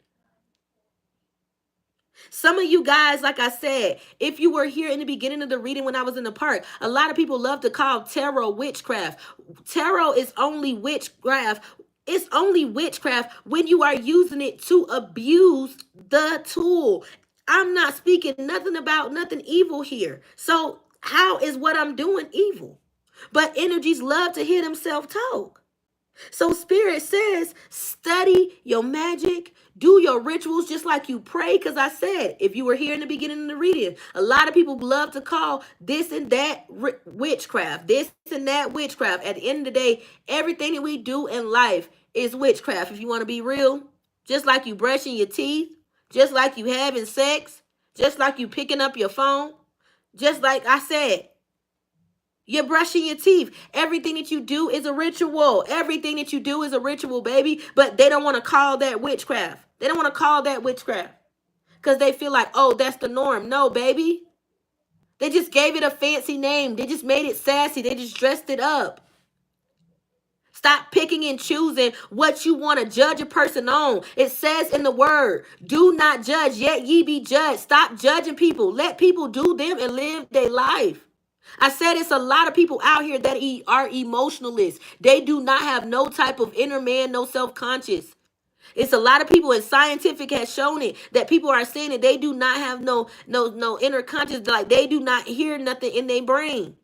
Some of you guys, like I said, if you were here in the beginning of the reading when I was in the park, a lot of people love to call tarot witchcraft. Tarot is only witchcraft. It's only witchcraft when you are using it to abuse the tool. I'm not speaking nothing about nothing evil here. So how is what I'm doing evil? But energies love to hear themselves talk. So Spirit says, study your magic, do your rituals just like you pray. Because I said, if you were here in the beginning of the reading, a lot of people love to call this and that witchcraft, this and that witchcraft. At the end of the day, everything that we do in life is witchcraft. If you want to be real, just like you brushing your teeth, just like you having sex, just like you picking up your phone, just like I said, you're brushing your teeth. Everything that you do is a ritual. Everything that you do is a ritual, baby. But they don't want to call that witchcraft. They don't want to call that witchcraft because they feel like, oh, that's the norm. No, baby. They just gave it a fancy name. They just made it sassy. They just dressed it up. Stop picking and choosing what you want to judge a person on. It says in the word, do not judge, yet ye be judged. Stop judging people. Let people do them and live their life. I said it's a lot of people out here that are emotionalists. They do not have no type of inner man, no self-conscious. It's a lot of people, and scientific has shown it, that people are saying that they do not have no inner conscious, like they do not hear nothing in their brain.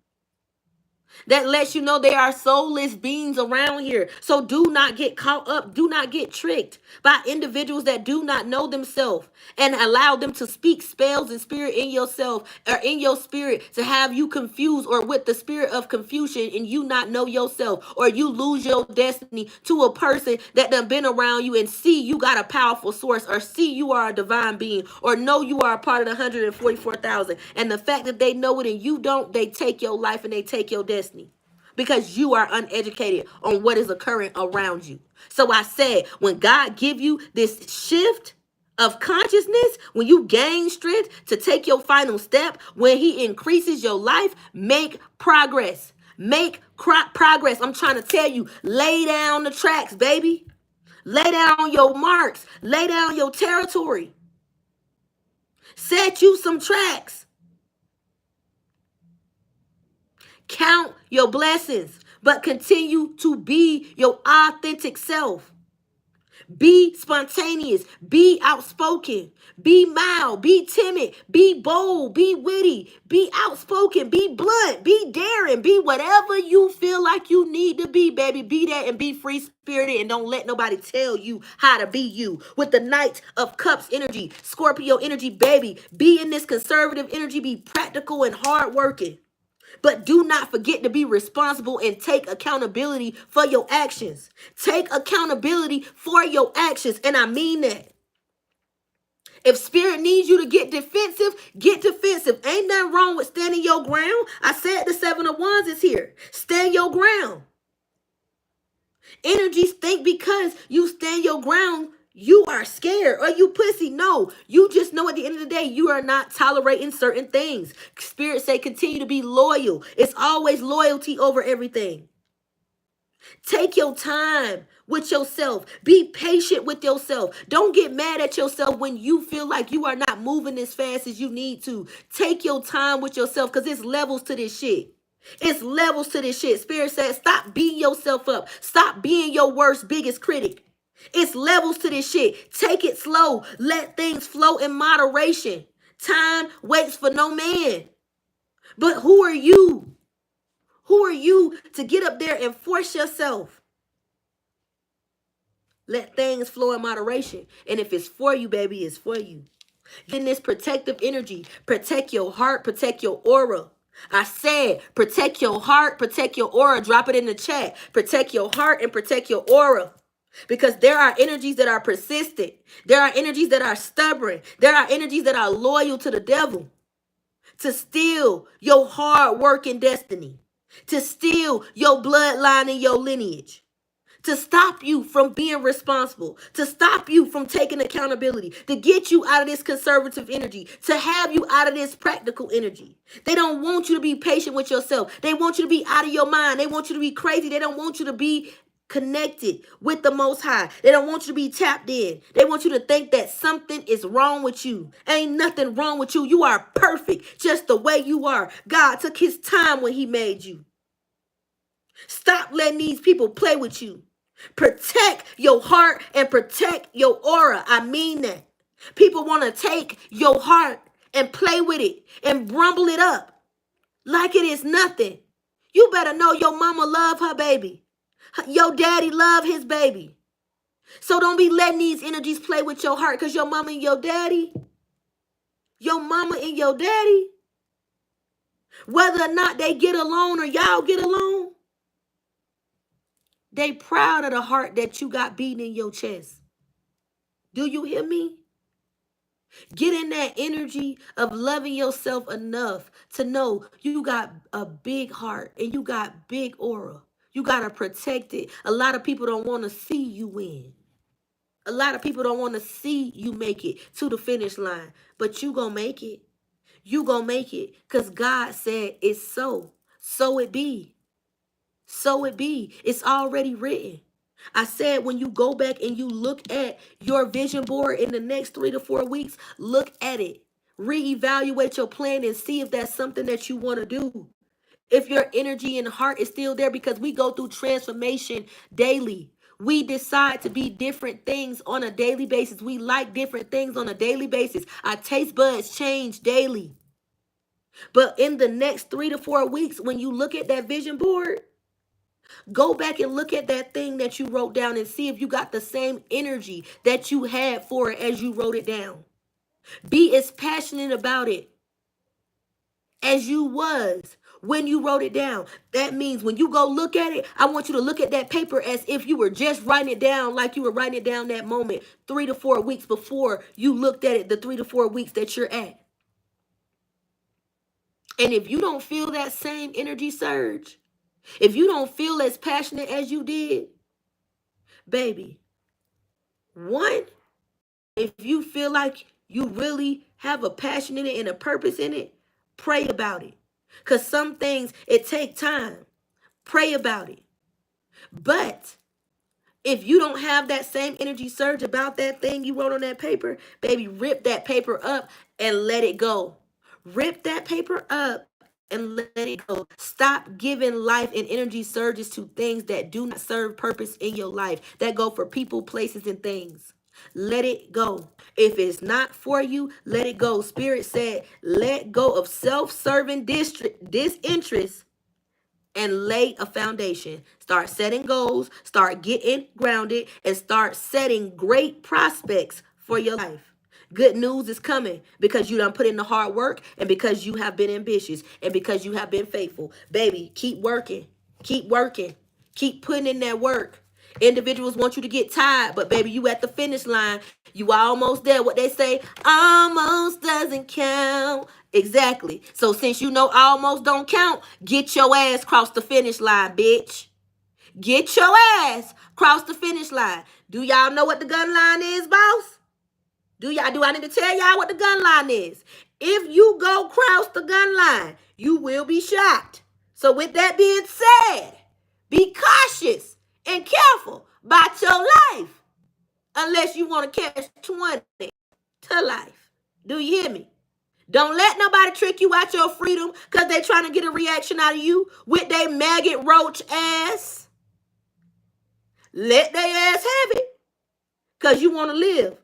That lets you know they are soulless beings around here. So do not get caught up. Do not get tricked by individuals that do not know themselves and allow them to speak spells and spirit in yourself or in your spirit to have you confused or with the spirit of confusion and you not know yourself, or you lose your destiny to a person that done been around you and see you got a powerful source, or see you are a divine being, or know you are a part of the 144,000. And the fact that they know it and you don't, they take your life and they take your destiny. Because you are uneducated on what is occurring around you. So I said, when God give you this shift of consciousness, when you gain strength to take your final step, when he increases your life, make progress. Make progress. I'm trying to tell you, lay down the tracks, baby. Lay down your marks. Lay down your territory. Set you some tracks. Count your blessings, but continue to be your authentic self. Be spontaneous, be outspoken, be mild, be timid, be bold, be witty, be outspoken, be blunt, be daring, be whatever you feel like you need to be, baby. Be that and be free-spirited, and don't let nobody tell you how to be you. With the Knight of Cups energy, Scorpio energy, baby, be in this conservative energy, be practical and hardworking. But do not forget to be responsible and take accountability for your actions. Take accountability for your actions. And I mean that. If spirit needs you to get defensive, get defensive. Ain't nothing wrong with standing your ground. I said the 7 of Wands is here. Stand your ground. Energies think because you stand your ground, you are scared or you pussy. No, you just know at the end of the day, you are not tolerating certain things. Spirit say continue to be loyal. It's always loyalty over everything. Take your time with yourself. Be patient with yourself. Don't get mad at yourself when you feel like you are not moving as fast as you need to. Take your time with yourself because it's levels to this shit. It's levels to this shit. Spirit says stop beating yourself up. Stop being your worst, biggest critic. It's levels to this shit. Take it slow. Let things flow in moderation. Time waits for no man. But who are you? Who are you to get up there and force yourself? Let things flow in moderation. And if it's for you, baby, it's for you. Get in this protective energy. Protect your heart. Protect your aura. I said, protect your heart. Protect your aura. Drop it in the chat. Protect your heart and protect your aura. Because there are energies that are persistent. There are energies that are stubborn. There are energies that are loyal to the devil. To steal your hard work and destiny. To steal your bloodline and your lineage. To stop you from being responsible, to stop you from taking accountability, to get you out of this conservative energy, to have you out of this practical energy. They don't want you to be patient with yourself. They want you to be out of your mind. They want you to be crazy. They don't want you to be connected with the Most High. They don't want you to be tapped in. They want you to think that something is wrong with you. Ain't nothing wrong with you. You are perfect just the way you are. God took his time when he made you. Stop letting these people play with you. Protect your heart and protect your aura. I mean that. People want to take your heart and play with it and brumble it up like it is nothing. You better know your mama love her baby. Your daddy love his baby. So don't be letting these energies play with your heart because your mama and your daddy, whether or not they get along or y'all get along, they proud of the heart that you got beating in your chest. Do you hear me? Get in that energy of loving yourself enough to know you got a big heart and you got big aura. You got to protect it. A lot of people don't want to see you win. A lot of people don't want to see you make it to the finish line. But you going to make it. You going to make it because God said it's so. So it be. So it be. It's already written. I said when you go back and you look at your vision board in the next 3 to 4 weeks, look at it. Reevaluate your plan and see if that's something that you want to do. If your energy and heart is still there, because we go through transformation daily. We decide to be different things on a daily basis. We like different things on a daily basis. Our taste buds change daily. But in the next 3 to 4 weeks, when you look at that vision board, go back and look at that thing that you wrote down and see if you got the same energy that you had for it as you wrote it down. Be as passionate about it as you was when you wrote it down. That means when you go look at it, I want you to look at that paper as if you were just writing it down like you were writing it down that moment 3 to 4 weeks before you looked at it, the 3 to 4 weeks that you're at. And if you don't feel that same energy surge, if you don't feel as passionate as you did, baby, one, if you feel like you really have a passion in it and a purpose in it, pray about it. Because some things, it take time. Pray about it. But if you don't have that same energy surge about that thing you wrote on that paper, baby, rip that paper up and let it go. Rip that paper up and let it go. Stop giving life and energy surges to things that do not serve purpose in your life, that go for people, places, and things. Let it go. If it's not for you, let it go. Spirit said, let go of self-serving disinterest and lay a foundation. Start setting goals, start getting grounded, and start setting great prospects for your life. Good news is coming because you done put in the hard work and because you have been ambitious and because you have been faithful. Baby, keep working. Keep working. Keep putting in that work. Individuals want you to get tired, but baby, you at the finish line. You almost there. What they say, almost doesn't count. Exactly. So since you know almost don't count, get your ass across the finish line, bitch. Get your ass across the finish line. Do y'all know what the gun line is, boss? Do I need to tell y'all what the gun line is? If you go cross the gun line, you will be shot. So with that being said, be cautious and careful about your life unless you want to catch 20 to life. Do you hear me? Don't let nobody trick you out your freedom because they trying to get a reaction out of you with their maggot roach ass. Let their ass have it because you want to live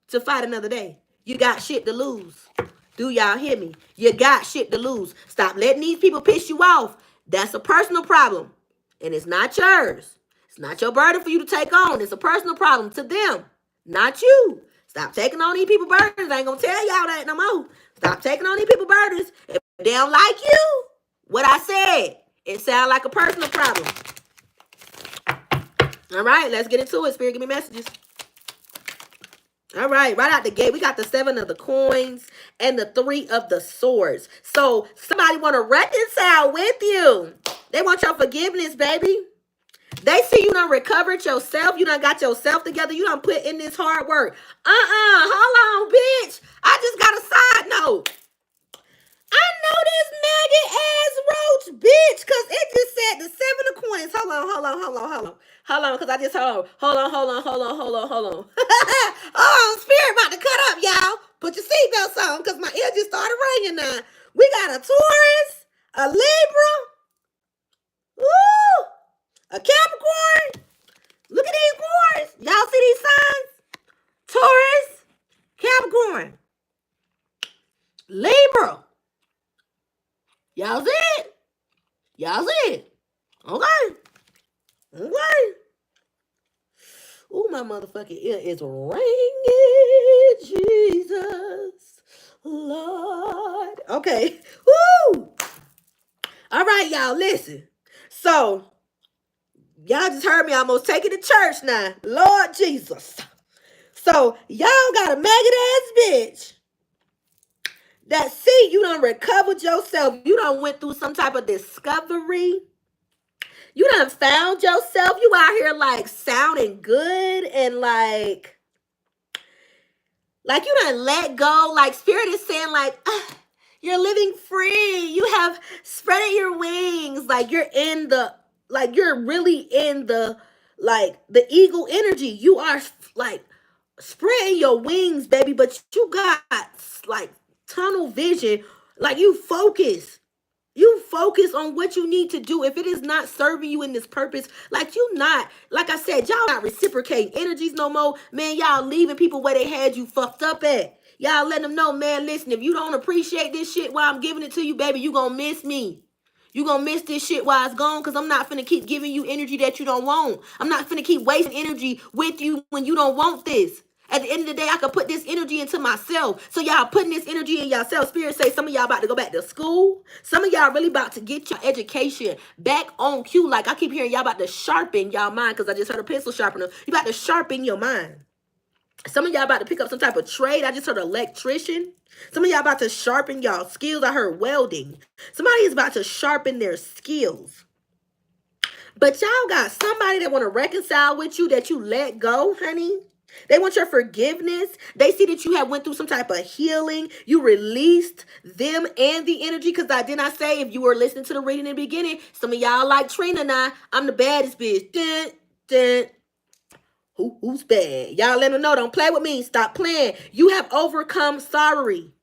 to fight another day. You got shit to lose. Do y'all hear me? You got shit to lose. Stop letting these people piss you off. That's a personal problem. And it's not yours. It's not your burden for you to take on. It's a personal problem to them, not you. Stop taking on these people burdens. I ain't gonna tell y'all that no more. Stop taking on these people burdens. If they don't like you, what I said, it sounds like a personal problem. All right, let's get into it. Spirit, give me messages. All right, right out the gate, we got the 7 of the coins and the 3 of the swords. So somebody want to reconcile with you. They want your forgiveness, baby. They see you done recovered yourself. You done got yourself together. You done put in this hard work. Hold on, bitch. I just got a side note. I know this maggot ass roach, bitch, because it just said the 7 of coins. Hold on, because I just, hold on. Hold on, spirit about to cut up, y'all. Put your seatbelts on, because my ear just started ringing now. We got a Taurus, a Libra, woo, a Capricorn. Look at these boards. Y'all see these signs? Taurus, Capricorn, Libra. Y'all see it? Y'all see it? Okay. Ooh, my motherfucking ear is ringing. Jesus, Lord. Okay. Woo. All right, y'all, listen. So, y'all just heard me almost take it to church now. Lord Jesus. So, y'all got a maggot ass bitch that see you done recovered yourself. You done went through some type of discovery. You done found yourself. You out here like sounding good and like you done let go. Like spirit is saying like, you're living free. You have spread your wings. Like you're in the, like you're really in the, like the eagle energy. You are like spreading your wings, baby. But you got like tunnel vision. Like you focus. You focus on what you need to do. If it is not serving you in this purpose, like you not, like I said, y'all not reciprocating energies no more. Man, y'all leaving people where they had you fucked up at. Y'all letting them know, man, listen, if you don't appreciate this shit while I'm giving it to you, baby, you gonna miss me. You gonna miss this shit while it's gone because I'm not finna keep giving you energy that you don't want. I'm not finna keep wasting energy with you when you don't want this. At the end of the day, I can put this energy into myself. So y'all putting this energy in yourself. Spirit say some of y'all about to go back to school. Some of y'all really about to get your education back on cue. Like I keep hearing y'all about to sharpen y'all mind because I just heard a pencil sharpener. You about to sharpen your mind. Some of y'all about to pick up some type of trade. I just heard electrician. Some of y'all about to sharpen y'all skills. I heard welding. Somebody is about to sharpen their skills. But y'all got somebody that want to reconcile with you that you let go, honey. They want your forgiveness. They see that you have went through some type of healing. You released them and the energy. Because I did not say, if you were listening to the reading in the beginning, some of y'all like Trina now. I'm the baddest bitch. Dun, dun. Who's bad? Y'all let them know. Don't play with me. Stop playing. You have overcome sorry.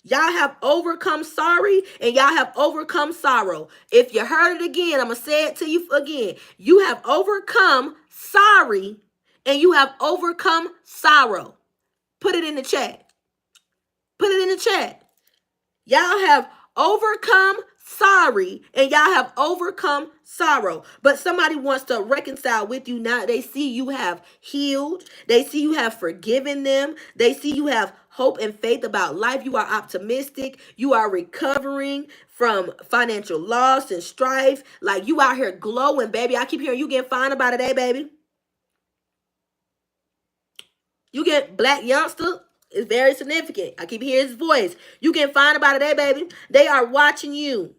Y'all have overcome sorry and y'all have overcome sorrow. If you heard it again, I'm going to say it to you again. You have overcome sorry and you have overcome sorrow. Put it in the chat. Put it in the chat. Y'all have overcome sorry and y'all have overcome sorrow. But somebody wants to reconcile with you now. They see you have healed. They see you have forgiven them. They see you have hope and faith about life. You are optimistic. You are recovering from financial loss and strife. Like you out here glowing, baby. I keep hearing you getting fine about it, eh, baby? You get black youngster. It's very significant. I keep hearing his voice. You can find about it, eh, baby? They are watching you.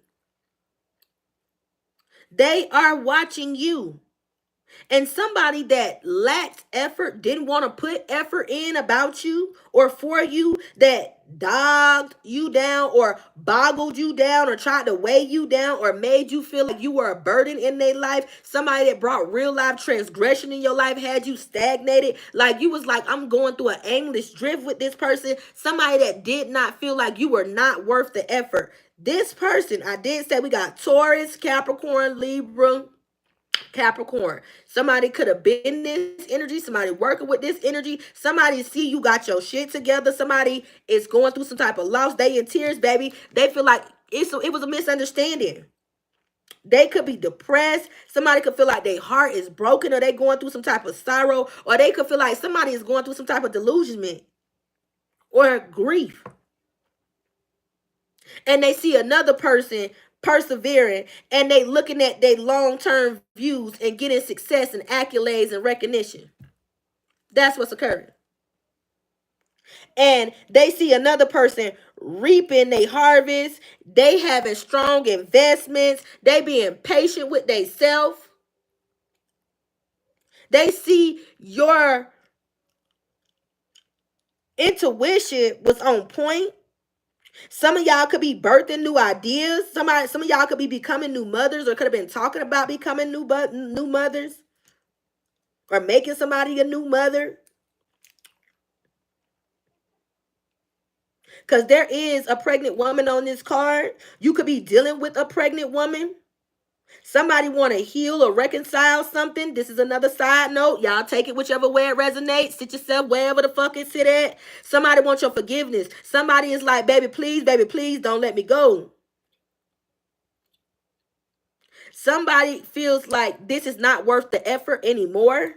They are watching you. And somebody that lacked effort, didn't want to put effort in about you or for you, that dogged you down or boggled you down or tried to weigh you down or made you feel like you were a burden in their life. Somebody that brought real life transgression in your life, had you stagnated. Like you was like, I'm going through an aimless drift with this person. Somebody that did not feel like you were not worth the effort. This person, I did say we got Taurus, Capricorn, Libra, Capricorn. Somebody could have been this energy, somebody working with this energy, somebody see you got your shit together, somebody is going through some type of loss, they in tears, baby. They feel like it was a misunderstanding. They could be depressed. Somebody could feel like their heart is broken, or they going through some type of sorrow, or they could feel like somebody is going through some type of delusionment or grief. And they see another person persevering, and they looking at their long-term views and getting success and accolades and recognition. That's what's occurring. And they see another person reaping their harvest. They having strong investments. They being patient with themselves. They see your intuition was on point. Some of y'all could be birthing new ideas. Some of y'all could be becoming new mothers, or could have been talking about becoming new mothers, or making somebody a new mother. Because there is a pregnant woman on this card. You could be dealing with a pregnant woman. Somebody want to heal or reconcile something. This is another side note. Y'all take it whichever way it resonates. Sit yourself wherever the fuck it sit at. Somebody wants your forgiveness. Somebody is like, baby, please, don't let me go. Somebody feels like this is not worth the effort anymore.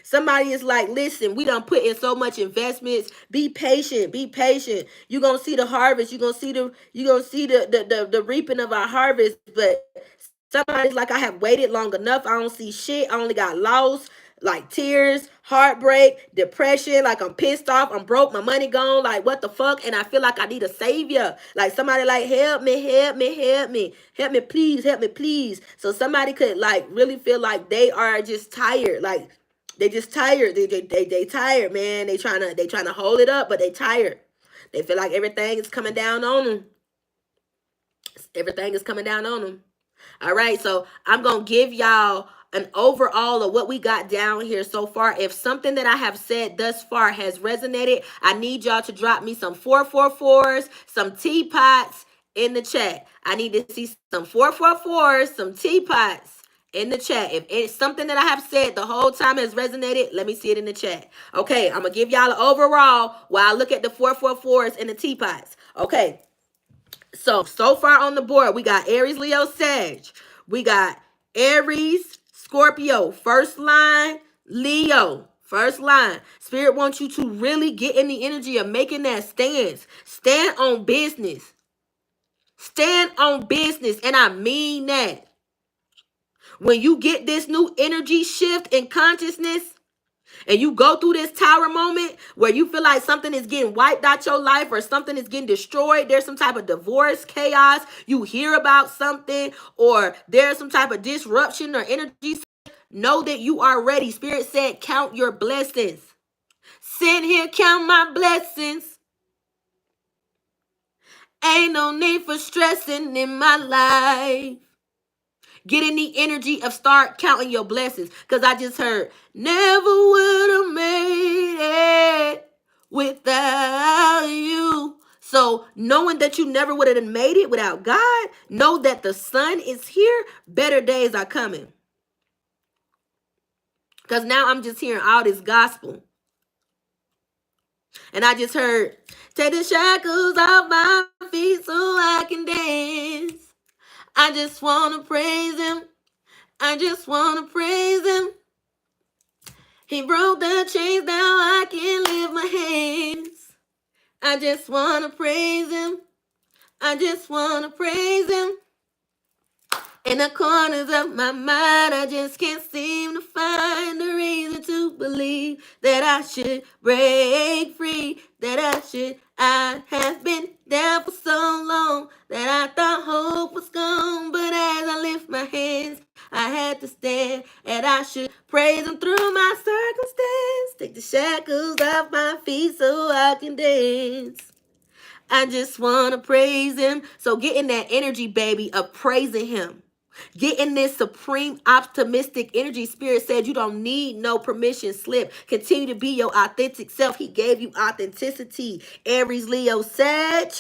Somebody is like, listen, we done put in so much investments. Be patient. Be patient. You're gonna see the harvest. You're gonna see the reaping of our harvest. But somebody's like, I have waited long enough. I don't see shit. I only got loss, like tears, heartbreak, depression. Like I'm pissed off. I'm broke. My money gone. Like what the fuck? And I feel like I need a savior. Like somebody like, help me, help me, help me, help me, please, help me, please. So somebody could like really feel like they are just tired. Like they just tired. They tired, man. They trying to hold it up, but they tired. They feel like everything is coming down on them. Everything is coming down on them. All right, so I'm going to give y'all an overall of what we got down here so far. If something that I have said thus far has resonated, I need y'all to drop me some 444s, some teapots in the chat. I need to see some 444s, some teapots in the chat. If it's something that I have said the whole time has resonated, let me see it in the chat. Okay, I'm going to give y'all an overall while I look at the 444s and the teapots. Okay. So far on the board, we got Aries, Leo, Sag. We got Aries, Scorpio, first line, Leo, first line. Spirit wants you to really get in the energy of making that stance. Stand on business. Stand on business, and I mean that. When you get this new energy shift in consciousness, and you go through this tower moment where you feel like something is getting wiped out your life or something is getting destroyed, there's some type of divorce, chaos, you hear about something, or there's some type of disruption or energy, know that you are ready. Spirit said, count your blessings. Sit here, count my blessings. Ain't no need for stressing in my life. Get in the energy of start counting your blessings. Because I just heard, never would have made it without you. So knowing that you never would have made it without God, know that the sun is here. Better days are coming. Because now I'm just hearing all this gospel. And I just heard, take the shackles off my feet so I can dance. I just want to praise him. I just want to praise him. He broke the chains, now I can lift my hands. I just want to praise him. I just want to praise him. In the corners of my mind, I just can't seem to find a reason to believe that I should break free, that I have been down for so long that I thought hope was gone. But as I lift my hands, I had to stand, and I should praise him through my circumstance. Take the shackles off my feet so I can dance. I just want to praise him. So get in that energy, baby, of praising him. Get in this supreme optimistic energy. Spirit said you don't need no permission slip. Continue to be your authentic self. He gave you authenticity. Aries, Leo, Sag.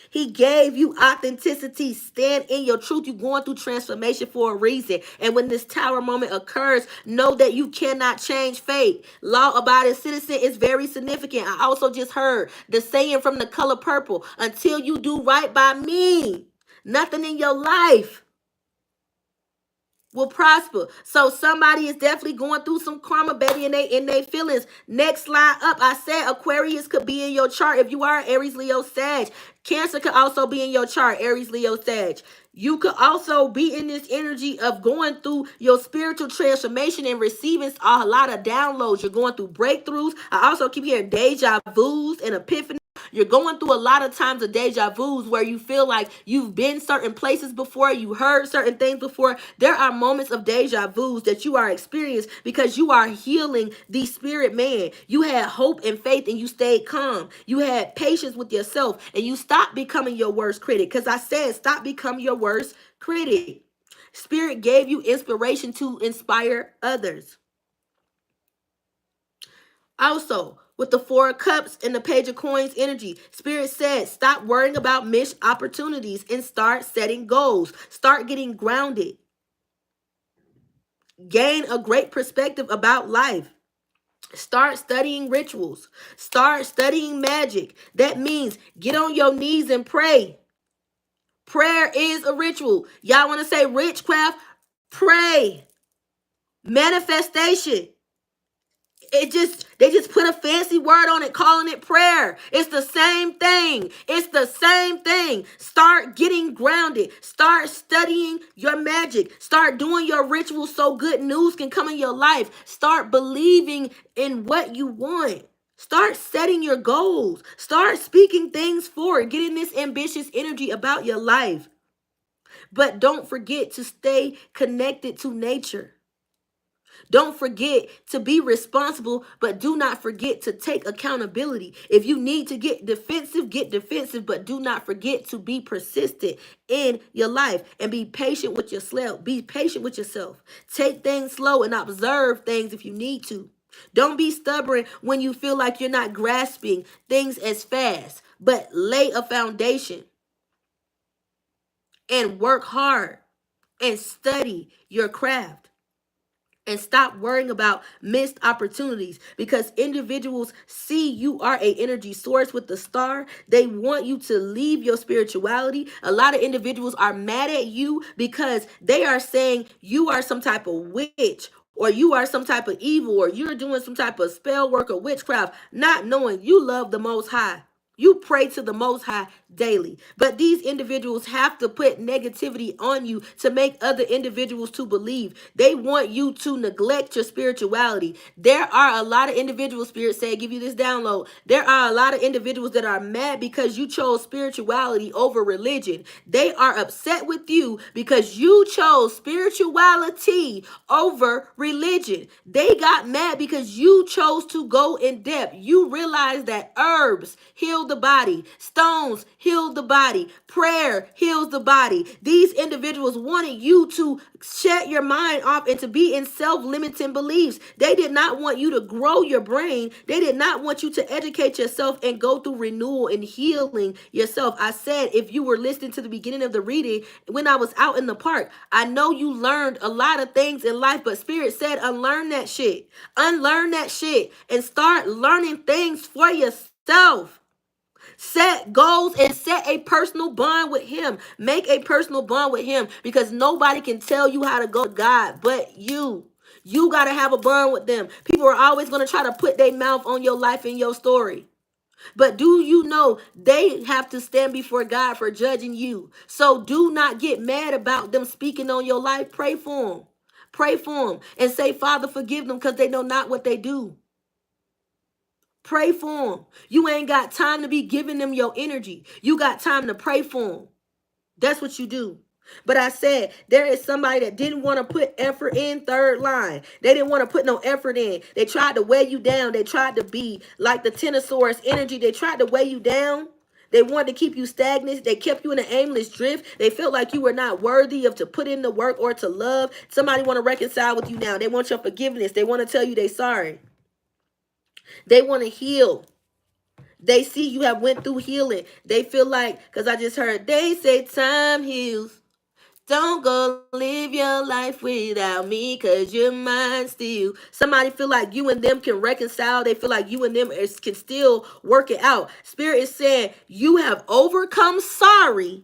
He gave you authenticity. Stand in your truth. You're going through transformation for a reason. And when this tower moment occurs, know that you cannot change fate. Law-abiding citizen is very significant. I also just heard the saying from The Color Purple, until you do right by me, nothing in your life will prosper. So somebody is definitely going through some karma, baby, in they feelings. Next slide up. I said Aquarius could be in your chart if you are Aries, Leo, Sag. Cancer could also be in your chart, Aries, Leo, Sag. You could also be in this energy of going through your spiritual transformation and receiving a lot of downloads. You're going through breakthroughs. I also keep hearing deja vus and epiphany. You're going through a lot of times of deja vus where you feel like you've been certain places before, you heard certain things before. There are moments of deja vus that you are experiencing because you are healing the spirit man. You had hope and faith and you stayed calm. You had patience with yourself and you stopped becoming your worst critic. Because I said stop becoming your worst critic. Spirit gave you inspiration to inspire others. Also, with the Four of Cups and the Page of Coins energy, Spirit said, stop worrying about missed opportunities and start setting goals. Start getting grounded. Gain a great perspective about life. Start studying rituals. Start studying magic. That means get on your knees and pray. Prayer is a ritual. Y'all want to say witchcraft? Pray. Manifestation. They just put a fancy word on it, calling it prayer. It's the same thing. It's the same thing. Start getting grounded. Start studying your magic. Start doing your rituals so good news can come in your life. Start believing in what you want. Start setting your goals. Start speaking things forward. Getting this ambitious energy about your life. But don't forget to stay connected to nature. Don't forget to be responsible, but do not forget to take accountability. If you need to get defensive, but do not forget to be persistent in your life and be patient with yourself. Be patient with yourself. Take things slow and observe things if you need to. Don't be stubborn when you feel like you're not grasping things as fast, but lay a foundation and work hard and study your craft. And stop worrying about missed opportunities because individuals see you are an energy source with the star. They want you to leave your spirituality. A lot of individuals are mad at you because they are saying you are some type of witch or you are some type of evil or you're doing some type of spell work or witchcraft, not knowing you love the Most High. You pray to the Most High daily. But these individuals have to put negativity on you to make other individuals to believe. They want you to neglect your spirituality. There are a lot of individuals, Spirit said, give you this download. There are a lot of individuals that are mad because you chose spirituality over religion. They are upset with you because you chose spirituality over religion. They got mad because you chose to go in depth. You realize that herbs heal the body, stones heal the body, prayer heals the body. These individuals wanted you to shut your mind off and to be in self-limiting beliefs. They did not want you to grow your brain. They did not want you to educate yourself and go through renewal and healing yourself. I said, if you were listening to the beginning of the reading, when I was out in the park, I know you learned a lot of things in life, but Spirit said, unlearn that shit. Unlearn that shit and start learning things for yourself. Set goals and set a personal bond with him. Make a personal bond with him because nobody can tell you how to go to God but you. You got to have a bond with them. People are always going to try to put their mouth on your life and your story. But do you know they have to stand before God for judging you? So do not get mad about them speaking on your life. Pray for them. Pray for them and say, Father, forgive them because they know not what they do. Pray for them. You ain't got time to be giving them your energy. You got time to pray for them. That's what you do. But I said, there is somebody that didn't want to put effort in, third line. They didn't want to put no effort in. They tried to weigh you down. They tried to be like the Tenosaurus energy. They tried to weigh you down. They wanted to keep you stagnant. They kept you in an aimless drift. They felt like you were not worthy of to put in the work or to love. Somebody want to reconcile with you now. They want your forgiveness. They want to tell you they sorry. They want to heal. They see you have went through healing. They feel like, because I just heard, they say time heals. Don't go live your life without me, because you're mine still. Somebody feel like you and them can reconcile. They feel like you and them can still work it out. Spirit is saying you have overcome sorry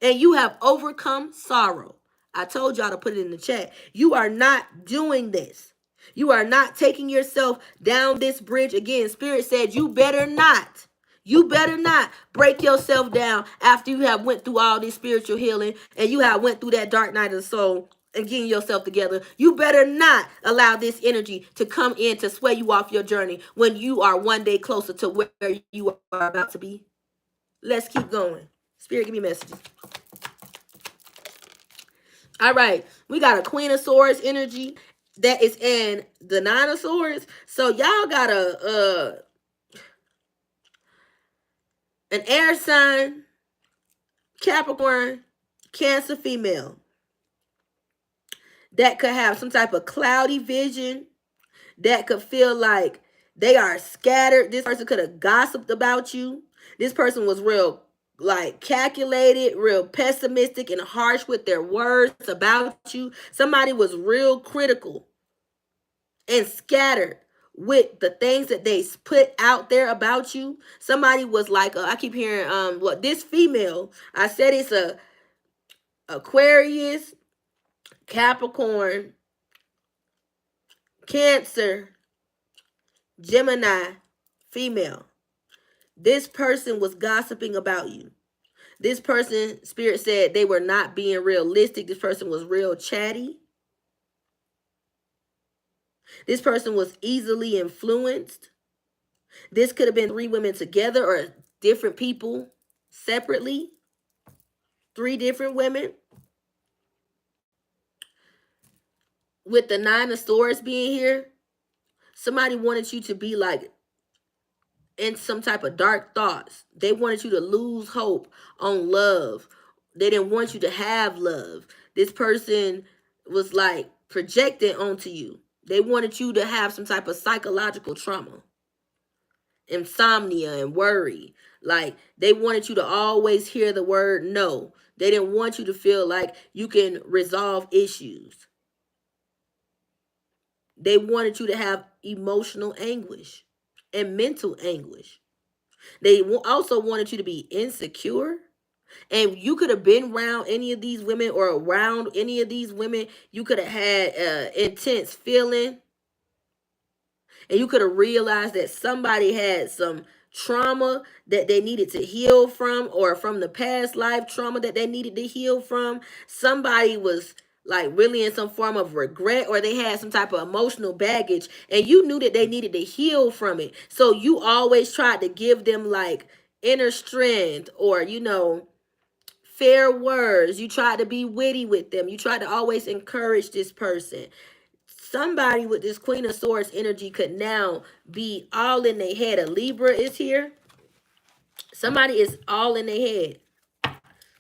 and you have overcome sorrow. I told y'all to put it in the chat. You are not doing this. You are not taking yourself down this bridge again. Spirit said you better not. You better not break yourself down after you have went through all this spiritual healing and you have went through that dark night of the soul and getting yourself together. You better not allow this energy to come in to sway you off your journey when you are one day closer to where you are about to be. Let's keep going. Spirit, give me messages. All right, we got a Queen of Swords energy that is in the Nine of Swords. So y'all got an air sign, Capricorn, Cancer female that could have some type of cloudy vision, that could feel like they are scattered. This person could have gossiped about you. This person was real like calculated, real pessimistic and harsh with their words about you. Somebody was real critical and scattered with the things that they put out there about you. Somebody was like, I keep hearing, what this female, I said it's a Aquarius, Capricorn, Cancer, Gemini, female. This person was gossiping about you. This person, Spirit said, they were not being realistic. This person was real chatty. This person was easily influenced. This could have been 3 women together or different people separately. 3 different women. With the Nine of Swords being here, somebody wanted you to be like in some type of dark thoughts. They wanted you to lose hope on love. They didn't want you to have love. This person was like projecting onto you. They wanted you to have some type of psychological trauma, insomnia and worry. Like they wanted you to always hear the word no. They didn't want you to feel like you can resolve issues. They wanted you to have emotional anguish and mental anguish. They also wanted you to be insecure. And you could have been around any of these women or around any of these women. You could have had intense feeling. And you could have realized that somebody had some trauma that they needed to heal from, or from the past life trauma that they needed to heal from. Somebody was like really in some form of regret, or they had some type of emotional baggage and you knew that they needed to heal from it. So you always tried to give them like inner strength, or fair words. You tried to be witty with them. You tried to always encourage this person. Somebody with this Queen of Swords energy could now be all in their head. A Libra is here. Somebody is all in their head.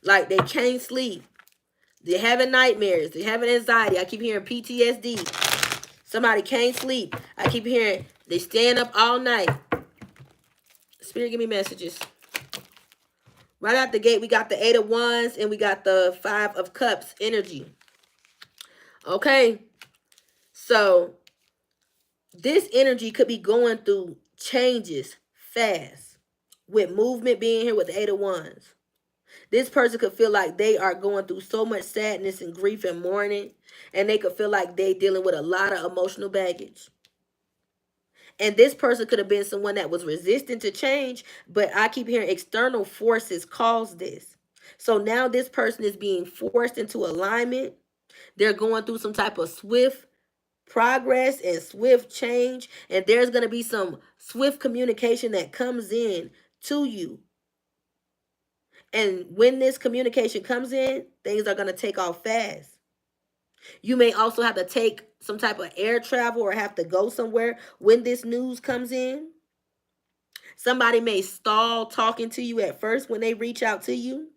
Like they can't sleep. They're having nightmares. They're having anxiety. I keep hearing PTSD. Somebody can't sleep. I keep hearing they stand up all night. Spirit, give me messages. Right out the gate, we got the 8 of Wands and we got the 5 of Cups energy. Okay. So this energy could be going through changes fast. With movement being here with the 8 of Wands. This person could feel like they are going through so much sadness and grief and mourning. And they could feel like they're dealing with a lot of emotional baggage. And this person could have been someone that was resistant to change. But I keep hearing external forces cause this. So now this person is being forced into alignment. They're going through some type of swift progress and swift change, and there's going to be some swift communication that comes in to you. And when this communication comes in, things are going to take off fast. You may also have to take some type of air travel or have to go somewhere when this news comes in. Somebody may stall talking to you at first when they reach out to you.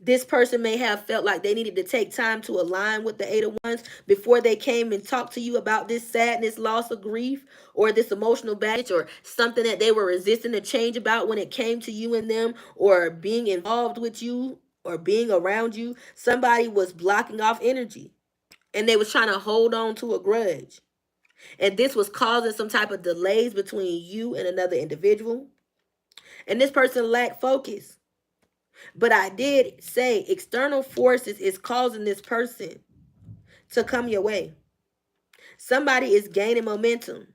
This person may have felt like they needed to take time to align with the Eight of Wands before they came and talked to you about this sadness, loss, or grief, or this emotional baggage, or something that they were resisting to change about when it came to you and them, or being involved with you, or being around you. Somebody was blocking off energy, and they was trying to hold on to a grudge. And this was causing some type of delays between you and another individual. And this person lacked focus. But I did say external forces is causing this person to come your way. Somebody is gaining momentum.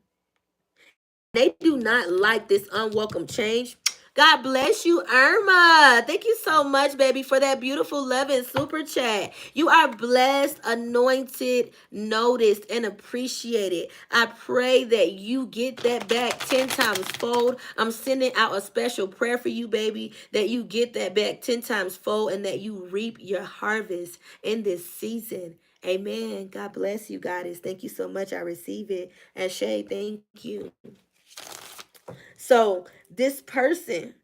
They do not like this unwelcome change. God bless you, Irma. Thank you so much, baby, for that beautiful love and super chat. You are blessed, anointed, noticed, and appreciated. I pray that you get that back 10 times fold. I'm sending out a special prayer for you, baby, that you get that back 10 times fold and that you reap your harvest in this season. Amen. God bless you, Goddess. Thank you so much. I receive it. And Shay, thank you. So this person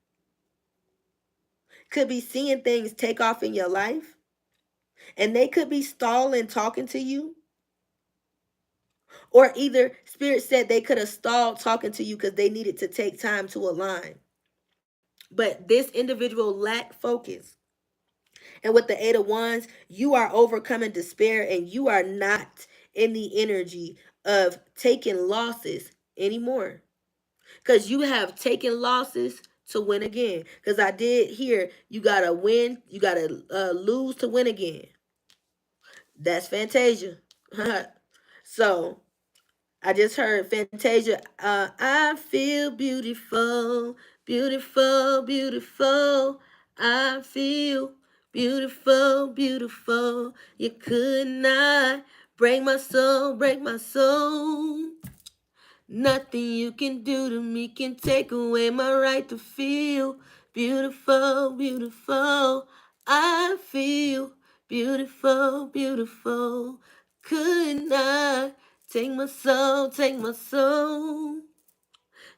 could be seeing things take off in your life, and they could be stalling talking to you, or either Spirit said they could have stalled talking to you because they needed to take time to align. But this individual lacked focus. And with the Eight of Wands, you are overcoming despair, and you are not in the energy of taking losses anymore. Because you have taken losses to win again. Because I did hear you got to win, you got to lose to win again. That's Fantasia. So I just heard Fantasia. I feel beautiful, beautiful, beautiful. I feel beautiful, beautiful. You could not break my soul, break my soul. Nothing you can do to me can take away my right to feel beautiful, beautiful. I feel beautiful, beautiful. Could not take my soul, take my soul.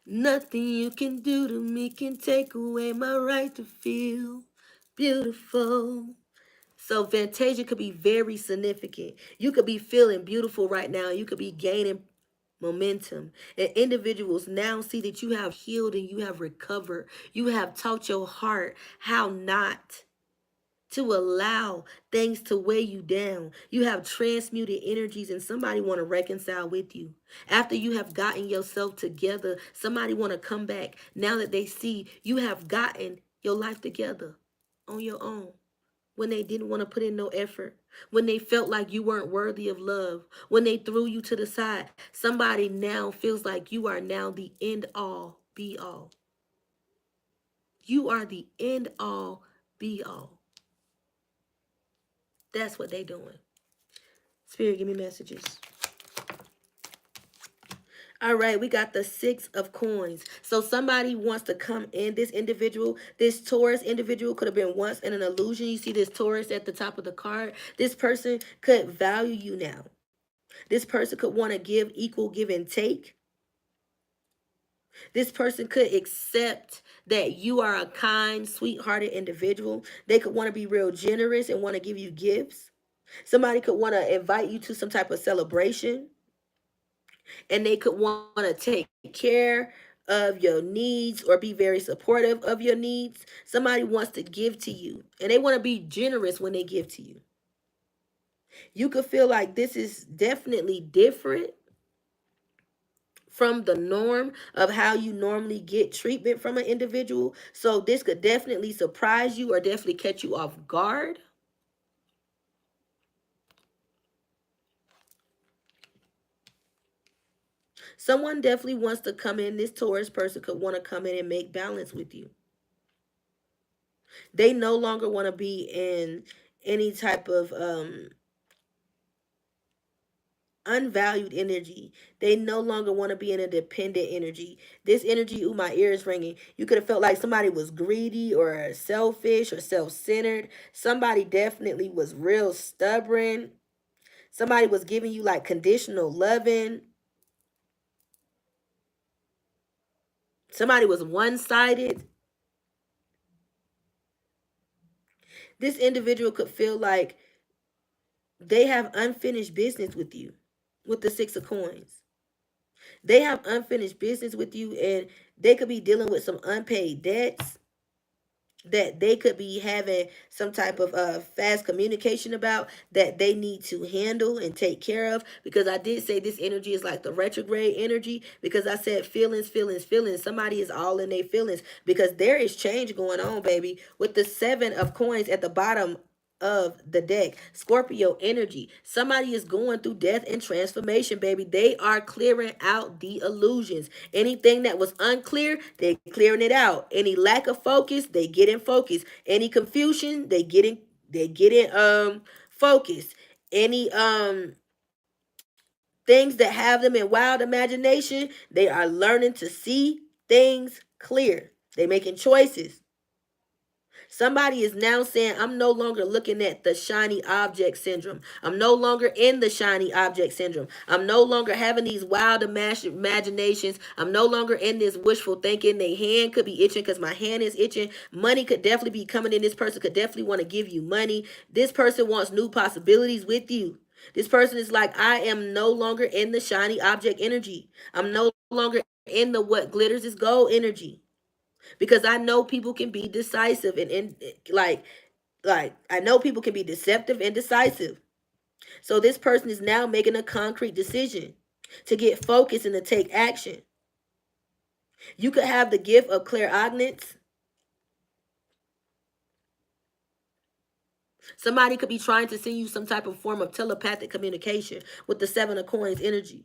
Nothing you can do to me can take away my right to feel beautiful. So Fantasia could be very significant. You could be feeling beautiful right now. You could be gaining momentum. And individuals now see that you have healed and you have recovered. You have taught your heart how not to allow things to weigh you down. You have transmuted energies, and somebody want to reconcile with you. After you have gotten yourself together, somebody want to come back now that they see you have gotten your life together on your own. When they didn't want to put in no effort, when they felt like you weren't worthy of love, when they threw you to the side, somebody now feels like you are now the end all be all. You are the end all be all. That's what they doing. Spirit, give me messages. All right, we got the Six of Coins. So somebody wants to come in. This individual, this Taurus individual could have been once in an illusion. You see this Taurus at the top of the card. This person could value you now. This person could want to give equal give and take. This person could accept that you are a kind, sweet-hearted individual. They could want to be real generous and want to give you gifts. Somebody could want to invite you to some type of celebration, and they could want to take care of your needs or be very supportive of your needs. Somebody wants to give to you, and they want to be generous when they give to you. You could feel like this is definitely different from the norm of how you normally get treatment from an individual. So this could definitely surprise you or definitely catch you off guard. Someone definitely wants to come in. This Taurus person could want to come in and make balance with you. They no longer want to be any type of unvalued energy. They no longer want to be in a dependent energy. This energy, ooh, my ear is ringing. You could have felt like somebody was greedy or selfish or self-centered. Somebody definitely was real stubborn. Somebody was giving you like conditional loving. Somebody was one-sided. This individual could feel like they have unfinished business with you with the Six of Coins. They have unfinished business with you, and they could be dealing with some unpaid debts that they could be having some type of fast communication about, that they need to handle and take care of. Because I did say this energy is like the retrograde energy, because I said feelings, feelings, feelings. Somebody is all in their feelings because there is change going on, baby. With the Seven of Coins at the bottom of the deck, Scorpio energy. Somebody is going through death and transformation, baby. They are clearing out the illusions. Anything that was unclear, they clearing it out. Any lack of focus, they get in focus. Any confusion, they get in focus. Any things that have them in wild imagination, they are learning to see things clear. They making choices. Somebody is now saying, I'm no longer looking at the shiny object syndrome. I'm no longer in the shiny object syndrome. I'm no longer having these wild imaginations. I'm no longer in this wishful thinking. Their hand could be itching because my hand is itching. Money could definitely be coming in. This person could definitely want to give you money. This person wants new possibilities with you. This person is like, I am no longer in the shiny object energy. I'm no longer in the what glitters is gold energy, because I know people can be decisive and like I know people can be deceptive and decisive. So this person is now making a concrete decision to get focused and to take action. You could have the gift of clairaudience. Somebody could be trying to send you some type of form of telepathic communication with the Seven of Coins energy.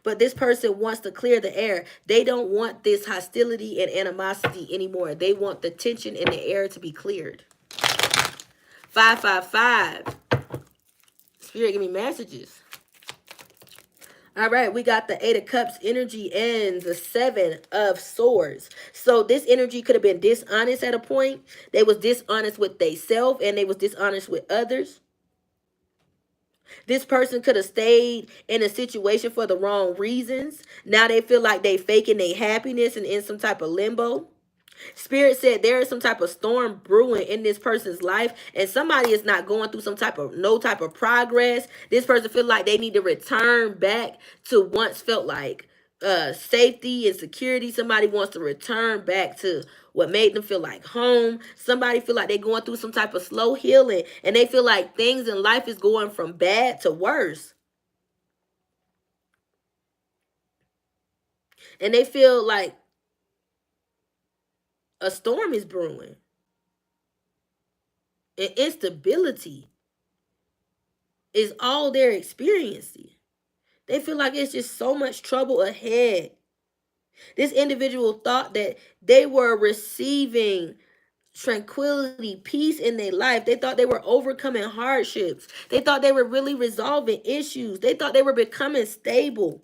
But this person wants to clear the air. They don't want this hostility and animosity anymore. They want the tension in the air to be cleared. 555. Spirit, give me messages. All right, we got the Eight of Cups energy and the Seven of Swords. So this energy could have been dishonest at a point. They was dishonest with themselves and they was dishonest with others. This person could have stayed in a situation for the wrong reasons. Now they feel like they faking their happiness and in some type of limbo. Spirit said there is some type of storm brewing in this person's life, and somebody is not going through some type of no type of progress. This person feel like they need to return back to once felt like safety and security. Somebody wants to return back to what made them feel like home. Somebody feel like they're going through some type of slow healing, and they feel like things in life is going from bad to worse. And they feel like a storm is brewing. And instability is all they're experiencing. They feel like it's just so much trouble ahead. This individual thought that they were receiving tranquility, peace in their life. They thought they were overcoming hardships. They thought they were really resolving issues. They thought they were becoming stable.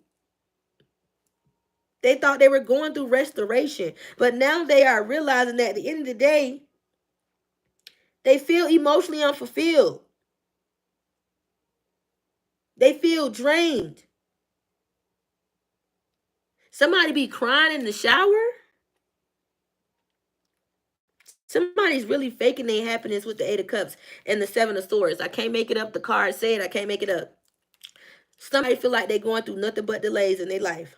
They thought they were going through restoration. But now they are realizing that at the end of the day, they feel emotionally unfulfilled. They feel drained. Somebody be crying in the shower. Somebody's really faking their happiness with the Eight of Cups and the Seven of Swords. I can't make it up. The card said I can't make it up. Somebody feel like they're going through nothing but delays in their life.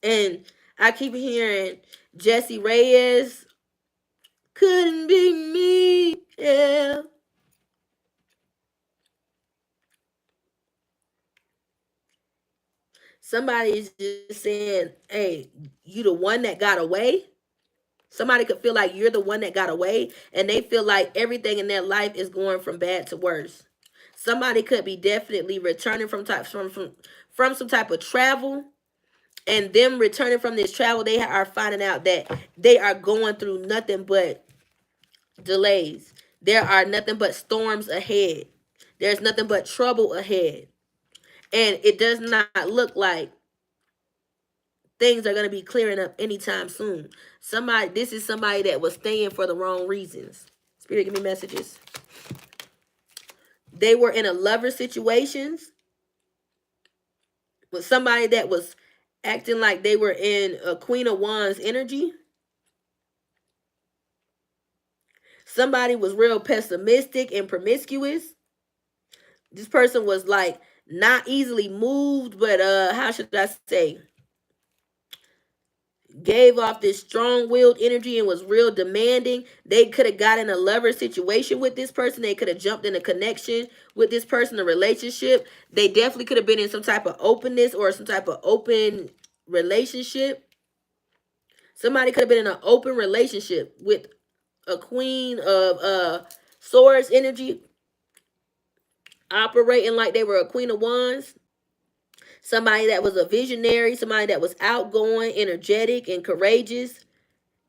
And I keep hearing Jesse Reyes, couldn't be me, yeah. Somebody's just saying, hey, you the one that got away. Somebody could feel like you're the one that got away, and they feel like everything in their life is going from bad to worse. Somebody could be definitely returning from some type of travel, and them returning from this travel, they are finding out that they are going through nothing but delays. There are nothing but storms ahead. There's nothing but trouble ahead. And it does not look like things are going to be clearing up anytime soon. This is somebody that was staying for the wrong reasons. Spirit, give me messages. They were in a lover situations with somebody that was acting like they were in a Queen of Wands energy. Somebody was real pessimistic and promiscuous. This person was like not easily moved, but how should I say? Gave off this strong-willed energy and was real demanding. They could have got in a lover situation with this person. They could have jumped in a connection with this person, a relationship. They definitely could have been in some type of openness or some type of open relationship. Somebody could have been in an open relationship with a Queen of Swords energy, operating like they were a Queen of Wands. Somebody that was a visionary, somebody that was outgoing, energetic, and courageous,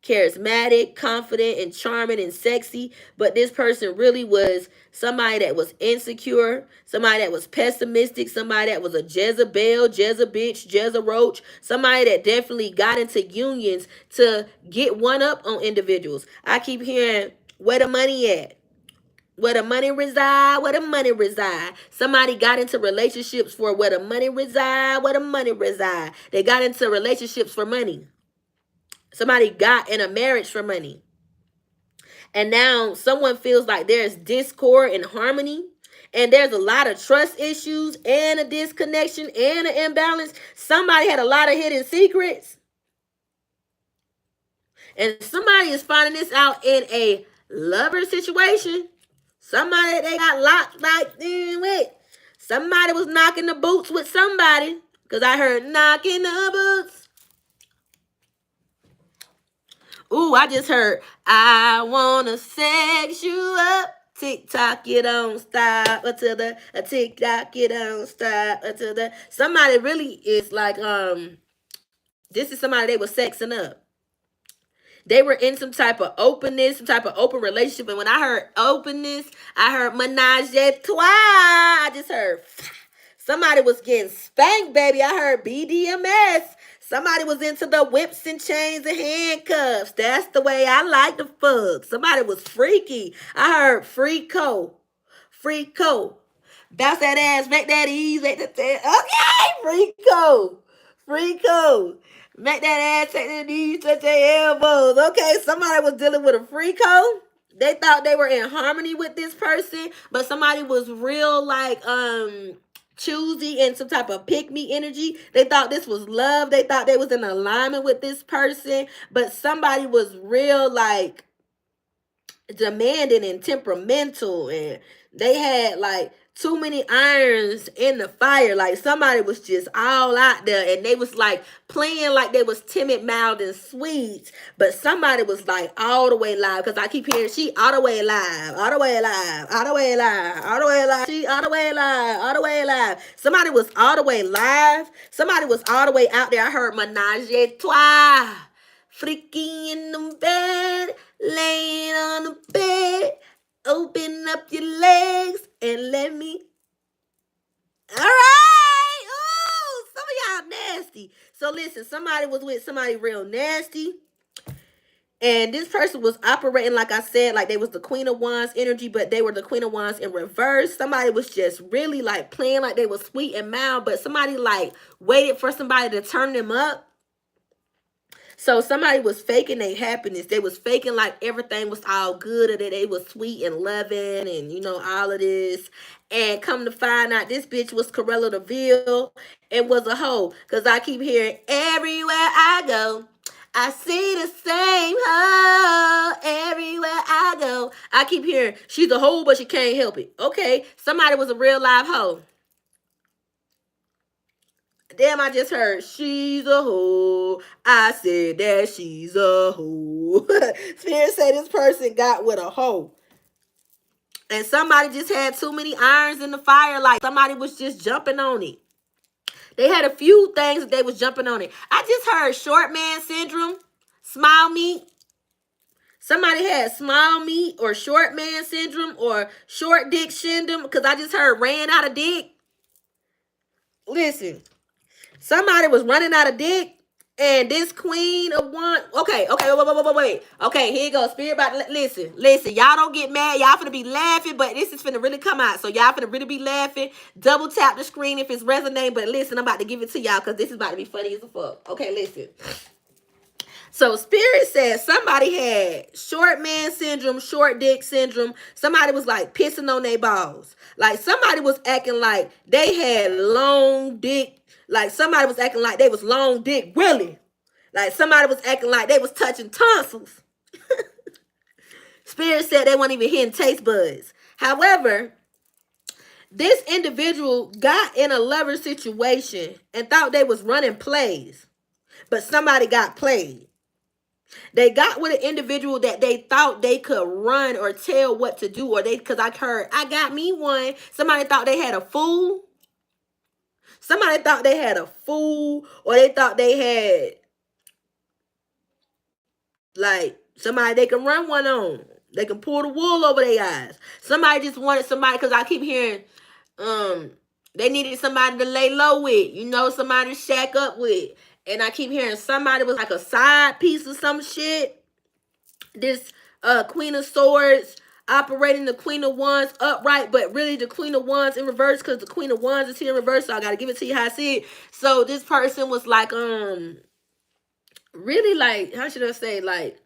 charismatic, confident, and charming and sexy. But this person really was somebody that was insecure, somebody that was pessimistic, somebody that was a Jezebel, Jezebitch, Jezebroach, somebody that definitely got into unions to get one up on individuals. I keep hearing, where the money at? Where the money reside, where the money reside. Somebody got into relationships for where the money reside, where the money reside. They got into relationships for money. Somebody got in a marriage for money. And now someone feels like there's discord and harmony. And there's a lot of trust issues and a disconnection and an imbalance. Somebody had a lot of hidden secrets. And somebody is finding this out in a lover situation. Somebody they got locked like with. Somebody was knocking the boots with somebody. Because I heard knocking the boots. Ooh, I just heard, I want to sex you up. Tick-tock, you don't stop until the, a tick-tock, you don't stop until the. Somebody really is like, this is somebody they were sexing up. They were in some type of openness, some type of open relationship. And when I heard openness, I heard menage a trois. I just heard somebody was getting spanked, baby. I heard BDMS. Somebody was into the whips and chains and handcuffs. That's the way I like to fuck. Somebody was freaky. I heard freako. Freako. Bounce that ass, make that ease, make that. Okay, freako. Freako. Make that ass, take the knees, touch their elbows. Okay, somebody was dealing with a freako. They thought they were in harmony with this person, but somebody was real like choosy and some type of pick me energy. They thought this was love. They thought they was in alignment with this person, but somebody was real like demanding and temperamental, and they had like too many irons in the fire. Like somebody was just all out there, and they was like playing like they was timid, mild, and sweet, but somebody was like all the way live. Because I keep hearing she all the way live, all the way live, all the way live, all the way live, she all the way live, all the way live. Somebody was all the way live. Somebody was all the way out there. I heard menage a trois. Freaky in the bed, laying on the bed, open up your legs and let me. All right. Ooh, some of y'all nasty. So listen, somebody was with somebody real nasty. And this person was operating, like I said, like they was the Queen of Wands energy, but they were the Queen of Wands in reverse. Somebody was just really like playing like they was sweet and mild, but somebody like waited for somebody to turn them up. So somebody was faking their happiness. They was faking like everything was all good, or that they was sweet and loving and, you know, all of this. And come to find out, this bitch was Corella DeVille and was a hoe. Because I keep hearing, everywhere I go, I see the same hoe. Everywhere I go. I keep hearing, she's a hoe, but she can't help it. Okay, somebody was a real live hoe. Damn, I just heard she's a hoe. I said that she's a hoe. Spirit say this person got with a hoe. And somebody just had too many irons in the fire. Like somebody was just jumping on it. They had a few things that they was jumping on it. I just heard short man syndrome, smile meat. Somebody had small meat or short man syndrome or short dick syndrome, because I just heard ran out of dick. Listen, somebody was running out of dick, and this queen of one. Okay, wait. Okay, here you go. Spirit about to listen. Y'all don't get mad. Y'all finna be laughing, but this is finna really come out. So y'all finna really be laughing. Double tap the screen if it's resonating. But listen, I'm about to give it to y'all because this is about to be funny as a fuck. Okay, listen. So Spirit says somebody had short man syndrome, short dick syndrome. Somebody was like pissing on their balls. Like somebody was acting like they had long dick. Like somebody was acting like they was long dick Willie. Like somebody was acting like they was touching tonsils. Spirit said they weren't even hitting taste buds. However, this individual got in a lover situation and thought they was running plays, but somebody got played. They got with an individual that they thought they could run or tell what to do, or because I heard, I got me one. Somebody thought they had a fool. Somebody thought they had a fool, or they thought they had like somebody they can run one on. They can pull the wool over their eyes. Somebody just wanted somebody, because I keep hearing they needed somebody to lay low with, somebody to shack up with. And I keep hearing somebody was like a side piece of some shit. This Queen of Swords operating the Queen of Wands upright, but really the Queen of Wands in reverse, because the Queen of Wands is here in reverse. So I gotta give it to you how I see it. So this person was like really, like, how should I say, like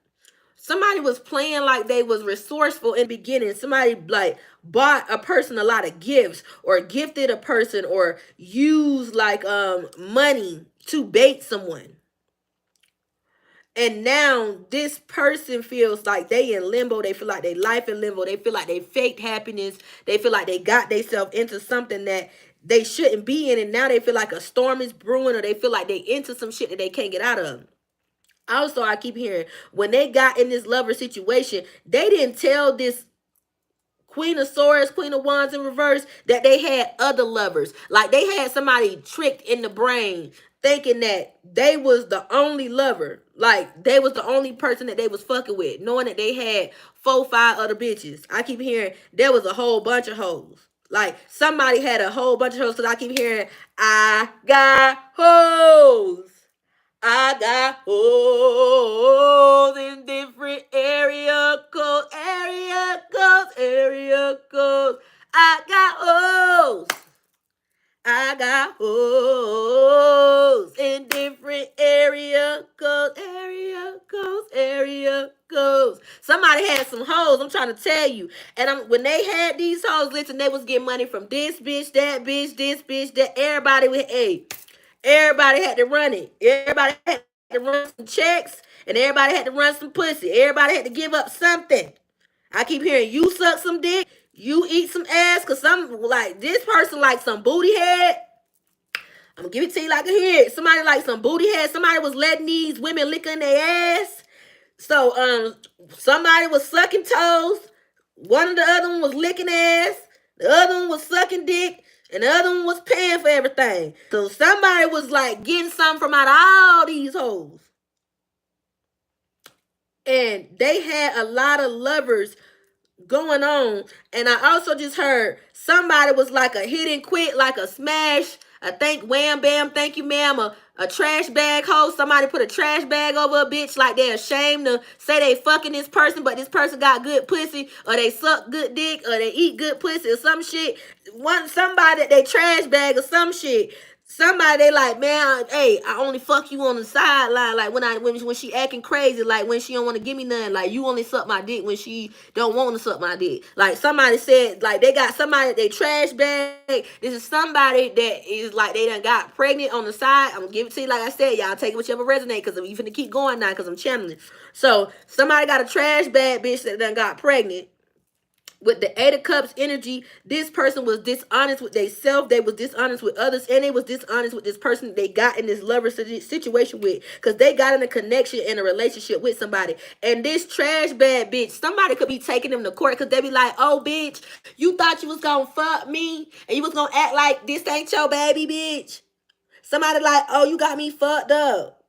somebody was playing like they was resourceful in the beginning. Somebody like bought a person a lot of gifts, or gifted a person, or used like money to bait someone. And now this person feels like they in limbo. They feel like they life in limbo. They feel like they faked happiness. They feel like they got themselves into something that they shouldn't be in. And now they feel like a storm is brewing, or they feel like they into some shit that they can't get out of. Also, I keep hearing when they got in this lover situation, they didn't tell this Queen of Swords, Queen of Wands in reverse, that they had other lovers. Like they had somebody tricked in the brain thinking that they was the only lover. Like they was the only person that they was fucking with, knowing that they had 4, 5 other bitches. I keep hearing there was a whole bunch of hoes. Like somebody had a whole bunch of hoes, because I keep hearing, I got hoes. I got hoes in different area codes. I got hoes. I got hoes in different area codes. Somebody had some hoes, I'm trying to tell you. And when they had these hoes, listen, they was getting money from this bitch, that bitch, this bitch, that. Everybody had to run it. Everybody had to run some checks, and everybody had to run some pussy. Everybody had to give up something. I keep hearing you suck some dick, you eat some ass, because some like this person like some booty head. I'm gonna give it to you like I hear it. Somebody like some booty head. Somebody was letting these women lick in their ass. So somebody was sucking toes. One of the other one was licking ass. The other one was sucking dick. And the other one was paying for everything. So somebody was like getting something from out of all these hoes. And they had a lot of lovers going on. And I also just heard somebody was like a hit and quit, like a smash, a thank wham bam, thank you ma'am, a trash bag hoe. Somebody put a trash bag over a bitch like they're ashamed to say they fucking this person, but this person got good pussy, or they suck good dick, or they eat good pussy, or some shit. Somebody that they trash bag or some shit. Somebody they like, man, hey, I only fuck you on the sideline. Like when she acting crazy, like when she don't want to give me nothing. Like you only suck my dick when she don't want to suck my dick. Like somebody said, like they got somebody that they trash bag. This is somebody that is like they done got pregnant on the side. I'm gonna give it to you like I said. Y'all take it whichever resonate, because I'm finna keep going now because I'm channeling. So somebody got a trash bag bitch that done got pregnant. With the 8 of Cups energy, this person was dishonest with themselves. They was dishonest with others, and they was dishonest with this person that they got in this lover situation with, because they got in a connection and a relationship with somebody. And this trash bag bitch, somebody could be taking them to court, because they be like, oh bitch, you thought you was gonna fuck me and you was gonna act like this ain't your baby, bitch. Somebody like, oh, you got me fucked up.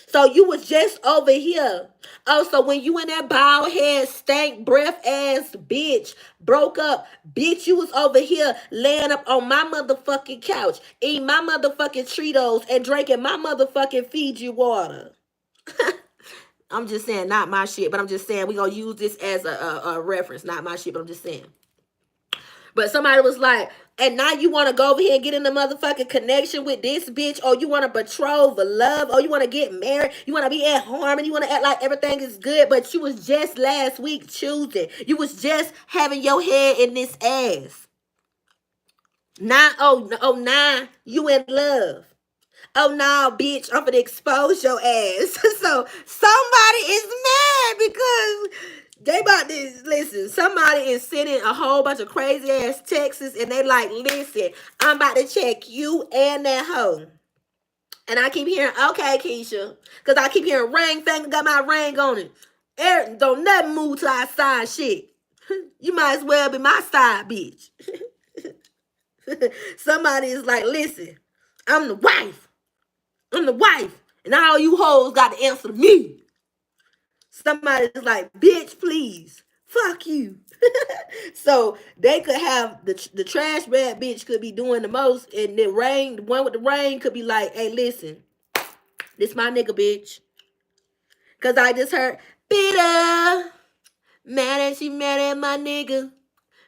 So you was just over here. Oh, so when you and that bald head, stank breath ass bitch broke up, bitch, you was over here laying up on my motherfucking couch, eating my motherfucking Cheetos and drinking my motherfucking Fiji water. I'm just saying, not my shit, but I'm just saying we gonna use this as a reference. Not my shit, but I'm just saying. But somebody was like, and now you want to go over here and get in the motherfucking connection with this bitch, or you want to betroth a love, or you want to get married, you want to be at harmony, you want to act like everything is good, but you was just last week choosing. You was just having your head in this ass. Now, now you in love. Oh no, bitch, I'm gonna expose your ass. So somebody is mad because they about this. Listen, somebody is sending a whole bunch of crazy ass texts and they like, listen, I'm about to check you and that hoe. And I keep hearing, okay, Keisha, because I keep hearing ring finger, got my ring on it. Don't nothing move to our side shit. You might as well be my side bitch. Somebody is like, listen, I'm the wife. I'm the wife. And all you hoes got to answer to me. Somebody's like, bitch, please. Fuck you. So they could have the trash bag bitch could be doing the most. And the one with the rain could be like, hey, listen. This my nigga, bitch. Because I just heard, bitter. Mad at she mad at my nigga.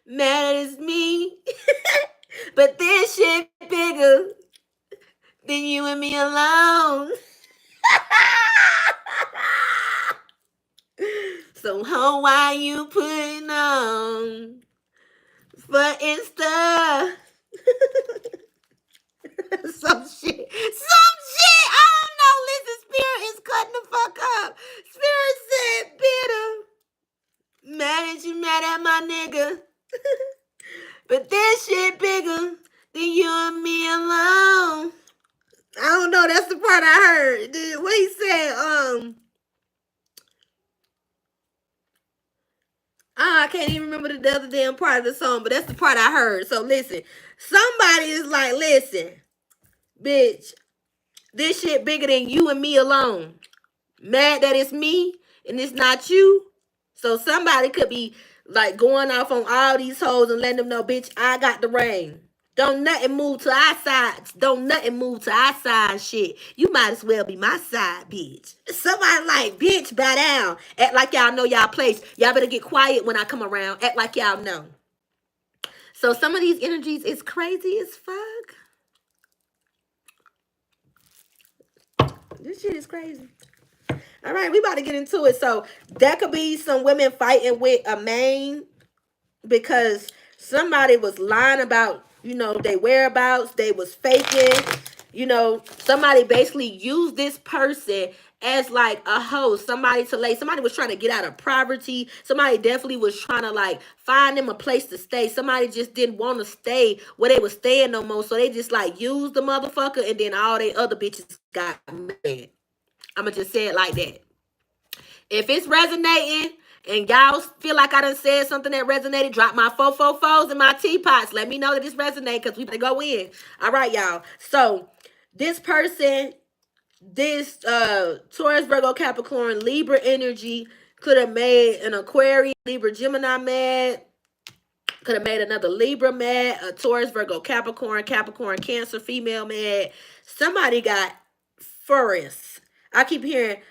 Mad at it's me. But this shit bigger than you and me alone. So how are you putting on for Insta? Some shit. I don't know. Listen, Spirit is cutting the fuck up. Spirit said, bitter. Mad at you, mad at my nigga. But this shit bigger than you and me alone. I don't know. That's the part I heard. What he said, I can't even remember the other damn part of the song, but that's the part I heard. So listen, somebody is like, listen, bitch, this shit bigger than you and me alone. Mad that it's me and it's not you. So somebody could be like going off on all these hoes and letting them know, bitch, I got the ring. Don't nothing move to our side. Don't nothing move to our side shit. You might as well be my side, bitch. Somebody like, bitch, bow down. Act like y'all know y'all place. Y'all better get quiet when I come around. Act like y'all know. So some of these energies is crazy as fuck. This shit is crazy. All right, we about to get into it. So that could be some women fighting with a man because somebody was lying about, their whereabouts. They was faking. Somebody basically used this person as like a host, somebody was trying to get out of poverty. Somebody definitely was trying to like find them a place to stay. Somebody just didn't want to stay where they was staying no more. So they just like used the motherfucker and then all they other bitches got mad. I'm going to just say it like that. If it's resonating and y'all feel like I done said something that resonated, drop my 444s and my teapots. Let me know that it's resonating because we better go in. All right, y'all. So this person, this Taurus, Virgo, Capricorn, Libra energy could have made an Aquarius, Libra, Gemini mad. Could have made another Libra mad, a Taurus, Virgo, Capricorn, Cancer, female mad. Somebody got furious. I keep hearing,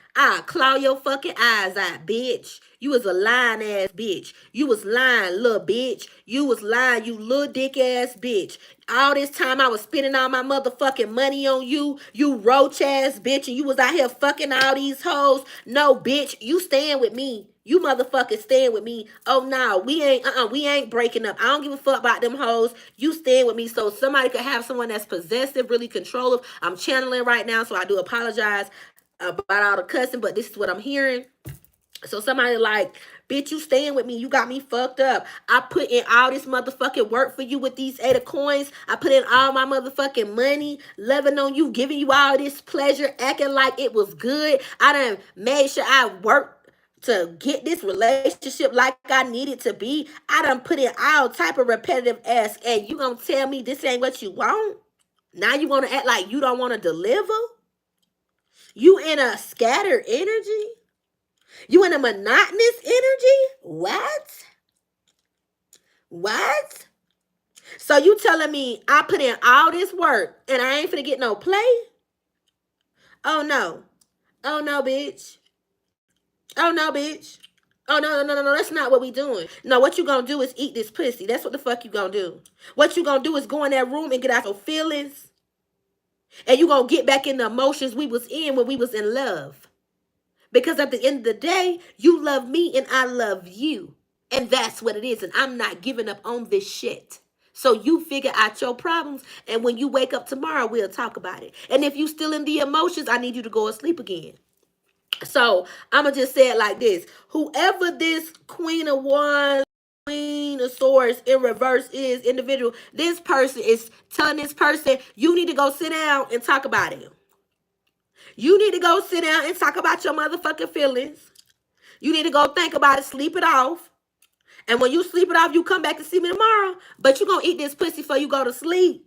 claw your fucking eyes out, bitch. You was a lying ass bitch. You was lying, little bitch. You was lying, you little dick ass bitch. All this time I was spending all my motherfucking money on you, you roach ass bitch, and you was out here fucking all these hoes. No, bitch, you staying with me. You motherfuckers staying with me. Oh no, we ain't breaking up. I don't give a fuck about them hoes. You staying with me. So somebody could have someone that's possessive, really controlling. I'm channeling right now, so I do apologize about all the cussing, but this is what I'm hearing. So somebody like, bitch, you staying with me. You got me fucked up. I put in all this motherfucking work for you with these 8 of coins. I put in all my motherfucking money, loving on you, giving you all this pleasure, acting like it was good. I done made sure I worked to get this relationship like I needed to be. I done put in all type of repetitive ass, and you gonna tell me this ain't what you want? Now you want to act like you don't want to deliver? You in a scattered energy? You in a monotonous energy? What? So you telling me I put in all this work and I ain't finna get no play? Oh no. Oh no, bitch. Oh no, bitch. Oh no. That's not what we doing. No, what you gonna do is eat this pussy. That's what the fuck you gonna do. What you gonna do is go in that room and get out your feelings. And you gonna get back in the emotions we was in when we was in love. Because at the end of the day, you love me and I love you. And that's what it is. And I'm not giving up on this shit. So you figure out your problems. And when you wake up tomorrow, we'll talk about it. And if you still in the emotions, I need you to go to sleep again. So I'm going to just say it like this. Whoever this Queen of Wands, Queen of Swords in reverse is individual, this person is telling this person, you need to go sit down and talk about it. You need to go sit down and talk about your motherfucking feelings. You need to go think about it, sleep it off. And when you sleep it off, you come back to see me tomorrow. But you going to eat this pussy before you go to sleep.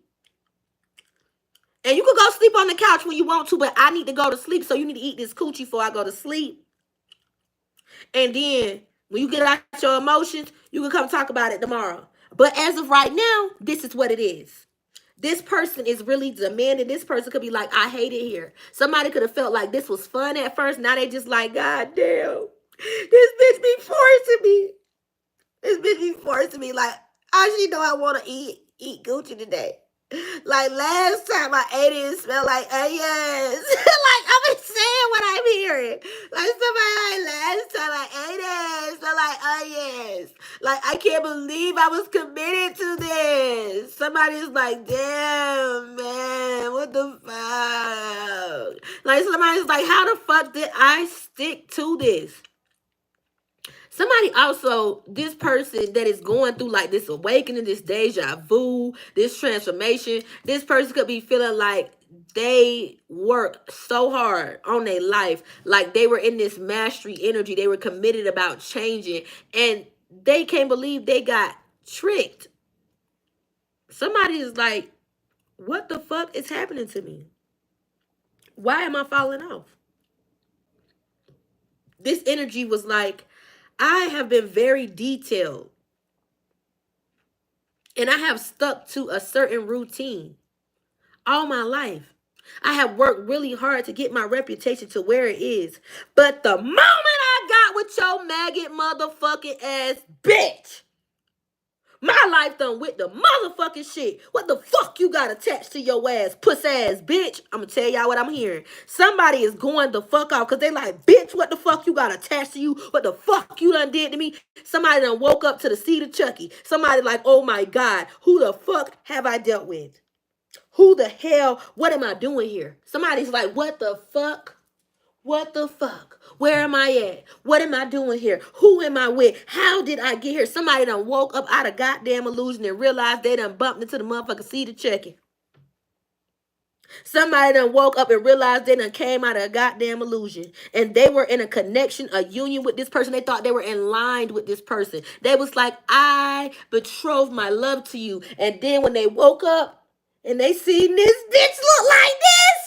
And you can go sleep on the couch when you want to, but I need to go to sleep. So you need to eat this coochie before I go to sleep. And then when you get out your emotions, you can come talk about it tomorrow. But as of right now, this is what it is. This person is really demanding. This person could be like, I hate it here. Somebody could have felt like this was fun at first. Now they just like, God damn, this bitch be forcing me. This bitch be forcing me. Like, how she know I want to eat Gucci today? Like last time I ate it, it smelled like onions. Like I'm saying what I'm hearing. Like somebody like last time I ate it, it smelled like onions. Like I can't believe I was committed to this. Somebody's like, damn man, what the fuck? Like somebody's like, how the fuck did I stick to this? Somebody also, this person that is going through like this awakening, this deja vu, this transformation, this person could be feeling like they worked so hard on their life. Like they were in this mastery energy. They were committed about changing. And they can't believe they got tricked. Somebody is like, what the fuck is happening to me? Why am I falling off? This energy was like, I have been very detailed. And I have stuck to a certain routine all my life. I have worked really hard to get my reputation to where it is. But the moment I got with your maggot motherfucking ass bitch, my life done with the motherfucking shit. What the fuck you got attached to your ass, puss ass bitch? I'm gonna tell y'all what I'm hearing. Somebody is going the fuck off because they like, bitch, what the fuck you got attached to you? What the fuck you done did to me? Somebody done woke up to the seed of Chucky. Somebody like, oh my God, who the fuck have I dealt with? Who the hell, what am I doing here? Somebody's like, what the fuck? What the fuck? Where am I at? What am I doing here? Who am I with? How did I get here? Somebody done woke up out of goddamn illusion and realized they done bumped into the motherfucking seat of checking. Somebody done woke up and realized they done came out of a goddamn illusion. And they were in a connection, a union with this person. They thought they were in line with this person. They was like, I betrothed my love to you. And then when they woke up and they seen this bitch look like this.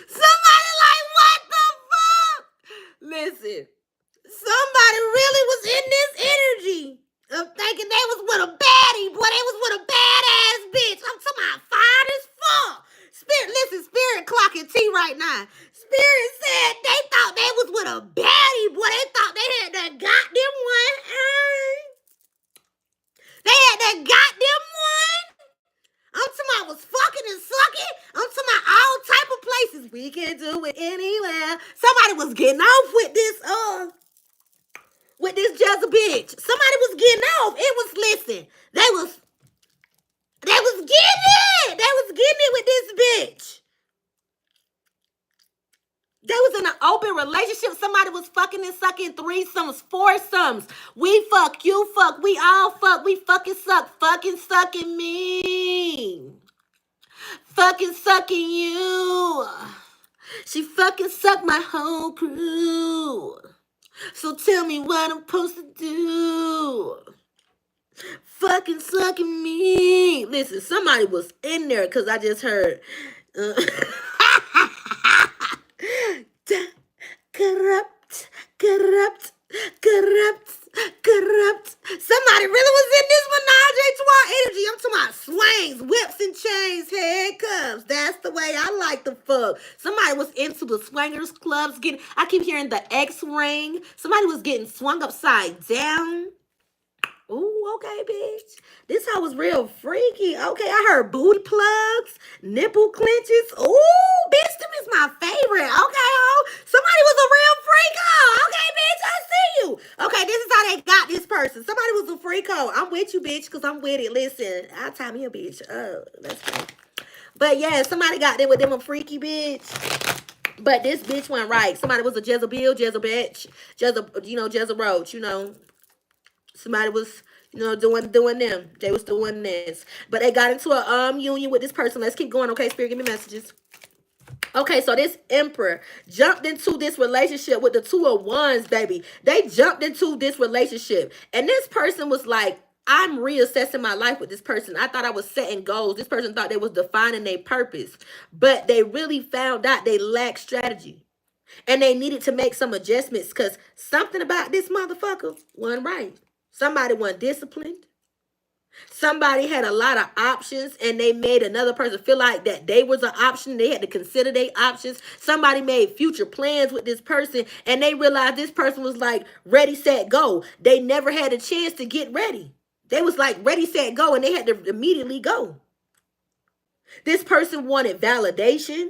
Somebody like, what the fuck? Listen, somebody really was in this energy of thinking they was with a baddie. Boy, they was with a badass bitch. I'm talking about fine as fuck. Spirit clocking T right now. Spirit said they thought they was with a baddie. Boy, they thought they had that goddamn one. They had that goddamn one. I'm talking about was fucking and sucking. I'm talking about all type of places. We can do it anywhere. Somebody was getting off with this just bitch. Somebody was getting off. It was, listen, they was getting it. They was getting it with this bitch. They was in an open relationship. Somebody was fucking and sucking, threesomes, foursomes. We fuck, you fuck, we all fuck, we fucking suck. Fucking sucking me. Fucking sucking you. She fucking sucked my whole crew. So tell me what I'm supposed to do. sucking me. Listen, somebody was in there because I just heard. Corrupt, corrupt, corrupt, corrupt. Somebody really was in this menage a trois energy. I'm talking about swings, whips and chains, handcuffs. That's the way I like the fuck. Somebody was into the swingers clubs. I keep hearing the X ring. Somebody was getting swung upside down. Ooh, okay, bitch. This hoe was real freaky. Okay, I heard booty plugs, nipple clenches. Ooh, bitch, them is my favorite. Okay, ho. Somebody was a real freak hoe. Okay, bitch, I see you. Okay, this is how they got this person. Somebody was a freak hoe. I'm with you, bitch, because I'm with it. Listen, I'll tie me a bitch. Oh, that's cool. But yeah, somebody got there with them a freaky bitch. But this bitch went right. Somebody was a Jezebel, Jezebel bitch, Jezebel Roach, Somebody was, doing them. They was doing this. But they got into a union with this person. Let's keep going. Okay, Spirit, give me messages. Okay, so this Emperor jumped into this relationship with the Two of Wands, baby. They jumped into this relationship. And this person was like, I'm reassessing my life with this person. I thought I was setting goals. This person thought they was defining their purpose. But they really found out they lacked strategy. And they needed to make some adjustments because something about this motherfucker wasn't right. Somebody wasn't disciplined. Somebody had a lot of options and they made another person feel like that they was an option. They had to consider their options. Somebody made future plans with this person and they realized this person was like ready, set, go. They never had a chance to get ready. They was like ready, set, go, and they had to immediately go. This person wanted validation.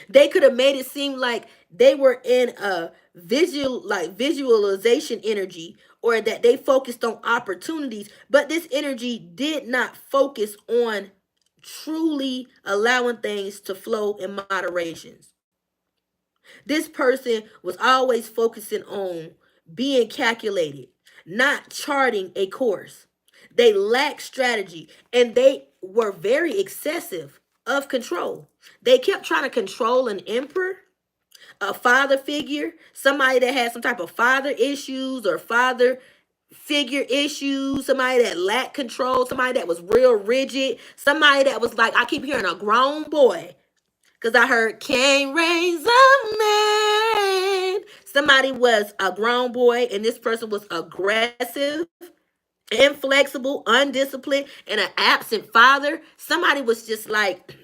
They could have made it seem like they were in a visualization energy or that they focused on opportunities, but this energy did not focus on truly allowing things to flow in moderation. This person was always focusing on being calculated, not charting a course. They lacked strategy and they were very excessive of control. They kept trying to control an emperor, a father figure, somebody that had some type of father issues or father figure issues, somebody that lacked control, somebody that was real rigid, somebody that was like, I keep hearing a grown boy, because I heard can't raise a man. Somebody was a grown boy and this person was aggressive, inflexible, undisciplined, and an absent father. Somebody was just like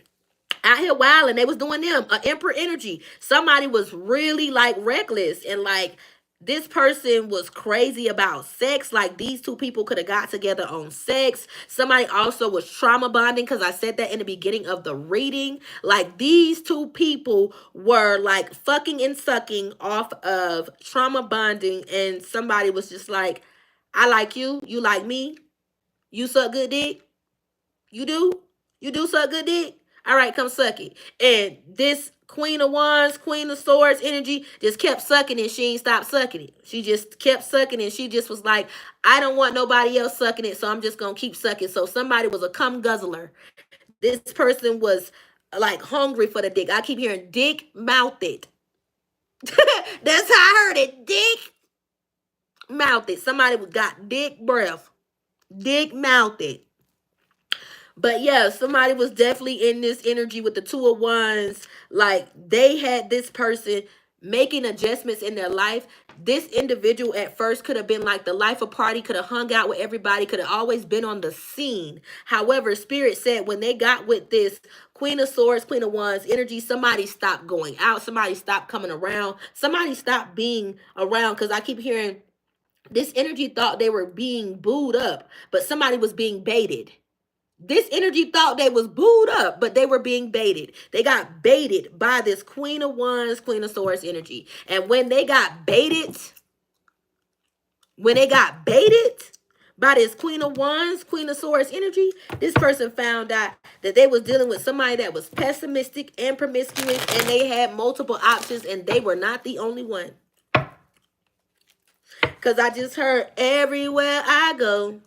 out here wild and they was doing them emperor energy. Somebody was really like reckless and like this person was crazy about sex. Like these two people could have got together on sex. Somebody also was trauma bonding because I said that in the beginning of the reading. Like these two people were like fucking and sucking off of trauma bonding, and somebody was just like, I like you, you like me, you suck good dick, you do suck good dick. All right, come suck it. And this Queen of Wands, Queen of Swords energy just kept sucking it. She ain't stopped sucking it. She just kept sucking it. She just was like, I don't want nobody else sucking it, so I'm just going to keep sucking. So somebody was a cum guzzler. This person was like hungry for the dick. I keep hearing dick mouth it. That's how I heard it. Dick mouth it. Somebody got dick breath. Dick mouth it. But yeah, somebody was definitely in this energy with the Two of Wands. Like they had this person making adjustments in their life. This individual at first could have been like the life of party, could have hung out with everybody, could have always been on the scene. However, Spirit said when they got with this Queen of Swords, Queen of Wands energy, somebody stopped going out. Somebody stopped coming around. Somebody stopped being around, because I keep hearing this energy thought they were being booed up, but somebody was being baited. This energy thought they was booed up, but they were being baited. They got baited by this Queen of Wands, Queen of Swords energy. And when they got baited by this Queen of Wands, Queen of Swords energy, this person found out that they was dealing with somebody that was pessimistic and promiscuous, and they had multiple options, and they were not the only one. Because I just heard everywhere I go,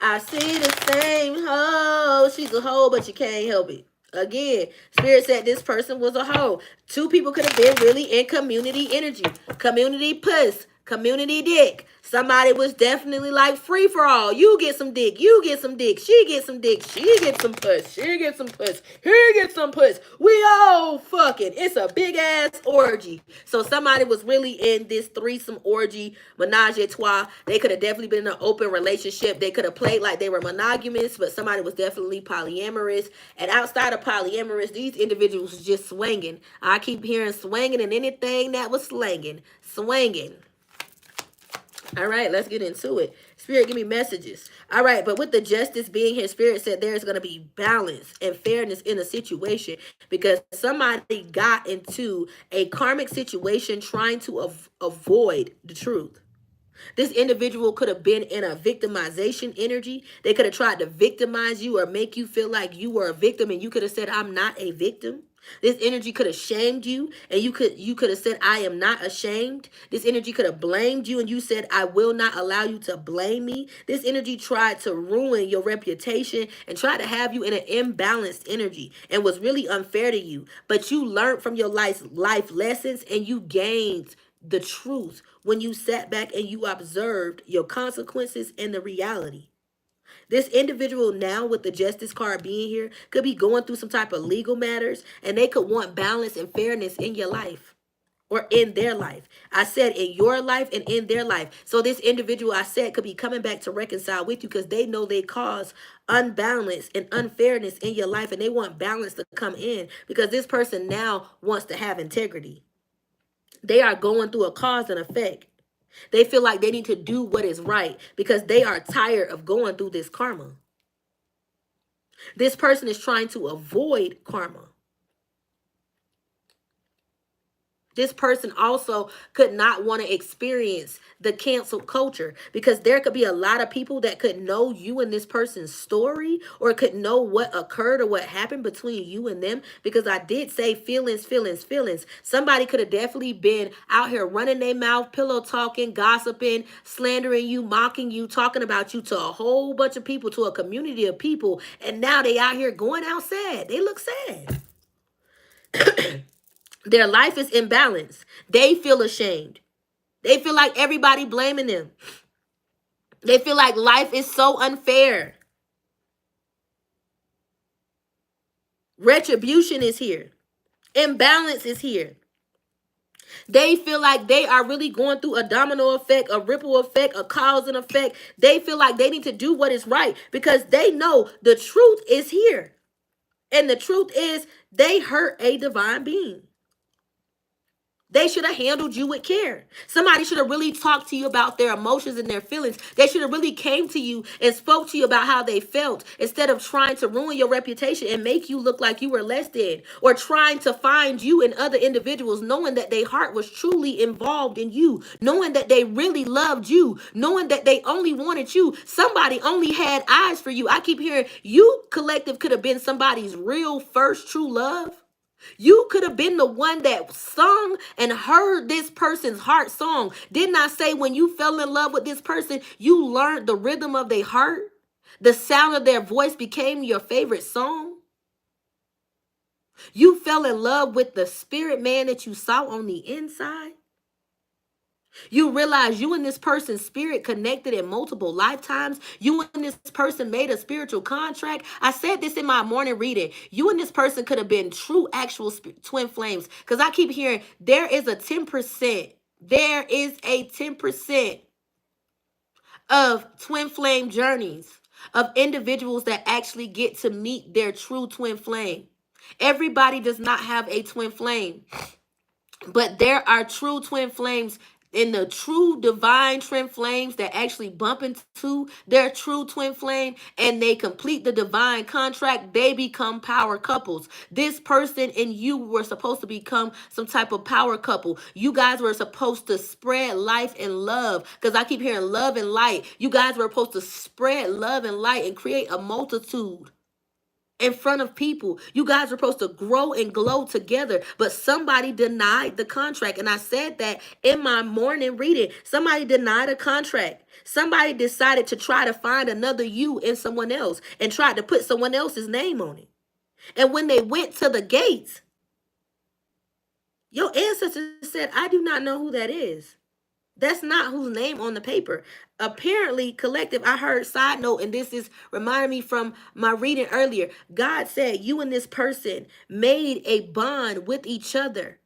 I see the same hoe. She's a hoe, but you can't help it. Again, Spirit said this person was a hoe. Two people could have been really in community energy. Community puss. Community dick. Somebody was definitely like free for all. You get some dick. You get some dick. She gets some dick. She gets some puss. She gets some puss. He gets some puss. We all fucking. It's a big ass orgy. So somebody was really in this threesome orgy, menage a trois. They could have definitely been in an open relationship. They could have played like they were monogamous, but somebody was definitely polyamorous. And outside of polyamorous, these individuals was just swinging. I keep hearing swinging and anything that was slanging. Swinging. All right, let's get into it. Spirit, give me messages. All right, but with the justice being here, Spirit said there's going to be balance and fairness in a situation because somebody got into a karmic situation trying to avoid the truth. This individual could have been in a victimization energy. They could have tried to victimize you or make you feel like you were a victim, and you could have said, I'm not a victim. This energy could have shamed you, and you could have said, I am not ashamed. This energy could have blamed you, and you said, I will not allow you to blame me. This energy tried to ruin your reputation and tried to have you in an imbalanced energy and was really unfair to you. But you learned from your life lessons, and you gained the truth when you sat back and you observed your consequences and the reality. This individual now with the justice card being here could be going through some type of legal matters, and they could want balance and fairness in your life or in their life. I said in your life and in their life. So this individual, I said, could be coming back to reconcile with you because they know they cause unbalance and unfairness in your life, and they want balance to come in because this person now wants to have integrity. They are going through a cause and effect. They feel like they need to do what is right because they are tired of going through this karma. This person is trying to avoid karma. This person also could not want to experience the cancel culture because there could be a lot of people that could know you and this person's story or could know what occurred or what happened between you and them, because I did say feelings, feelings, feelings. Somebody could have definitely been out here running their mouth, pillow talking, gossiping, slandering you, mocking you, talking about you to a whole bunch of people, to a community of people, and now they out here going out sad. They look sad. Their life is imbalanced. They feel ashamed. They feel like everybody blaming them. They feel like life is so unfair. Retribution is here. Imbalance is here. They feel like they are really going through a domino effect, a ripple effect, a cause and effect. They feel like they need to do what is right because they know the truth is here. And the truth is they hurt a divine being. They should have handled you with care. Somebody should have really talked to you about their emotions and their feelings. They should have really came to you and spoke to you about how they felt instead of trying to ruin your reputation and make you look like you were less than, or trying to find you in other individuals, knowing that their heart was truly involved in you, knowing that they really loved you, knowing that they only wanted you. Somebody only had eyes for you. I keep hearing you collective could have been somebody's real first true love. You could have been the one that sung and heard this person's heart song. Didn't I say when you fell in love with this person, you learned the rhythm of their heart? The sound of their voice became your favorite song? You fell in love with the spirit man that you saw on the inside? You realize you and this person's spirit connected in multiple lifetimes. You and this person made a spiritual contract. I said this in my morning reading. You and this person could have been true, actual twin flames. Because I keep hearing there is a 10%. There is a 10% of twin flame journeys of individuals that actually get to meet their true twin flame. Everybody does not have a twin flame, but there are true twin flames in the true divine twin flames that actually bump into their true twin flame and they complete the divine contract. They become power couples. This person and you were supposed to become some type of power couple. You guys were supposed to spread life and love, because I keep hearing love and light. You guys were supposed to spread love and light and create a multitude in front of people. You guys are supposed to grow and glow together, but somebody denied the contract. And I said that in my morning reading. Somebody denied a contract. Somebody decided to try to find another you in someone else and tried to put someone else's name on it. And when they went to the gates, your ancestors said, I do not know who that is. That's not whose name on the paper. Apparently, collective, I heard side note, and this is reminding me from my reading earlier. God said you and this person made a bond with each other.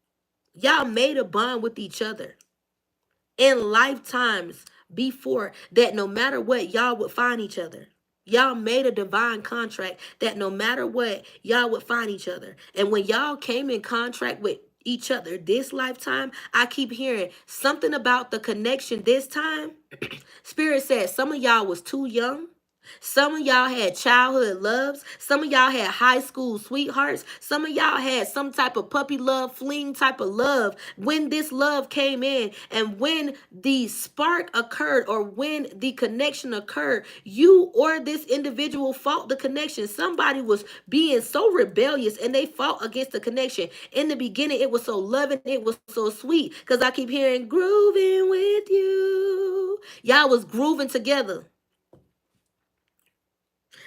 Y'all made a bond with each other in lifetimes before that no matter what, y'all would find each other. Y'all made a divine contract that no matter what, y'all would find each other. And when y'all came in contract with each other this lifetime, I keep hearing something about the connection this time. Spirit said some of y'all was too young. Some of y'all had childhood loves. Some of y'all had high school sweethearts. Some of y'all had some type of puppy love, fling type of love. When this love came in and when the spark occurred or when the connection occurred, you or this individual fought the connection. Somebody was being so rebellious and they fought against the connection. In the beginning, it was so loving. It was so sweet because I keep hearing grooving with you. Y'all was grooving together.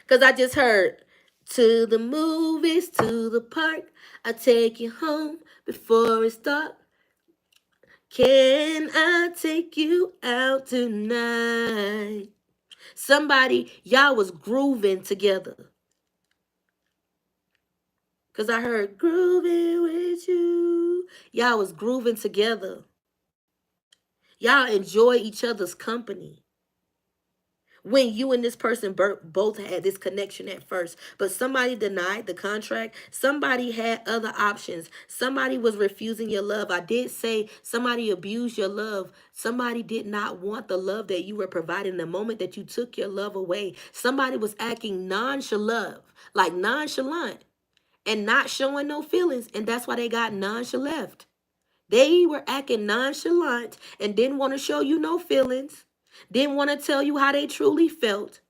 Because I just heard, to the movies, to the park, I take you home before it's dark. Can I take you out tonight? Somebody, y'all was grooving together. Because I heard grooving with you. Y'all was grooving together. Y'all enjoy each other's company. When you and this person both had this connection at first, but somebody denied the contract, somebody had other options, somebody was refusing your love. I did say somebody abused your love. Somebody did not want the love that you were providing the moment that you took your love away. Somebody was acting nonchalant, like nonchalant, and not showing no feelings, and that's why they got Nonchaleft. They were acting nonchalant and didn't want to show you no feelings, didn't want to tell you how they truly felt,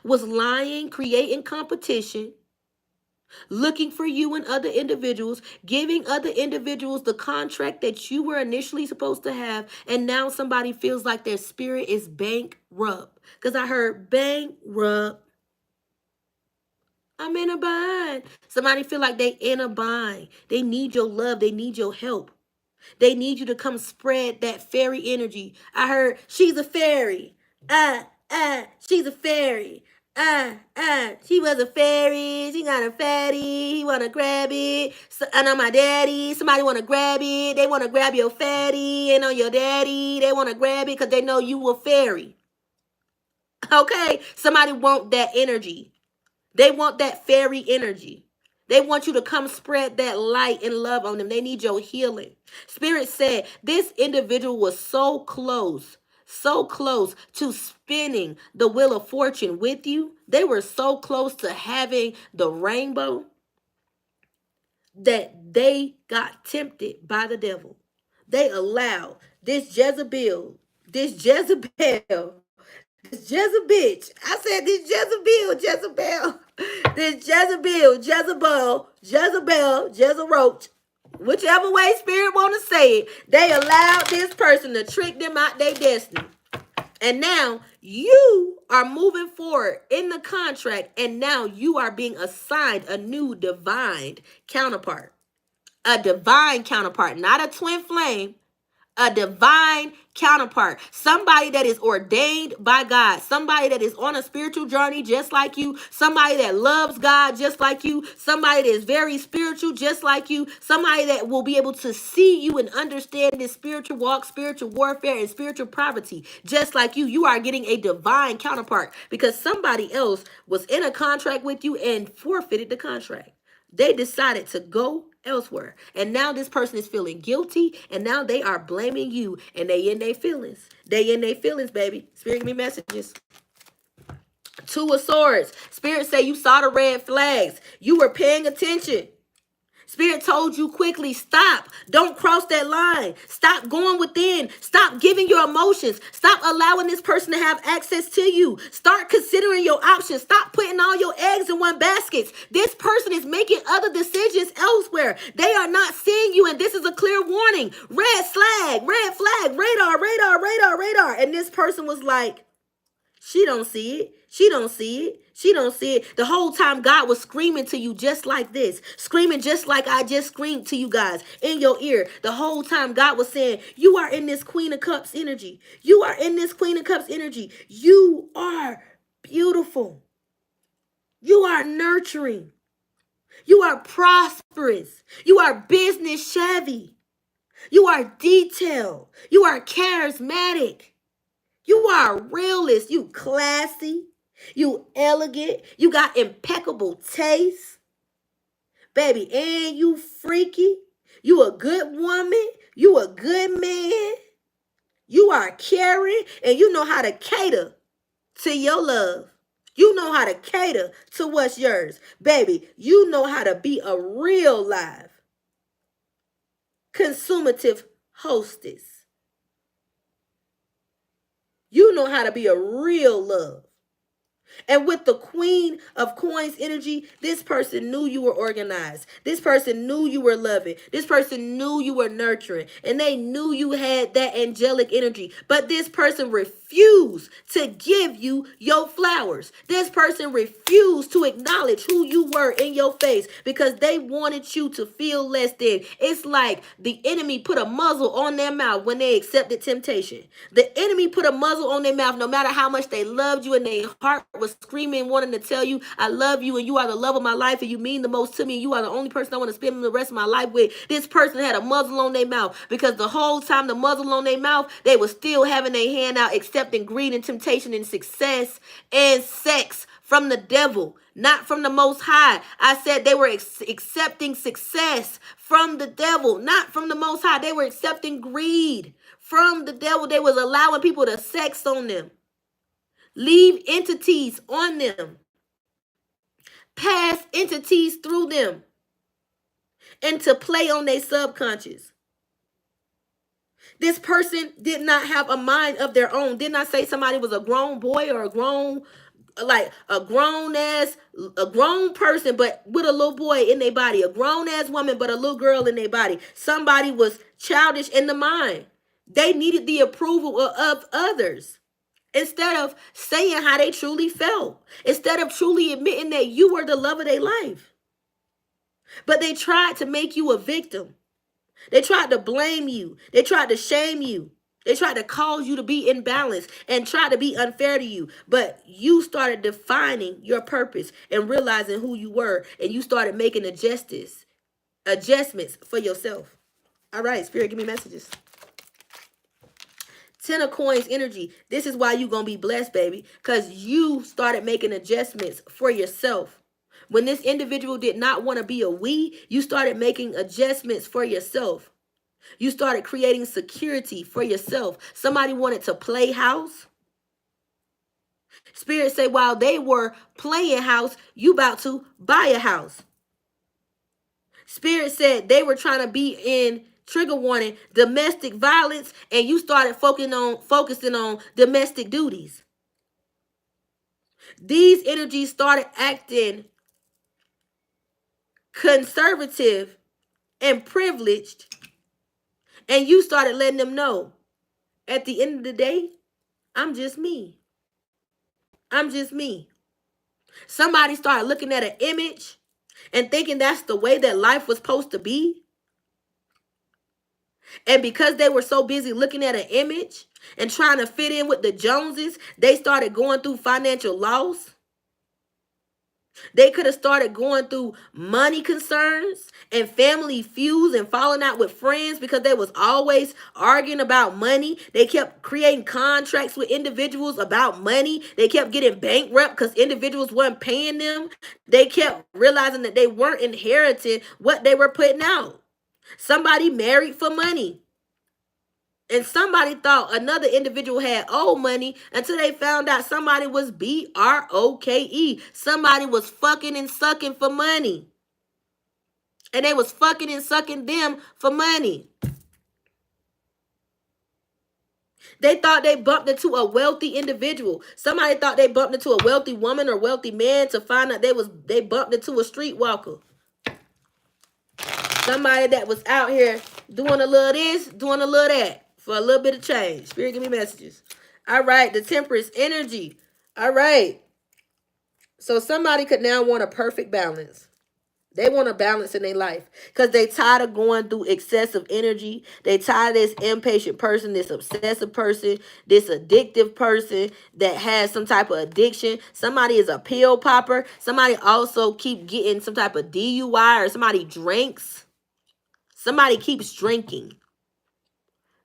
was lying, creating competition, looking for you and other individuals, giving other individuals the contract that you were initially supposed to have, and now somebody feels like their spirit is bankrupt. Because I heard bankrupt. I'm in a bind. Somebody feel like they in a bind. They need your love. They need your help. They need you to come spread that fairy energy. I heard she's a fairy. She's a fairy. She was a fairy. She got a fatty. He wanna grab it. So, and I'm my daddy. Somebody wanna grab it. They wanna grab your fatty and on your daddy. They wanna grab it because they know you a fairy. Okay? Somebody want that energy. They want that fairy energy. They want you to come spread that light and love on them. They need your healing. Spirit said this individual was so close to spinning the wheel of fortune with you. They were so close to having the rainbow that they got tempted by the devil. They allowed this Jezebel, this Jezebel, bitch. I said this Jezebel, this Jezebel, whichever way spirit want to say it, they allowed this person to trick them out their destiny. And now you are moving forward in the contract, and now you are being assigned a new divine counterpart. A divine counterpart, not a twin flame. A divine counterpart, somebody that is ordained by God, somebody that is on a spiritual journey just like you, somebody that loves God just like you, somebody that is very spiritual just like you, somebody that will be able to see you and understand this spiritual walk, spiritual warfare, and spiritual poverty just like you. You are getting a divine counterpart because somebody else was in a contract with you and forfeited the contract. They decided to go elsewhere. And now this person is feeling guilty. And now they are blaming you. And they in their feelings. They in their feelings, baby. Spirit, give me messages. Two of Swords. Spirit say you saw the red flags. You were paying attention. Spirit told you quickly, stop. Don't cross that line. Stop going within. Stop giving your emotions. Stop allowing this person to have access to you. Start considering your options. Stop putting all your eggs in one basket. This person is making other decisions elsewhere. They are not seeing you, and this is a clear warning. Red flag, radar. And this person was like, she don't see it. She don't see it. She don't see it. The whole time God was screaming to you just like this. Screaming just like I just screamed to you guys in your ear. The whole time God was saying, you are in this Queen of Cups energy. You are in this Queen of Cups energy. You are beautiful. You are nurturing. You are prosperous. You are business savvy. You are detailed. You are charismatic. You are a realist. You classy. You elegant. You got impeccable taste. Baby, and you freaky. You a good woman. You a good man. You are caring, and you know how to cater to your love. You know how to cater to what's yours. Baby, you know how to be a real live consumative hostess. You know how to be a real love. And with the Queen of Coins energy, this person knew you were organized. This person knew you were loving. This person knew you were nurturing. And they knew you had that angelic energy. But this person refused to give you your flowers. This person refused to acknowledge who you were in your face because they wanted you to feel less than. It's like the enemy put a muzzle on their mouth when they accepted temptation. The enemy put a muzzle on their mouth no matter how much they loved you and their heart was screaming, wanting to tell you, I love you and you are the love of my life and you mean the most to me. You are the only person I want to spend the rest of my life with. This person had a muzzle on their mouth because the whole time the muzzle on their mouth, they were still having their hand out, accepting greed and temptation and success and sex from the devil, not from the Most High. I said they were accepting success from the devil, not from the Most High. They were accepting greed from the devil. They was allowing people to sex on them, leave entities on them, pass entities through them, and to play on their subconscious. This person did not have a mind of their own. Did not say somebody was a grown boy or a grown person, but with a little boy in their body, a grown ass woman, but a little girl in their body. Somebody was childish in the mind. They needed the approval of others instead of saying how they truly felt, instead of truly admitting that you were the love of their life. But they tried to make you a victim. They tried to blame you. They tried to shame you. They tried to cause you to be imbalanced and try to be unfair to you. But you started defining your purpose and realizing who you were. And you started making adjustments for yourself. All right, Spirit, give me messages. 10 of Coins energy. This is why you're going to be blessed, baby. Because you started making adjustments for yourself. When this individual did not want to be a we, you started making adjustments for yourself. You started creating security for yourself. Somebody wanted to play house. Spirit say while they were playing house, you about to buy a house. Spirit said they were trying to be in, trigger warning, domestic violence, and you started focusing on domestic duties. These energies started acting conservative and privileged, and you started letting them know, at the end of the day, I'm just me. I'm just me. Somebody started looking at an image and thinking that's the way that life was supposed to be. And because they were so busy looking at an image and trying to fit in with the Joneses, they started going through financial loss. They could have started going through money concerns and family feuds and falling out with friends because they was always arguing about money. They kept creating contracts with individuals about money. They kept getting bankrupt because individuals weren't paying them. They kept realizing that they weren't inheriting what they were putting out. Somebody married for money. And somebody thought another individual had owed money until they found out somebody was BROKE. Somebody was fucking and sucking for money. And they was fucking and sucking them for money. They thought they bumped into a wealthy individual. Somebody thought they bumped into a wealthy woman or wealthy man to find out they bumped into a streetwalker. Somebody that was out here doing a little this, doing a little that. For a little bit of change. Spirit, give me messages. All right. The Temperance energy. All right. So somebody could now want a perfect balance. They want a balance in their life because they tired of going through excessive energy. They tired of this impatient person, this obsessive person, this addictive person that has some type of addiction. Somebody is a pill popper. Somebody also keep getting some type of DUI, or somebody drinks. Somebody keeps drinking.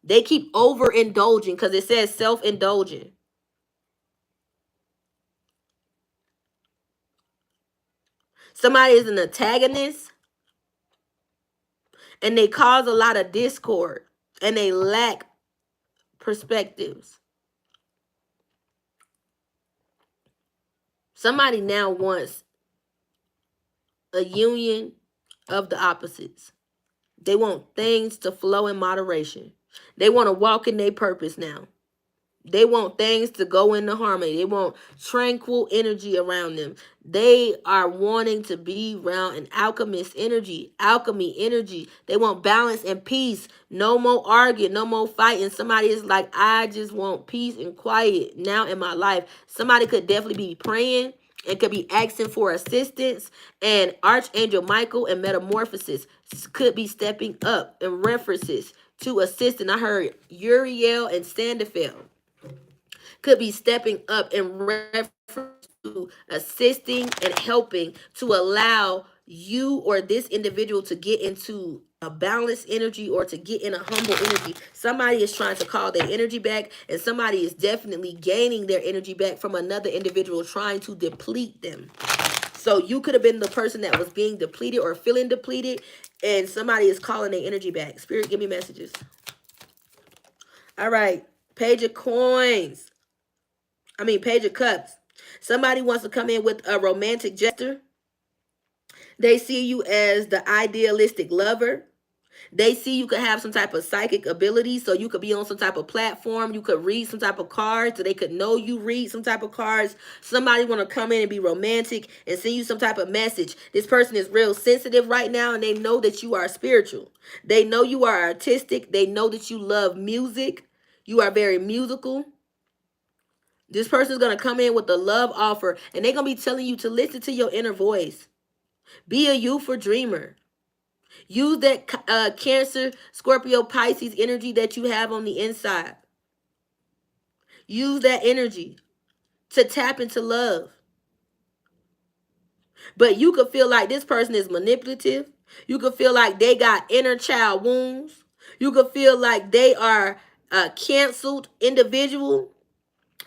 They keep overindulging because it says self-indulgent. Somebody is an antagonist and they cause a lot of discord and they lack perspectives. Somebody now wants a union of the opposites. They want things to flow in moderation. They want to walk in their purpose now. They want things to go into harmony. They want tranquil energy around them. They are wanting to be around an alchemist energy, alchemy energy. They want balance and peace. No more arguing, no more fighting. Somebody is like, I just want peace and quiet now in my life. Somebody could definitely be praying and could be asking for assistance. And Archangel Michael and Metamorphosis could be stepping up in references to assisting. I heard Uriel and Sandefeld could be stepping up in reference to assisting and helping to allow you or this individual to get into a balanced energy or to get in a humble energy. Somebody is trying to call their energy back, and somebody is definitely gaining their energy back from another individual trying to deplete them. So you could have been the person that was being depleted or feeling depleted, and somebody is calling their energy back. Spirit, give me messages. All right. Page of coins. Page of cups. Somebody wants to come in with a romantic gesture. They see you as the idealistic lover. They see you could have some type of psychic ability, so you could be on some type of platform. You could read some type of cards, so they could know you read some type of cards. Somebody want to come in and be romantic and send you some type of message. This person is real sensitive right now, and they know that you are spiritual. They know you are artistic. They know that you love music. You are very musical. This person is going to come in with a love offer, and they're going to be telling you to listen to your inner voice. Be a youthful dreamer. Use that Cancer, Scorpio, Pisces energy that you have on the inside. Use that energy to tap into love. But you could feel like this person is manipulative. You could feel like they got inner child wounds. You could feel like they are a canceled individual.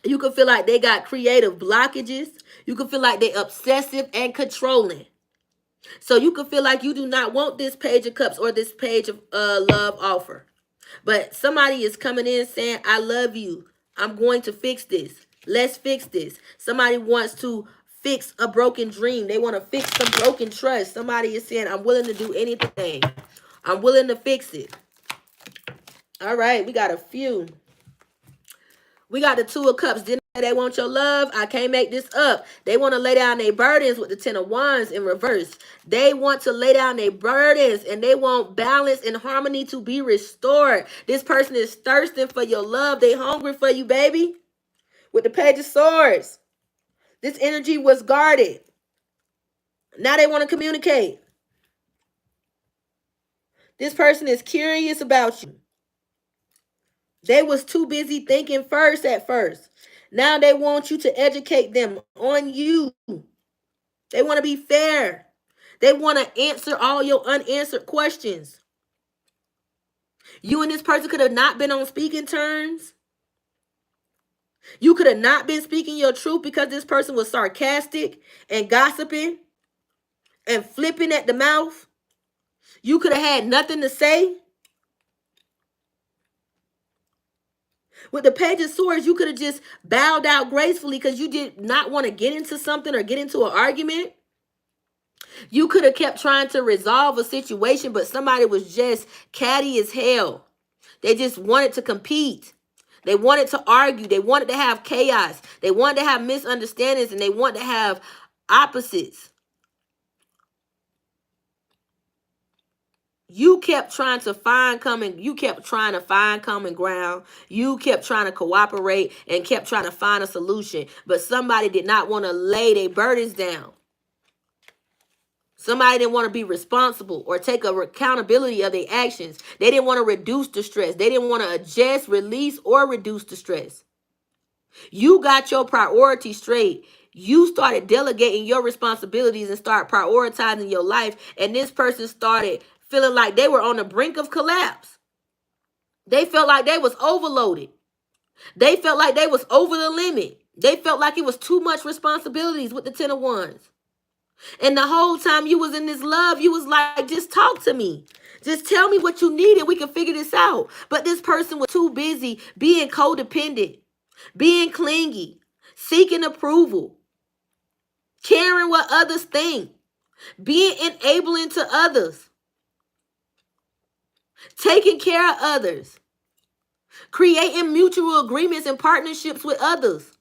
You could feel like they got creative blockages. You could feel like they're obsessive and controlling. So you could feel like you do not want this Page of Cups or this Page of love offer. But somebody is coming in saying, I love you. I'm going to fix this. Let's fix this. Somebody wants to fix a broken dream. They want to fix some broken trust. Somebody is saying, I'm willing to do anything. I'm willing to fix it. All right, we got a few. We got the Two of Cups. Didn't they want your love? I can't make this up. They want to lay down their burdens with the Ten of Wands in reverse. They want to lay down their burdens, and they want balance and harmony to be restored. This person is thirsting for your love. They hungry for you, baby. With the Page of Swords. This energy was guarded. Now they want to communicate. This person is curious about you. They was too busy thinking first at first. Now they want you to educate them on you. They want to be fair. They want to answer all your unanswered questions. You and this person could have not been on speaking terms. You could have not been speaking your truth because this person was sarcastic and gossiping and flipping at the mouth. You could have had nothing to say. With the Page of Swords, you could have just bowed out gracefully because you did not want to get into something or get into an argument. You could have kept trying to resolve a situation, but somebody was just catty as hell. They just wanted to compete. They wanted to argue. They wanted to have chaos. They wanted to have misunderstandings, and they wanted to have opposites. You kept trying to find common, you kept trying to find common ground. You kept trying to cooperate and kept trying to find a solution. But somebody did not want to lay their burdens down. Somebody didn't want to be responsible or take accountability of their actions. They didn't want to reduce the stress. They didn't want to adjust, release, or reduce the stress. You got your priorities straight. You started delegating your responsibilities and start prioritizing your life. And this person started feeling like they were on the brink of collapse. They felt like they was overloaded. They felt like they was over the limit. They felt like it was too much responsibilities with the 10 of Wands. And the whole time you was in this love, you was like, just talk to me. Just tell me what you need and we can figure this out. But this person was too busy being codependent, being clingy, seeking approval, caring what others think, being enabling to others, taking care of others, creating mutual agreements and partnerships with others,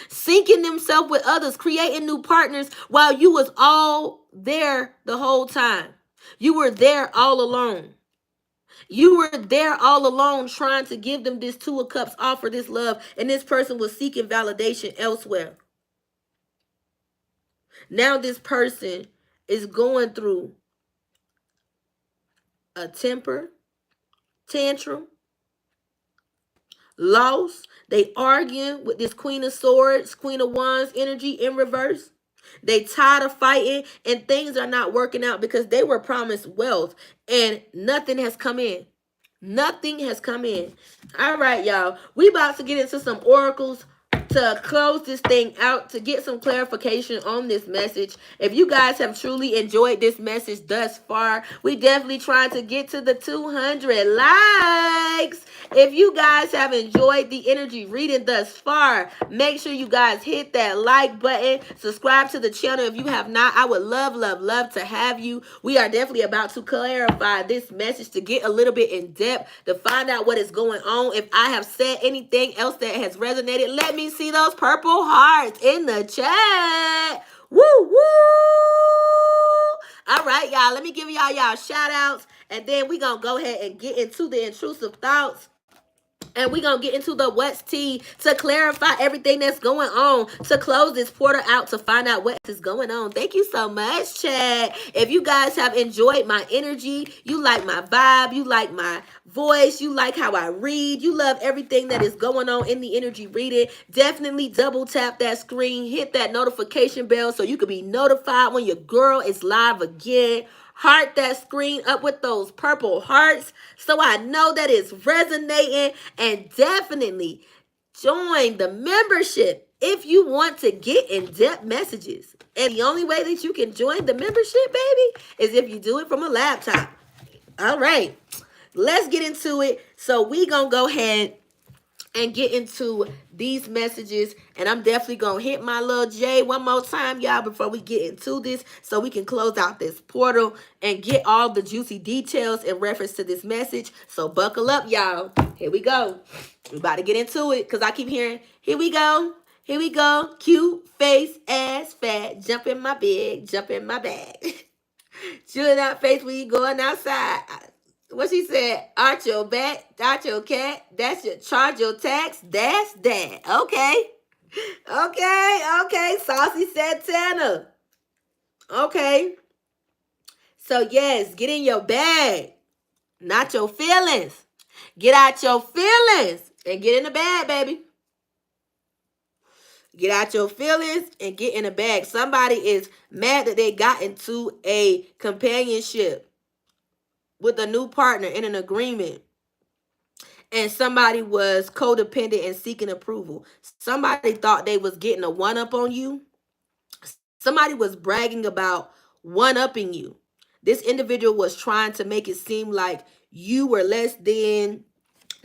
syncing themselves with others, creating new partners while you was all there the whole time. You were there all alone. You were there all alone trying to give them this Two of Cups, offer this love, and this person was seeking validation elsewhere. Now this person is going through a temper tantrum, loss. They arguing with this Queen of Swords, Queen of Wands energy in reverse. They tired of fighting and things are not working out because they were promised wealth and nothing has come in. Nothing has come in. All right, y'all. We about to get into some oracles to close this thing out, to get some clarification on this message. If you guys have truly enjoyed this message thus far, we definitely trying to get to the 200 likes. If you guys have enjoyed the energy reading thus far, make sure you guys hit that like button, subscribe to the channel if you have not. I would love, love, love to have you. We are definitely about to clarify this message, to get a little bit in depth, to find out what is going on. If I have said anything else that has resonated, let me see those purple hearts in the chat. Woo, woo. All right, y'all. Let me give y'all shout outs, and then we going to go ahead and get into the intrusive thoughts. And we're going to get into the what's tea to clarify everything that's going on, to close this portal out, to find out what is going on. Thank you so much, chat. If you guys have enjoyed my energy, you like my vibe, you like my voice, you like how I read, you love everything that is going on in the energy reading, definitely double tap that screen, hit that notification bell so you can be notified when your girl is live again. Heart that screen up with those purple hearts so I know that it's resonating, and definitely join the membership if you want to get in-depth messages. And the only way that you can join the membership, baby, is if you do it from a laptop. All right, let's get into it. So we gonna go ahead and get into these messages, and I'm definitely gonna hit my little J one more time, y'all, before we get into this, so we can close out this portal and get all the juicy details in reference to this message. So buckle up, y'all. Here we go. We're about to get into it, because I keep hearing, here we go, cute face, ass fat, jump in my bag, jump in my bag. Chilling out face when you going outside. What she said, arch your back, arch your cat, that's your charge your tax, that's that. Okay, Saucy Santana. Okay. So yes, get in your bag, not your feelings. Get out your feelings and get in the bag, baby. Get out your feelings and get in the bag. Somebody is mad that they got into a companionship with a new partner in an agreement, and somebody was codependent and seeking approval. Somebody thought they was getting a one-up on you. Somebody was bragging about one-upping you. This individual was trying to make it seem like you were less than.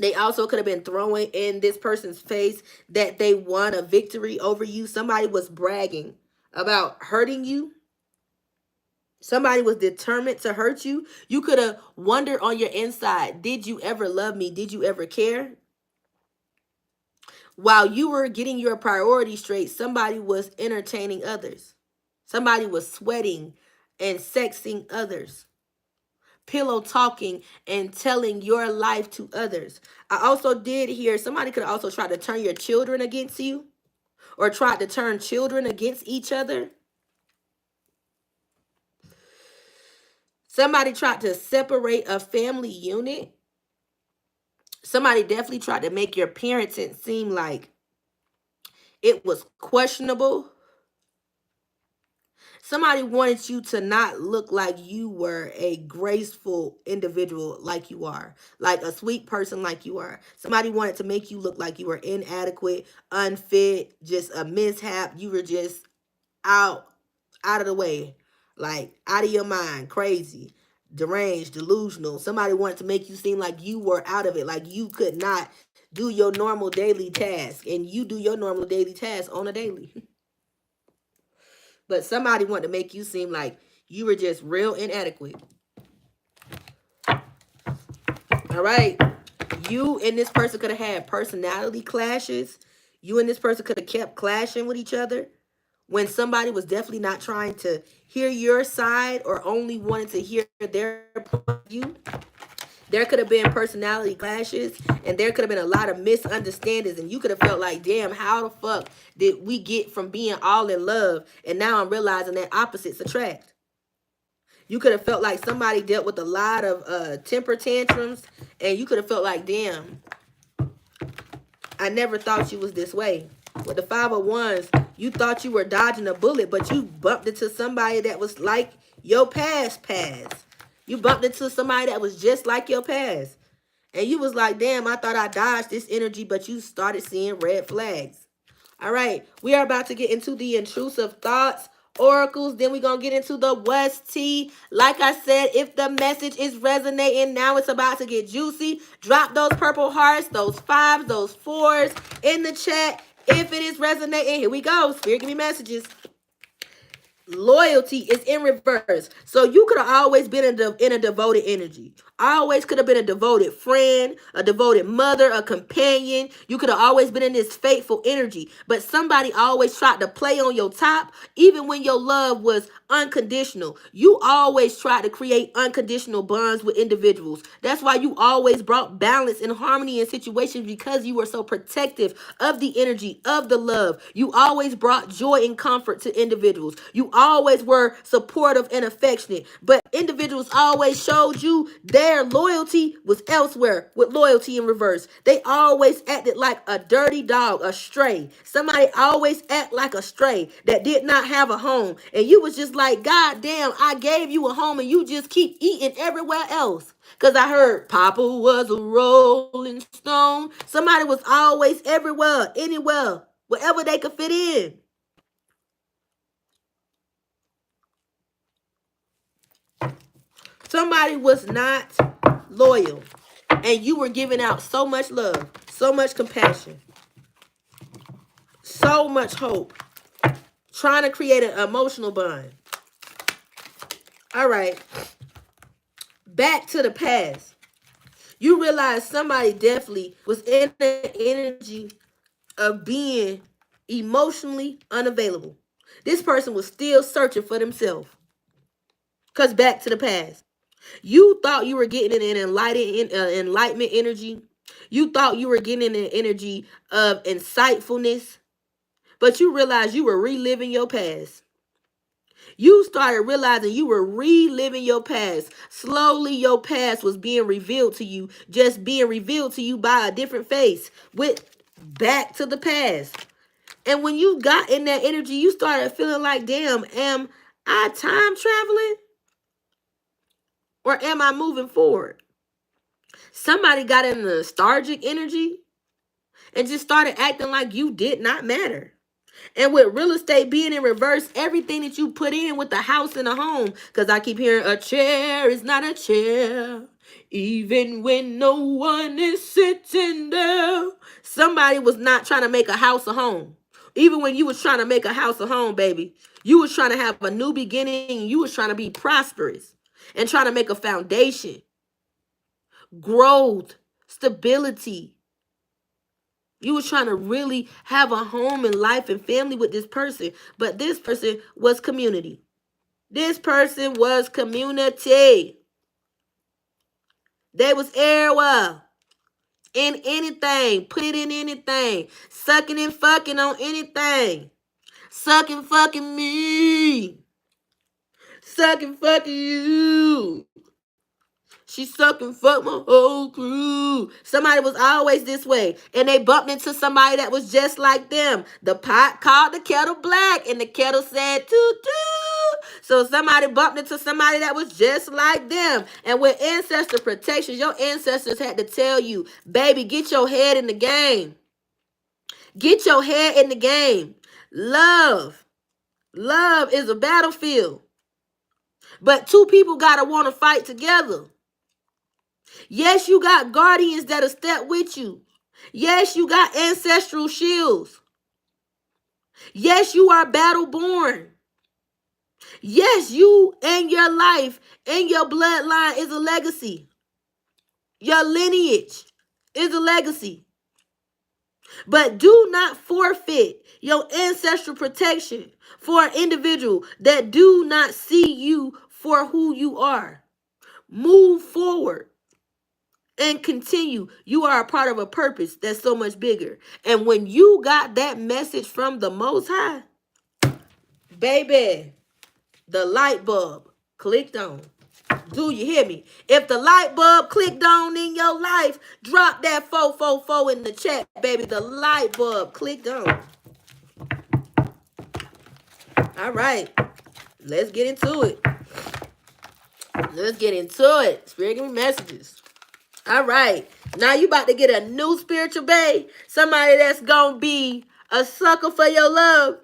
They also could have been throwing in this person's face that they won a victory over you. Somebody was bragging about hurting you. Somebody was determined to hurt you. You could have wondered on your inside, did you ever love me? Did you ever care? While you were getting your priorities straight, somebody was entertaining others. Somebody was sweating and sexing others. pillow talking and telling your life to others. I also did hear somebody could also try to turn your children against you or try to turn children against each other. Somebody tried to separate a family unit. Somebody definitely tried to make your parenting seem like it was questionable. Somebody wanted you to not look like you were a graceful individual like you are, like a sweet person like you are. Somebody wanted to make you look like you were inadequate, unfit, just a mishap. You were just out, out of the way, like out of your mind, crazy, deranged, delusional. Somebody wanted to make you seem like you were out of it, like you could not do your normal daily task, and you do your normal daily task on a daily. But somebody wanted to make you seem like you were just real inadequate. All right. You and this person could have had personality clashes. You and this person could have kept clashing with each other when somebody was definitely not trying to hear your side or only wanted to hear their point of view. There could have been personality clashes and there could have been a lot of misunderstandings, and you could have felt like, damn, how the fuck did we get from being all in love and now I'm realizing that opposites attract. You could have felt like somebody dealt with a lot of temper tantrums, and you could have felt like, damn, I never thought you was this way. With the 501s, you thought you were dodging a bullet, but you bumped into somebody that was like your past. You bumped into somebody that was just like your past. And you was like, damn, I thought I dodged this energy, but you started seeing red flags. All right, we are about to get into the intrusive thoughts, oracles. Then we're going to get into the West Tea. Like I said, if the message is resonating, now it's about to get juicy. Drop those purple hearts, those 5s, those 4s in the chat. If it is resonating, here we go. Spirit, give me messages. Loyalty is in reverse. So you could have always been in a devoted energy. Always could have been a devoted friend, a devoted mother, a companion. You could have always been in this faithful energy. But somebody always tried to play on your top, even when your love was unconditional. You always tried to create unconditional bonds with individuals. That's why you always brought balance and harmony in situations, because you were so protective of the energy, of the love. You always brought joy and comfort to individuals. You always were supportive and affectionate. But individuals always showed you their loyalty was elsewhere, with loyalty in reverse. They always acted like a dirty dog, a stray. Somebody always act like a stray that did not have a home. And you was just like, God damn, I gave you a home and you just keep eating everywhere else. Because I heard Papa was a rolling stone. Somebody was always everywhere, anywhere, wherever they could fit in. Somebody was not loyal, and you were giving out so much love, so much compassion, so much hope, trying to create an emotional bond. All right, back to the past. You realize somebody definitely was in the energy of being emotionally unavailable. This person was still searching for themselves. Because back to the past. You thought you were getting an enlightenment energy. You thought you were getting an energy of insightfulness, but you realized you were reliving your past. You started realizing you were reliving your past. Slowly, your past was being revealed to you, just being revealed to you by a different face, with back to the past. And when you got in that energy, you started feeling like, damn, am I time traveling? Or am I moving forward? Somebody got in the nostalgic energy and just started acting like you did not matter. And with real estate being in reverse, everything that you put in with the house and the home, because I keep hearing a chair is not a chair, even when no one is sitting there. Somebody was not trying to make a house a home. Even when you was trying to make a house a home, baby, you was trying to have a new beginning. You was trying to be prosperous and trying to make a foundation, growth, stability. You was trying to really have a home and life and family with this person. But this person was community. This person was community. They was everywhere. In anything. Put it in anything. Sucking and fucking on anything. Sucking fucking me. Sucking fucking you. She sucking fuck my whole crew. Somebody was always this way. And they bumped into somebody that was just like them. The pot called the kettle black. And the kettle said toot toot. So somebody bumped into somebody that was just like them. And with ancestor protections, your ancestors had to tell you, baby, get your head in the game. Get your head in the game. Love. Love is a battlefield. But two people got to want to fight together. Yes, you got guardians that'll step with you. Yes, you got ancestral shields. Yes, you are battle born. Yes, you and your life and your bloodline is a legacy. Your lineage is a legacy. But do not forfeit your ancestral protection for an individual that do not see you for who you are. Move forward. And continue. You are a part of a purpose that's so much bigger. And when you got that message from the Most High, baby, the light bulb clicked on. Do you hear me? If the light bulb clicked on in your life, drop that 444 in the chat, baby. The light bulb clicked on. All right. Let's get into it. Let's get into it. Spirit, give me messages. All right. Now you about to get a new spiritual bae. Somebody that's going to be a sucker for your love.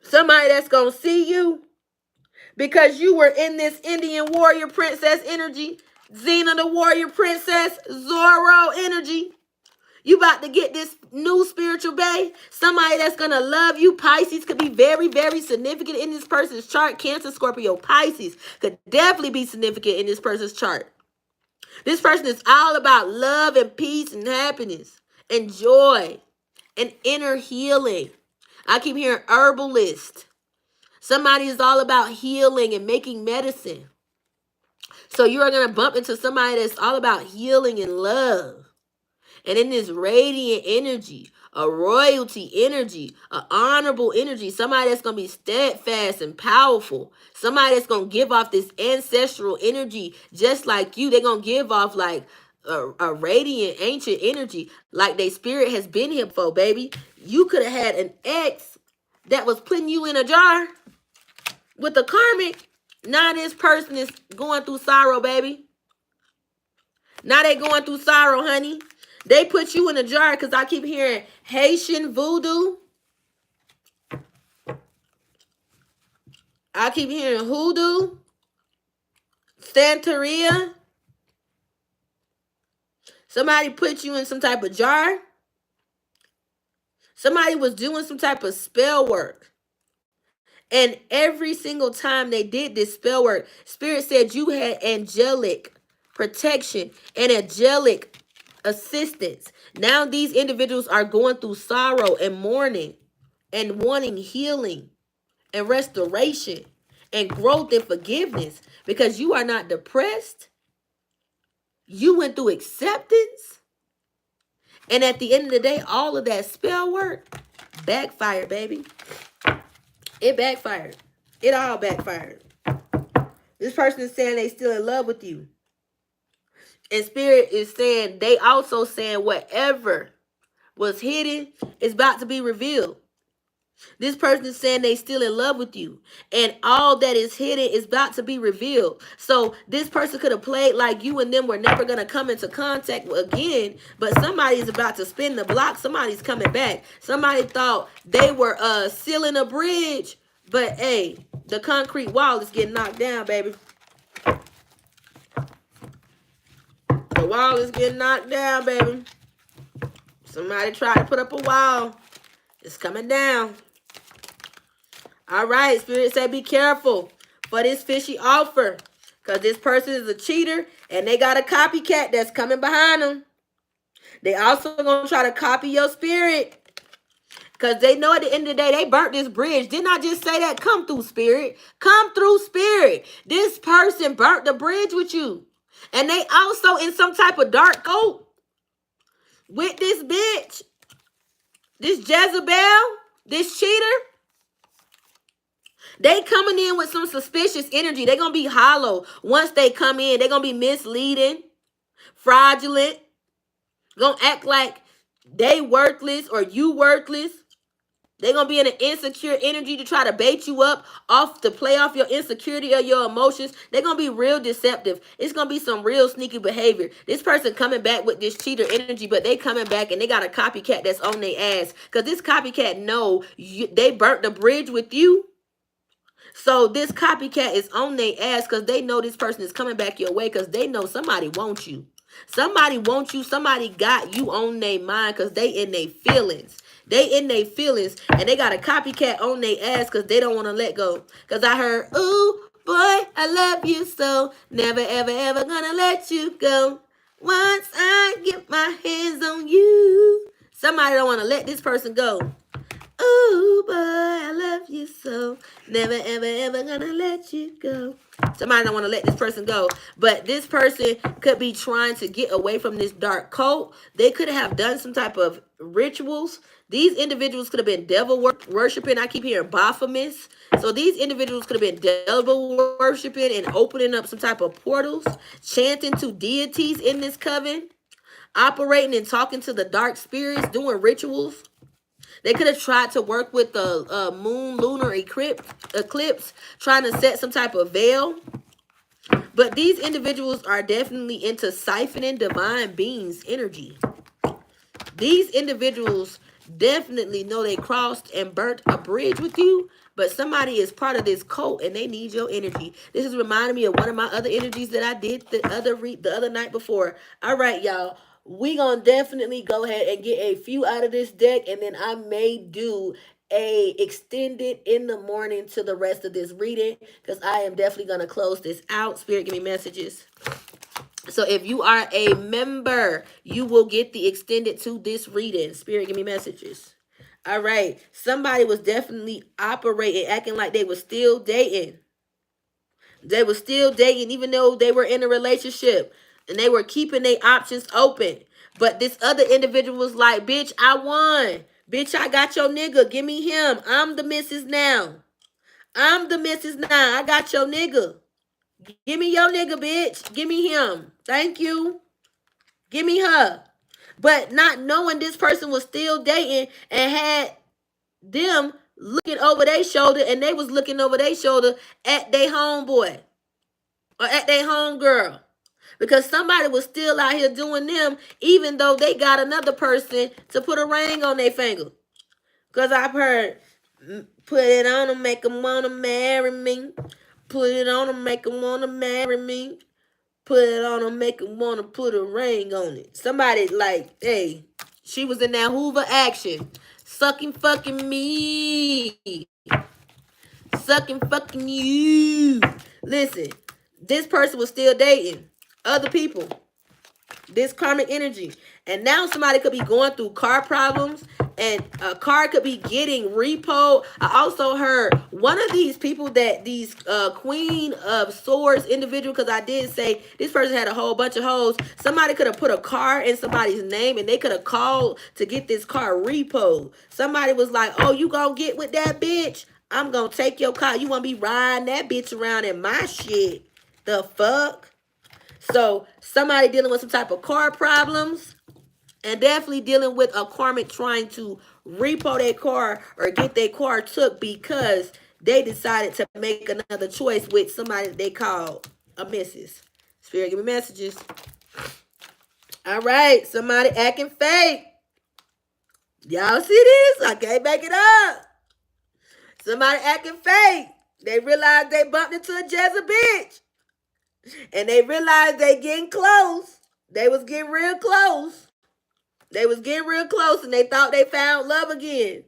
Somebody that's going to see you. Because you were in this Indian warrior princess energy. Xena the warrior princess. Zorro energy. You about to get this new spiritual bae. Somebody that's going to love you. Pisces could be very, very significant in this person's chart. Cancer, Scorpio, Pisces could definitely be significant in this person's chart. This person is all about love and peace and happiness and joy and inner healing. I keep hearing herbalist. Somebody is all about healing and making medicine. So you are going to bump into somebody that's all about healing and love. And in this radiant energy, a royalty energy, an honorable energy, somebody that's going to be steadfast and powerful, somebody that's going to give off this ancestral energy just like you. They're going to give off like a radiant ancient energy like their spirit has been here for, baby. You could have had an ex that was putting you in a jar with a karmic. Now this person is going through sorrow, baby. Now they going through sorrow, honey. They put you in a jar because I keep hearing Haitian voodoo. I keep hearing hoodoo. Santeria. Somebody put you in some type of jar. Somebody was doing some type of spell work. And every single time they did this spell work, Spirit said you had angelic protection and angelic assistance. Now these individuals are going through sorrow and mourning and wanting healing and restoration and growth and forgiveness because you are not depressed. You went through acceptance. And at the end of the day, all of that spell work backfired, baby. It backfired. It all backfired. This person is saying they still in love with you. And Spirit is saying, they also saying whatever was hidden is about to be revealed. This person is saying they still in love with you. And all that is hidden is about to be revealed. So this person could have played like you and them were never going to come into contact again. But somebody's about to spin the block. Somebody's coming back. Somebody thought they were sealing a bridge. But hey, the concrete wall is getting knocked down, baby. The wall is getting knocked down, baby. Somebody tried to put up a wall. It's coming down. All right, Spirit said be careful for this fishy offer. Because this person is a cheater and they got a copycat that's coming behind them. They also going to try to copy your spirit. Because they know at the end of the day, they burnt this bridge. Didn't I just say that? Come through, Spirit. Come through, Spirit. This person burnt the bridge with you. And they also in some type of dark coat with this bitch, this Jezebel, this cheater. They coming in with some suspicious energy. They're going to be hollow. Once they come in, they're going to be misleading, fraudulent, going to act like they worthless or you worthless. They're going to be in an insecure energy to try to bait you up off to play off your insecurity or your emotions. They're going to be real deceptive. It's going to be some real sneaky behavior. This person coming back with this cheater energy, but they coming back and they got a copycat that's on their ass. Because this copycat know they burnt the bridge with you. So this copycat is on their ass because they know this person is coming back your way because they know somebody wants you. Somebody wants you. Somebody got you on their mind because they in their feelings. They in their feelings and they got a copycat on their ass because they don't want to let go. Because I heard, ooh, boy, I love you so. Never, ever, ever gonna let you go. Once I get my hands on you. Somebody don't want to let this person go. Ooh, boy, I love you so. Never, ever, ever gonna let you go. Somebody don't want to let this person go. But this person could be trying to get away from this dark cult. They could have done some type of rituals. These individuals could have been devil worshiping. I keep hearing Baphomet. So these individuals could have been devil worshiping and opening up some type of portals, chanting to deities in this coven, operating and talking to the dark spirits, doing rituals. They could have tried to work with the moon lunar eclipse, trying to set some type of veil. But these individuals are definitely into siphoning divine beings' energy. These individuals definitely know they crossed and burnt a bridge with you, but somebody is part of this cult and they need your energy. This is reminding me of one of my other energies that I did the other night before. All right, y'all. We gonna definitely go ahead and get a few out of this deck, and then I may do a extended in the morning to the rest of this reading because I am definitely gonna close this out. Spirit, give me messages. So if you are a member, you will get the extended to this reading. Spirit, give me messages. All right. Somebody was definitely operating, acting like they were still dating. They were still dating even though they were in a relationship. And they were keeping their options open. But this other individual was like, bitch, I won. Bitch, I got your nigga. Give me him. I'm the missus now. I'm the missus now. I got your nigga. Give me your nigga, bitch. Give me him. Thank you. Give me her. But not knowing this person was still dating and had them looking over their shoulder, and they was looking over their shoulder at their homeboy or at their homegirl. Because somebody was still out here doing them, even though they got another person to put a ring on their finger. Because I've heard, put it on them, make them want to marry me. Put it on them, make them want to marry me. Put it on them, make them want to put a ring on it. Somebody like, hey, she was in that Hoover action. Sucking fucking me. Sucking fucking you. Listen, this person was still dating other people. This karmic energy. And now somebody could be going through car problems, and a car could be getting repo. I also heard one of these people that these Queen of Swords individual, because I did say this person had a whole bunch of hoes. Somebody could have put a car in somebody's name and they could have called to get this car repo. Somebody was like, oh, you gonna get with that bitch? I'm gonna take your car. You wanna be riding that bitch around in my shit? The fuck? So somebody dealing with some type of car problems, and definitely dealing with a karmic trying to repo their car or get their car took because they decided to make another choice with somebody they called a missus. Spirit, give me messages. All right, somebody acting fake. Y'all see this? I can't make it up. Somebody acting fake. They realized they bumped into a Jezebel bitch. And they realized they getting close. They was getting real close. They was getting real close, and they thought they found love again.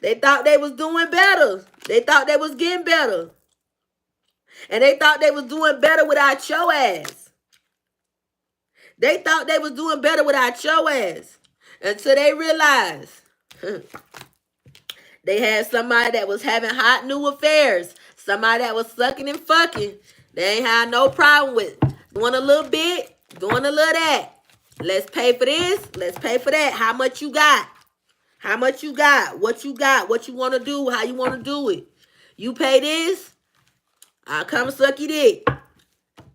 They thought they was doing better. They thought they was getting better. And they thought they was doing better without your ass. They thought they was doing better without your ass. Until they realized they had somebody that was having hot new affairs. Somebody that was sucking and fucking. They ain't had no problem with doing a little bit, doing a little that. Let's pay for this. Let's pay for that. How much you got? How much you got? What you got? What you want to do? How you want to do it? You pay this, I'll come suck your dick.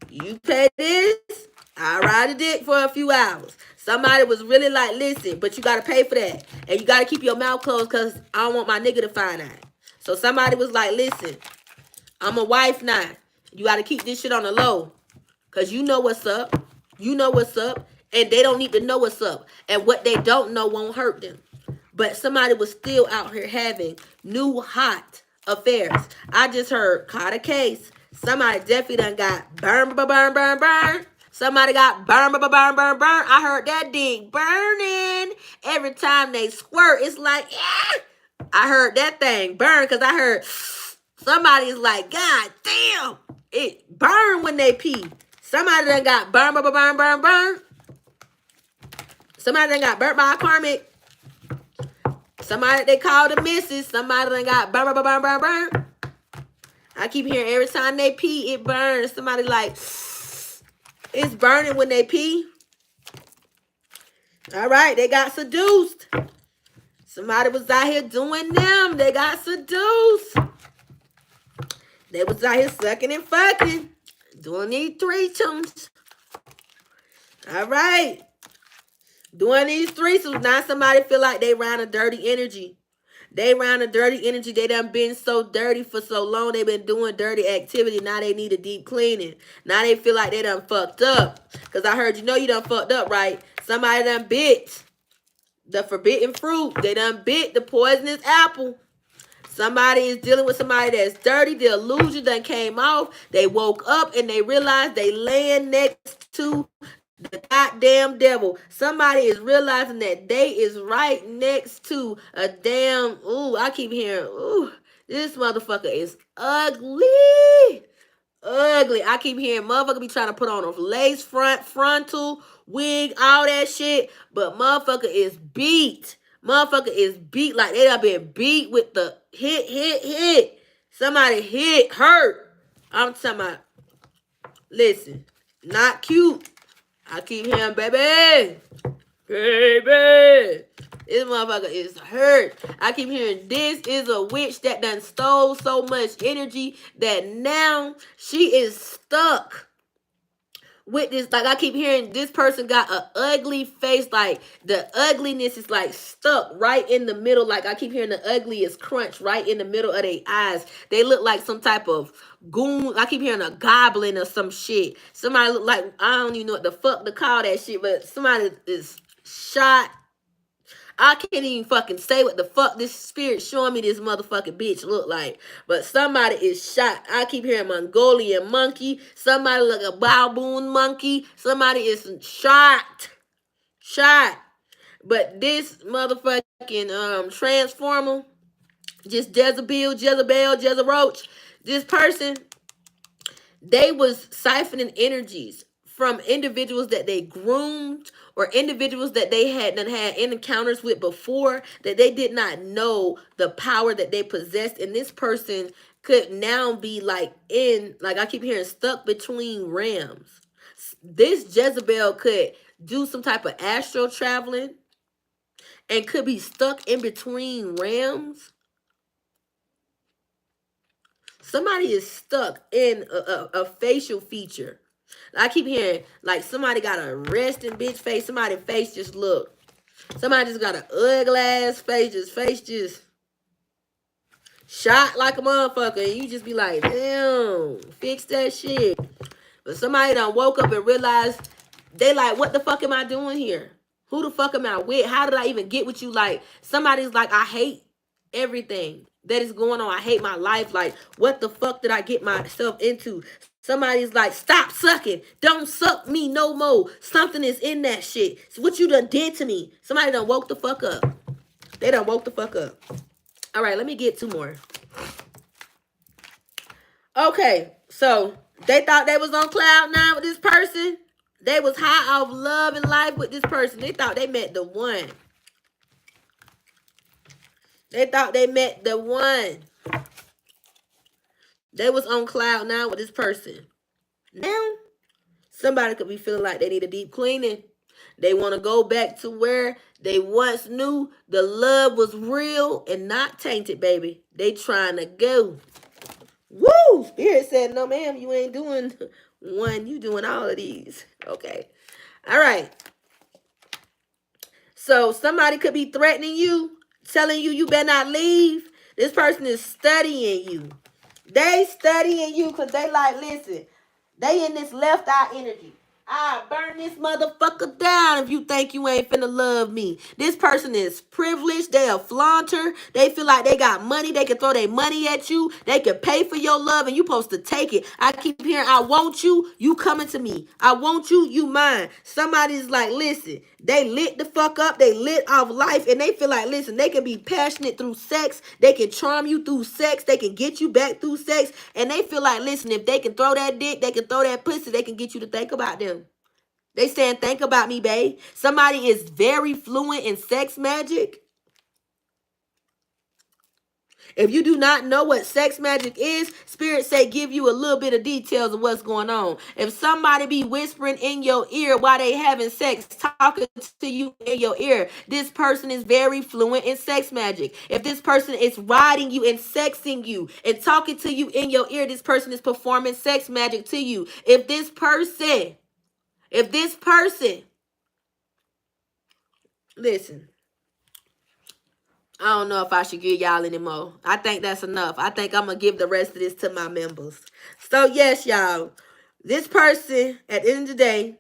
You pay this, I'll ride a dick for a few hours. Somebody was really like, listen, but you got to pay for that. And you got to keep your mouth closed because I don't want my nigga to find out. So somebody was like, listen, I'm a wife now. You got to keep this shit on the low. Because you know what's up. You know what's up. And they don't need to know what's up. And what they don't know won't hurt them. But somebody was still out here having new hot affairs. I just heard, caught a case. Somebody definitely done got burn. Somebody got burn. I heard that dick burning. Every time they squirt, it's like, yeah. I heard that thing burn because I heard somebody's like, God damn, it burn when they pee. Somebody done got burn. Somebody done got burnt by a karmic. Somebody they called a missus. Somebody done got burn. I keep hearing every time they pee, it burns. Somebody like, it's burning when they pee. All right, they got seduced. Somebody was out here doing them. They got seduced. They was out here sucking and fucking. Doing these threesomes. All right. Doing these threesomes. Now somebody feel like they around a dirty energy. They around a dirty energy. They done been so dirty for so long. They been doing dirty activity. Now they need a deep cleaning. Now they feel like they done fucked up. Because I heard you know you done fucked up, right? Somebody done bit the forbidden fruit. They done bit the poisonous apple. Somebody is dealing with somebody that's dirty. The illusion done came off. They woke up and they realized they laying next to the goddamn devil. Somebody is realizing that they is right next to a damn, ooh, I keep hearing, ooh, this motherfucker is ugly. Ugly. I keep hearing motherfucker be trying to put on a lace frontal, wig, all that shit. But motherfucker is beat. Motherfucker is beat like they done been beat with the hit. Somebody hurt. I'm talking about, listen, not cute. I keep hearing, baby. This motherfucker is hurt. I keep hearing this is a witch that done stole so much energy that now she is stuck with this. Like I keep hearing this person got an ugly face. Like the ugliness is like stuck right in the middle. Like I keep hearing the ugliest crunch right in the middle of their eyes. They look like some type of goon. I keep hearing a goblin or some shit. Somebody look like, I don't even know what the fuck to call that shit, but somebody is shot. I can't even fucking say what the fuck this spirit showing me this motherfucking bitch look like. But somebody is shot. I keep hearing Mongolian monkey. Somebody look a baboon monkey. Somebody is shot. Shot. But this motherfucking transformer, just Jezebel, Roach, this person, they was siphoning energies from individuals that they groomed or individuals that they had encounters with before that they did not know the power that they possessed. And this person could now be like I keep hearing stuck between realms. This Jezebel could do some type of astral traveling and could be stuck in between realms. Somebody is stuck in a facial feature. I keep hearing like somebody got a resting bitch face. Somebody's face just look. Somebody just got an ugly ass face. Just shot like a motherfucker. And you just be like, damn, fix that shit. But somebody done woke up and realized they like, what the fuck am I doing here? Who the fuck am I with? How did I even get with you? Like somebody's like, I hate everything that is going on. I hate my life. Like, what the fuck did I get myself into? Somebody's like, stop sucking. Don't suck me no more. Something is in that shit. It's what you done did to me. Somebody done woke the fuck up. They done woke the fuck up. All right, let me get two more. Okay, so they thought they was on cloud nine with this person. They was high off love and life with this person. They thought they met the one. They thought they met the one. They was on cloud nine with this person. Now, Somebody could be feeling like they need a deep cleaning. They want to go back to where they once knew the love was real and not tainted, baby. They trying to go. Woo! Spirit said, no, ma'am, you ain't doing one. You doing all of these. Okay. All right. So somebody could be threatening you, telling you you better not leave. This person is studying you. They studying you because they like, listen, they in this left eye energy. I burn this motherfucker down if you think you ain't finna love me. This person is privileged. They a flaunter. They feel like they got money. They can throw their money at you. They can pay for your love and you supposed to take it. I keep hearing, I want you. You coming to me. I want you. You mine. Somebody's like, listen, they lit the fuck up. They lit off life and they feel like, listen, they can be passionate through sex. They can charm you through sex. They can get you back through sex. And they feel like, listen, if they can throw that dick, they can throw that pussy, they can get you to think about them. They saying, think about me, babe. Somebody is very fluent in sex magic. If you do not know what sex magic is, Spirit say give you a little bit of details of what's going on. If somebody be whispering in your ear while they having sex, talking to you in your ear, this person is very fluent in sex magic. If this person is riding you and sexing you and talking to you in your ear, this person is performing sex magic to you. If this person, listen, I don't know if I should give y'all any more. I think that's enough. I think I'm going to give the rest of this to my members. So, yes, y'all. This person, at the end of the day,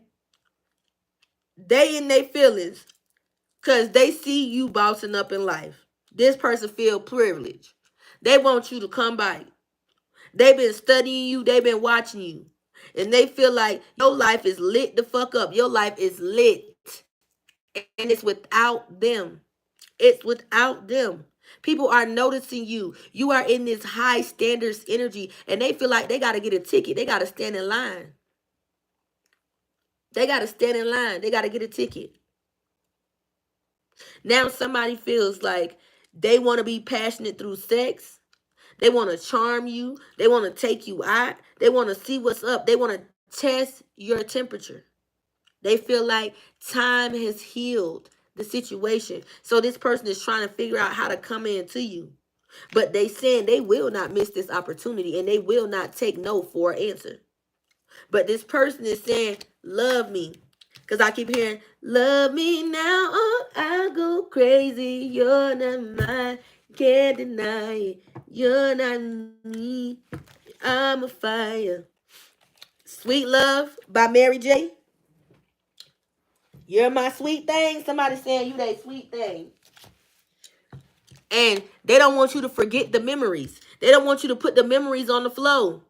they in their feelings because they see you bossing up in life. This person feel privileged. They want you to come by. They've been studying you. They've been watching you. And they feel like your life is lit the fuck up. Your life is lit. And it's without them. It's without them. People are noticing you. You are in this high standards energy and they feel like they got to get a ticket. They got to stand in line. They got to stand in line. They got to get a ticket. Now somebody feels like they want to be passionate through sex. They want to charm you. They want to take you out. They want to see what's up. They want to test your temperature. They feel like time has healed the situation. So this person is trying to figure out how to come into you. But they saying they will not miss this opportunity and they will not take no for an answer. But this person is saying, love me. Because I keep hearing, love me now or I'll go crazy. You're not mine. Can't deny it. You're not me. I'm a fire. Sweet Love by Mary J. You're my sweet thing. Somebody saying you that sweet thing. And they don't want you to forget the memories. They don't want you to put the memories on the flow.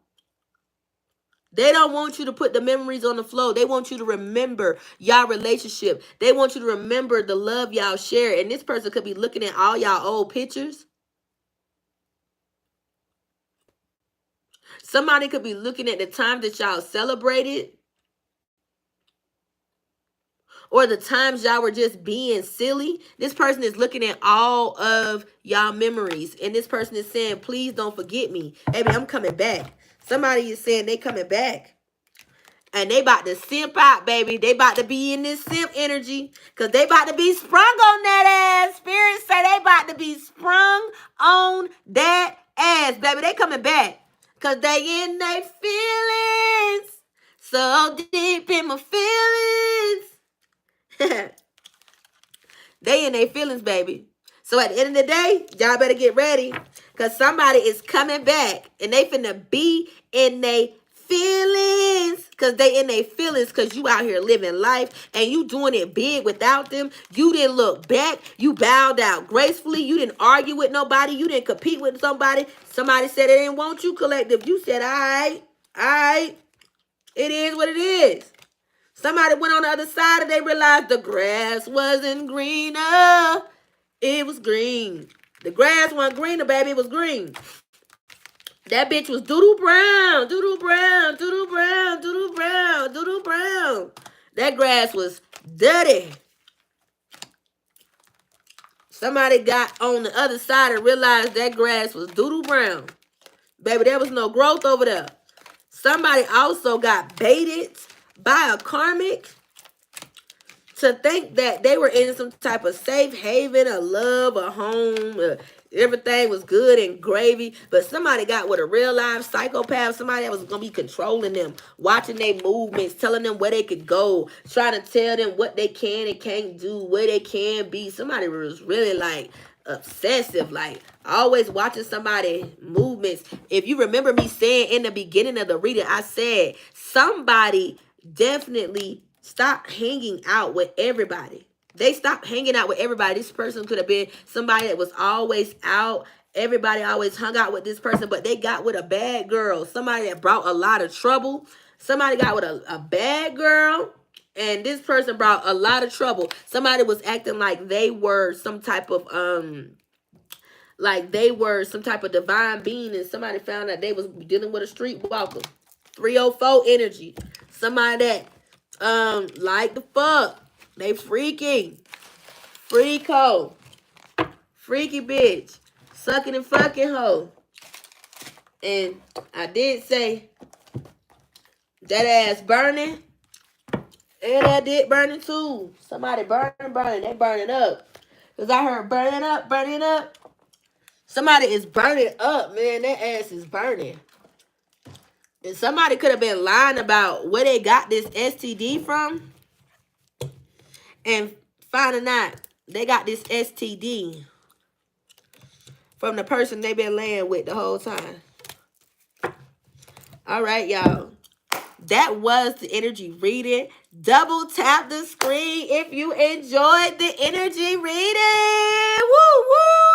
They don't want you to put the memories on the flow. They want you to remember y'all relationship. They want you to remember the love y'all share. And this person could be looking at all y'all old pictures. Somebody could be looking at the time that y'all celebrated. Or the times y'all were just being silly. This person is looking at all of y'all memories. And this person is saying, please don't forget me. Baby, I'm coming back. Somebody is saying they coming back. And they about to simp out, baby. They about to be in this simp energy. Because they about to be sprung on that ass. Spirit say they about to be sprung on that ass, baby. They coming back. Because they in their feelings. So deep in my feelings. They in their feelings, baby. So at the end of the day, y'all better get ready. Because somebody is coming back. And they finna be in their feelings. Because they in their feelings. Because you out here living life. And you doing it big without them. You didn't look back. You bowed out gracefully. You didn't argue with nobody. You didn't compete with somebody. Somebody said they didn't want you, collective. You said, all right. It is what it is. Somebody went on the other side and they realized the grass wasn't greener. It was green. The grass wasn't greener, baby. It was green. That bitch was doodle brown. Doodle brown. Doodle brown. Doodle brown. Doodle brown. That grass was dirty. Somebody got on the other side and realized that grass was doodle brown. Baby, there was no growth over there. Somebody also got baited by a karmic to think that they were in some type of safe haven, a love, a home, everything was good and gravy, but somebody got with a real life psychopath, somebody that was going to be controlling them, watching their movements, telling them where they could go, trying to tell them what they can and can't do, where they can be. Somebody was really like obsessive, like always watching somebody movements. If you remember me saying in the beginning of the reading, I said somebody definitely stop hanging out with everybody. They stopped hanging out with everybody. This person could have been somebody that was always out. Everybody always hung out with this person, but they got with a bad girl. Somebody that brought a lot of trouble. Somebody got with a bad girl, and this person brought a lot of trouble. Somebody was acting like they were some type of divine being, and somebody found out they was dealing with a streetwalker. 304 energy. Somebody that like the fuck. They freaky. Freako. Freaky bitch. Sucking and fucking hoe. And I did say that ass burning. And that dick burning too. Somebody burning. They burning up. Cause I heard burning up. Somebody is burning up, man. That ass is burning. And somebody could have been lying about where they got this STD from. And finding out they got this STD from the person they been laying with the whole time. All right, y'all. That was the energy reading. Double tap the screen if you enjoyed the energy reading. Woo, woo.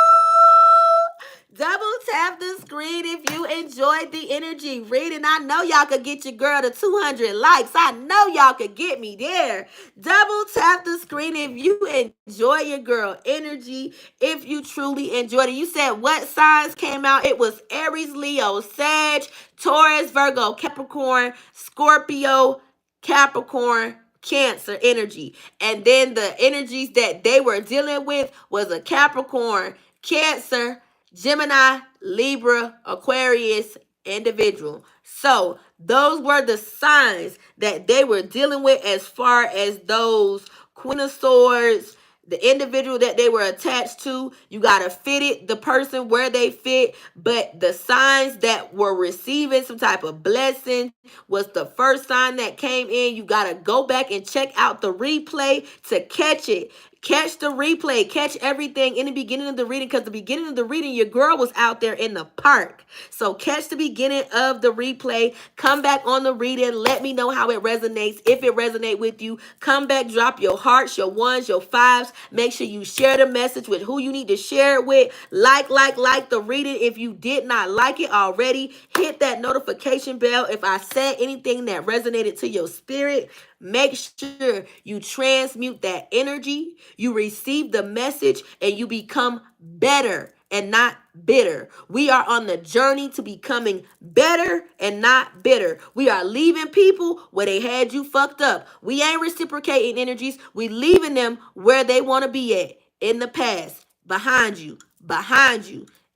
Double tap the screen if you enjoyed the energy reading. I know y'all could get your girl to 200 likes. I know y'all could get me there. Double tap the screen if you enjoy your girl energy, if you truly enjoyed it. You said what signs came out? It was Aries, Leo, Sag, Taurus, Virgo, Capricorn, Scorpio, Capricorn, Cancer energy. And then the energies that they were dealing with was a Capricorn, Cancer, Gemini, Libra, Aquarius individual. So those were the signs that they were dealing with as far as those Queen of Swords, the individual that they were attached to. You got to fit it, the person where they fit. But the signs that were receiving some type of blessing was the first sign that came in. You got to go back and check out the replay to catch it. Catch the replay. Catch everything in the beginning of the reading, because the beginning of the reading, your girl was out there in the park. So catch the beginning of the replay. Come back on the reading. Let me know how it resonates. If it resonates with you, come back, drop your hearts, your ones, your fives. Make sure you share the message with who you need to share it with. Like the reading. If you did not like it already, hit that notification bell. If I said anything that resonated to your spirit, make sure you transmute that energy, you receive the message, and you become better and not bitter. We are on the journey to becoming better and not bitter. We are leaving people where they had you fucked up. We ain't reciprocating energies. We leaving them where they want to be at, in the past, behind you,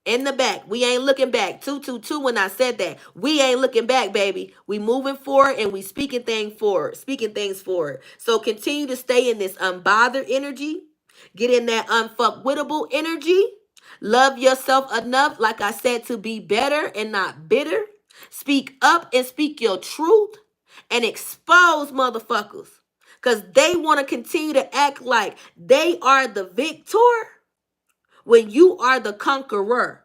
in the back. We ain't looking back. 222 when I said that. We ain't looking back, baby. We moving forward and we speaking things forward. So continue to stay in this unbothered energy. Get in that unfuckwittable energy. Love yourself enough, like I said, to be better and not bitter. Speak up and speak your truth and expose motherfuckers, because they want to continue to act like they are the victor when you are the conqueror.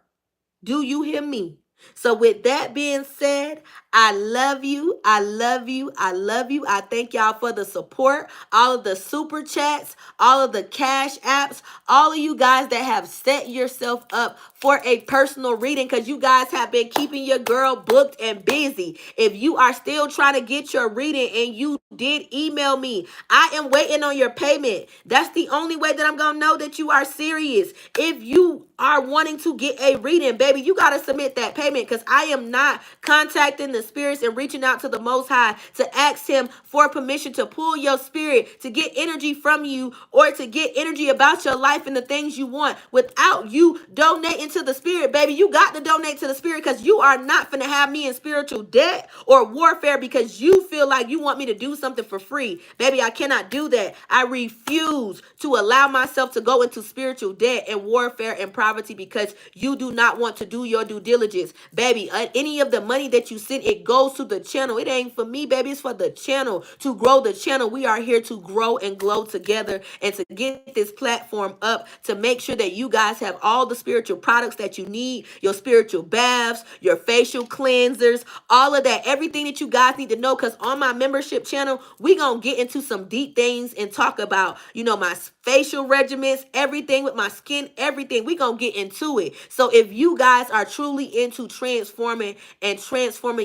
Do you hear me? So with that being said, I love you. I love you. I love you. I thank y'all for the support, all of the super chats, all of the cash apps, all of you guys that have set yourself up for a personal reading, because you guys have been keeping your girl booked and busy. If you are still trying to get your reading and you did email me, I am waiting on your payment. That's the only way that I'm going to know that you are serious. If you are wanting to get a reading, baby, you got to submit that payment, because I am not contacting the the spirits and reaching out to the Most High to ask Him for permission to pull your spirit, to get energy from you, or to get energy about your life and the things you want without you donating to the spirit, baby. You got to donate to the spirit, because you are not finna have me in spiritual debt or warfare because you feel like you want me to do something for free. Baby, I cannot do that. I refuse to allow myself to go into spiritual debt and warfare and poverty because you do not want to do your due diligence. Baby, any of the money that you send, it goes to the channel. It ain't for me, baby. It's for the channel, to grow the channel. We are here to grow and glow together and to get this platform up, to make sure that you guys have all the spiritual products that you need, your spiritual baths, your facial cleansers, all of that, everything that you guys need to know. Because on my membership channel, we gonna get into some deep things and talk about, my facial regimens, everything with my skin, everything. We gonna get into it. So if you guys are truly into transforming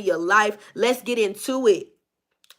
your life, let's get into it.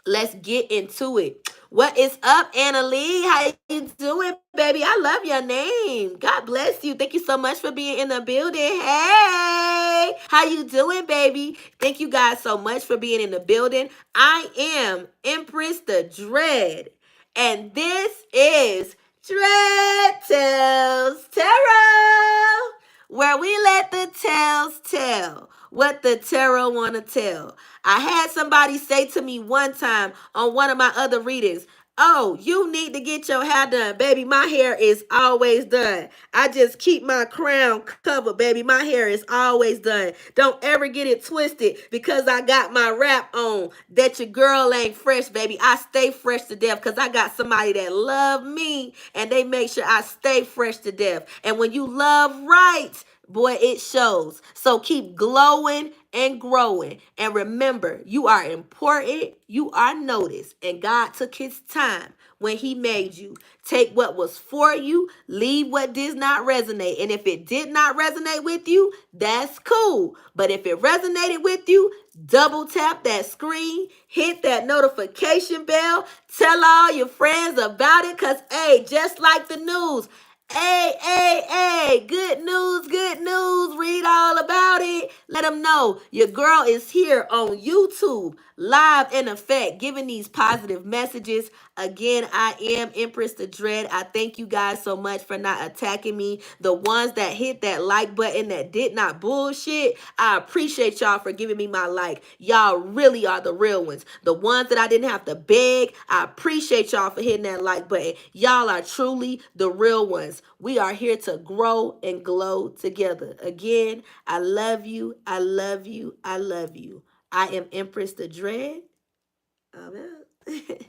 Let's get into it. What is up, Anna Lee? How you doing, baby? I love your name. God bless you. Thank you so much for being in the building. Hey, how you doing, baby? Thank you guys so much for being in the building. I am Empress the Dread, and this is Dread Tells Tarot, where we let the tales tell what the tarot want to tell. I had somebody say to me one time on one of my other readings, "Oh, you need to get your hair done." Baby, my hair is always done. I just keep my crown covered, baby. My hair is always done. Don't ever get it twisted because I got my wrap on that your girl ain't fresh, baby. I stay fresh to death because I got somebody that love me and they make sure I stay fresh to death. And when you love right, boy, it shows. So keep glowing and growing. And remember, you are important. You are noticed. And God took His time when He made you. Take what was for you. Leave what did not resonate. And if it did not resonate with you, that's cool. But if it resonated with you, double tap that screen. Hit that notification bell. Tell all your friends about it. Because, hey, just like the news, hey, good news, good news. Read all about it. Let them know your girl is here on YouTube, live in effect, giving these positive messages. Again, I am Empress the Dread. I thank you guys so much for not attacking me. The ones that hit that like button that did not bullshit, I appreciate y'all for giving me my like. Y'all really are the real ones. The ones that I didn't have to beg, I appreciate y'all for hitting that like button. Y'all are truly the real ones. We are here to grow and glow together. Again, I love you. I love you. I love you. I am Empress the Dread. I'm out.